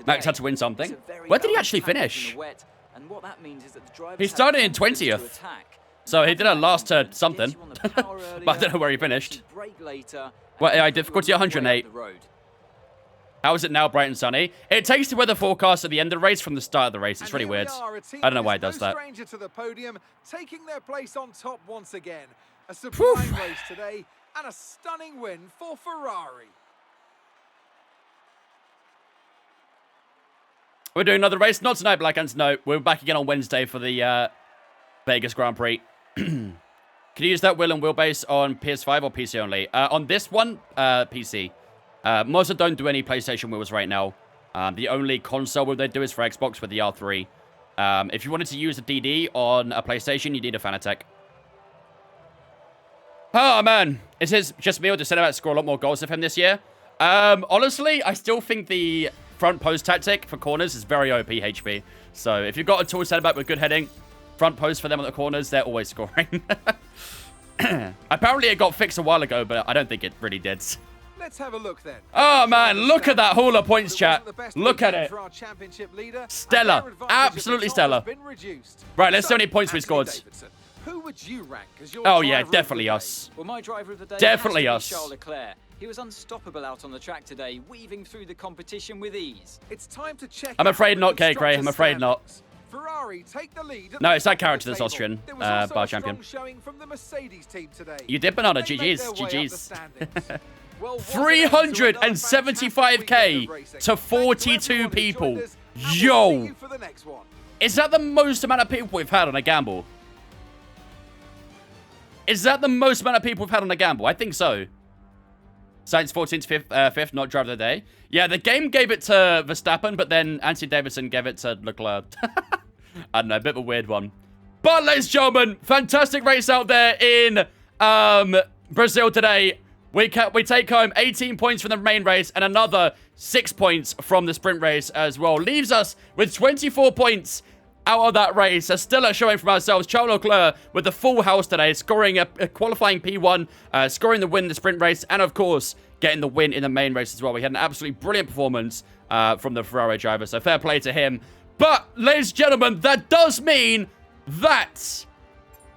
Max had to win something. Where did he actually finish? He started in 20th. So he did a last turn something. But I don't know where he finished. Well, AI difficulty 108. How is it now bright and sunny? It takes the weather forecast at the end of the race from the start of the race. It's And really here we weird. are, a team I don't know that why is it does no that. stranger to the podium, taking their place on top once again. A sublime Whew. race today and a stunning win for Ferrari. We're doing another race. Not tonight, Black Ants. No, we're back again on Wednesday for the Vegas Grand Prix. Can you use that wheel and wheelbase on PS5 or PC only? On this one, PC. Most don't do any PlayStation wheels right now. The only console wheel they do is for Xbox with the R3. If you wanted to use a DD on a PlayStation, you need a Fanatec. Oh, man. Is it just me or does Cinematic score a lot more goals than him this year? Honestly, I still think the front post tactic for corners is very OP HP. So if you've got a tall centre-back with good heading, front post for them on the corners, they're always scoring. Apparently it got fixed a while ago, but I don't think it really did. Let's have a look then. Oh, man, look at that haul of points, chat. Look at it. Stellar. Absolutely stellar. Right, let's see how many points we scored. Who would you rank as your Oh, yeah, driver of definitely the day? us. Well, my driver of the day Definitely has to be us. Charles Leclerc. He was unstoppable out on the track today, weaving through the competition with ease. It's time to check. I'm afraid out not, the K. Gray. I'm afraid not. standings. Ferrari take the lead. No, it's that character that's Austrian, There was also bar a strong champion. showing from the Mercedes team today. You did, Banana. They make GG's. their way up the GG's. standings. Well, what an end to another fantastic 375k weekend of racing. to Thanks to 42 everyone who people. joined us, and we'll see Yo. you for the next one. Is that the most amount of people we've had on a gamble? Is that the most amount of people we've had on a gamble? I think so. Sainz 14th, 5th, not driver of the day. Yeah, the game gave it to Verstappen, but then Anthony Davidson gave it to Leclerc. I don't know, a bit of a weird one. But, ladies and gentlemen, fantastic race out there in Brazil today. We take home 18 points from the main race and another 6 points from the sprint race as well. Leaves us with 24 points out of that race. A stellar showing from ourselves. Charles Leclerc with the full house today, scoring a qualifying P1, scoring the win in the sprint race, and of course, getting the win in the main race as well. We had an absolutely brilliant performance from the Ferrari driver, so fair play to him. But, ladies and gentlemen, that does mean that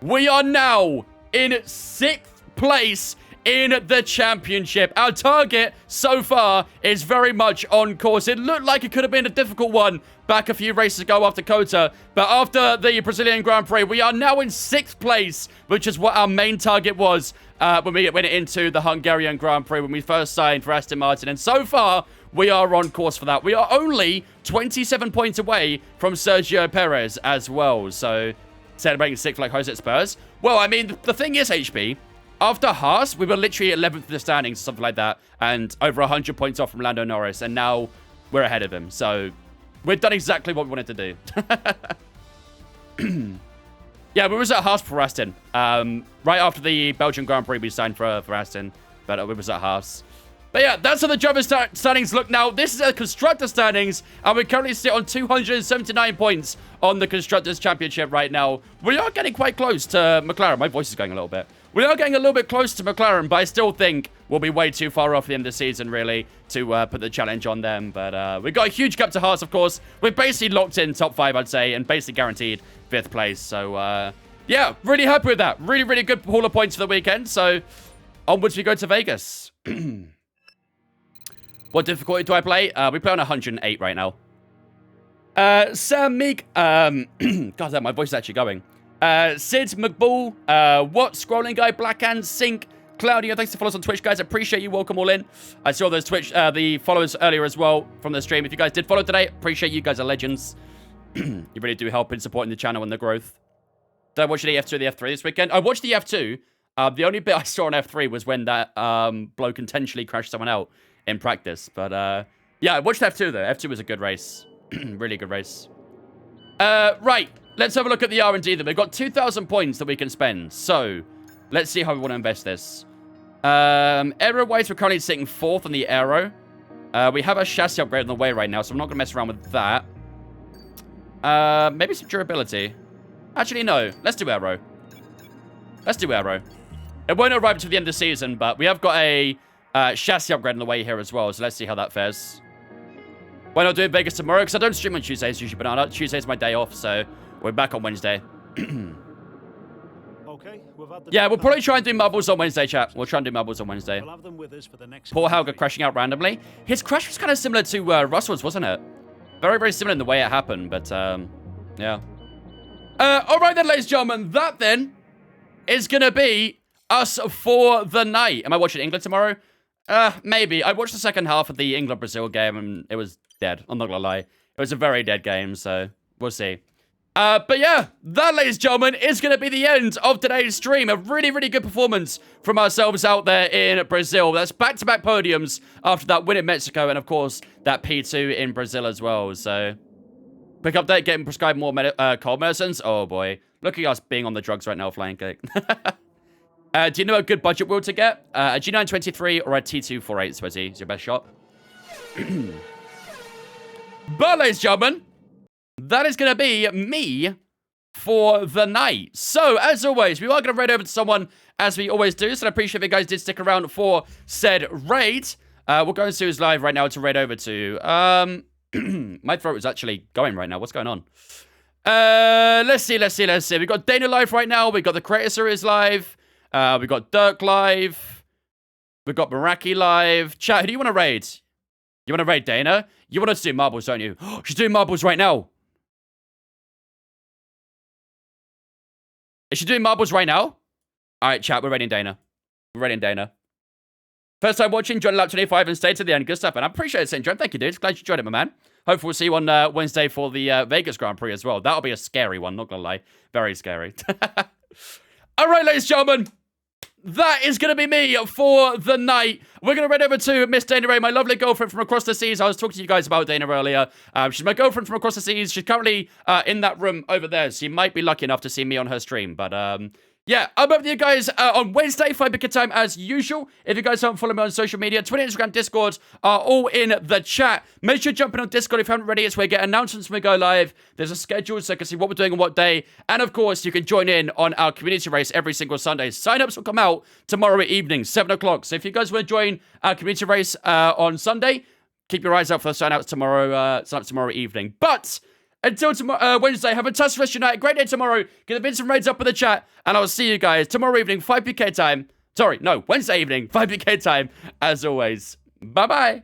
we are now in 6th place in the championship. Our target so far is very much on course. It looked like it could have been a difficult one back a few races ago after Kota, but after the Brazilian Grand Prix, we are now in 6th place, which is what our main target was when we went into the Hungarian Grand Prix when we first signed for Aston Martin. And so far, we are on course for that. We are only 27 points away from Sergio Perez as well. So, celebrating 6th like Jose at Spurs. Well, I mean, the thing is, HB, after Haas, we were literally 11th in the standings, something like that, and over 100 points off from Lando Norris, and now we're ahead of him. So, we've done exactly what we wanted to do. Yeah, we was at Haas for Aston. Right after the Belgian Grand Prix, we signed for Aston, but we was at Haas. But yeah, that's how the driver standings look now. This is a constructor standings, and we currently sit on 279 points on the Constructors' Championship right now. We are getting quite close to McLaren. My voice is going a little bit. We are getting a little bit close to McLaren, but I still think we'll be way too far off the end of the season, really, to put the challenge on them. But we've got a huge gap to Haas, of course. We're basically locked in top 5, I'd say, and basically guaranteed 5th place. So, yeah, really happy with that. Really, really good haul of points for the weekend. So, onwards we go to Vegas. What difficulty do I play? We play on 108 right now. Sam Meek. God damn, my voice is actually going. Sid McBall. What? Scrolling Guy. Blackhand. Sync. Claudio. Thanks for following us on Twitch, guys. Appreciate you. Welcome all in. I saw those Twitch, the followers earlier as well from the stream. If you guys did follow today, appreciate you guys are legends. You really do help in supporting the channel and the growth. Did I watch the F2 or the F3 this weekend? I watched the F2. The only bit I saw on F3 was when that bloke intentionally crashed someone out in practice. But, yeah, I watched F2, though. F2 was a good race. Really good race. Right. Let's have a look at the R&D, then. We've got 2,000 points that we can spend. So, let's see how we want to invest this. Aero-wise, we're currently sitting 4th on the aero. We have a chassis upgrade on the way right now, so I'm not going to mess around with that. Maybe some durability. Actually, no. Let's do aero. Let's do aero. It won't arrive until the end of the season, but we have got a chassis upgrade on the way here as well, so let's see how that fares. Why not do it Vegas tomorrow? Because I don't stream on Tuesdays, usually, Banana. Tuesday's my day off, so we're back on Wednesday. Okay, we've had the Yeah, we'll probably try and do marbles on Wednesday, chat. We'll try and do marbles on Wednesday. We'll have them with us for the next Poor Helga country. crashing out randomly. His crash was kind of similar to Russell's, wasn't it? Very, very similar in the way it happened, but, yeah. All right then, ladies and gentlemen. That, then, is going to be us for the night. Am I watching England tomorrow? Maybe. I watched the second half of the England-Brazil game, and it was dead. I'm not going to lie. It was a very dead game, so we'll see. But yeah, that, ladies and gentlemen, is going to be the end of today's stream. A really, really good performance from ourselves out there in Brazil. That's back-to-back podiums after that win in Mexico and, of course, that P2 in Brazil as well. So, quick update, getting prescribed more cold medicines. Oh, boy. Look at us being on the drugs right now, Flying Cake. Do you know a good budget wheel to get? A G923 or a T248, Swizzy, is your best shot. But, ladies and gentlemen, that is going to be me for the night. So, as always, we are going to raid over to someone, as we always do. So, I appreciate if you guys did stick around for said raid. We'll go into his live right now to raid over to. My throat is actually going right now. What's going on? Let's see. We've got Dana live right now. We've got the Creator Series live. We've got Dirk live. We've got Meraki live. Chat, who do you want to raid? You want to raid Dana? You want us to do marbles, don't you? She's doing marbles right now. Is she doing marbles right now? All right, chat, we're raiding Dana. We're raiding Dana. First time watching, join lap 25 and stay to the end. Good stuff, and I appreciate it, Syndrome. Thank you, dude. Glad you joined it, my man. Hopefully we'll see you on Wednesday for the Vegas Grand Prix as well. That'll be a scary one, not gonna lie. Very scary. All right, ladies and gentlemen. That is going to be me for the night. We're going to head over to Miss Dana Ray, my lovely girlfriend from across the seas. I was talking to you guys about Dana earlier. She's my girlfriend from across the seas. She's currently in that room over there. So you might be lucky enough to see me on her stream. But yeah, I'm up with you guys on Wednesday, 5 p.m. time as usual. If you guys haven't followed me on social media, Twitter, Instagram, Discord are all in the chat. Make sure you jump in on Discord if you haven't already. It's where you get announcements when we go live. There's a schedule so you can see what we're doing on what day. And of course, you can join in on our community race every single Sunday. Sign-ups will come out tomorrow evening, 7 o'clock. So if you guys want to join our community race on Sunday, keep your eyes out for the sign-ups tomorrow evening. But until tomorrow, Wednesday, have a fantastic rest of your night. Great day tomorrow. Get the Vincent raids up in the chat. And I'll see you guys tomorrow evening, 5 p.m. time. Sorry, no, Wednesday evening, 5 p.m. time, as always. Bye-bye.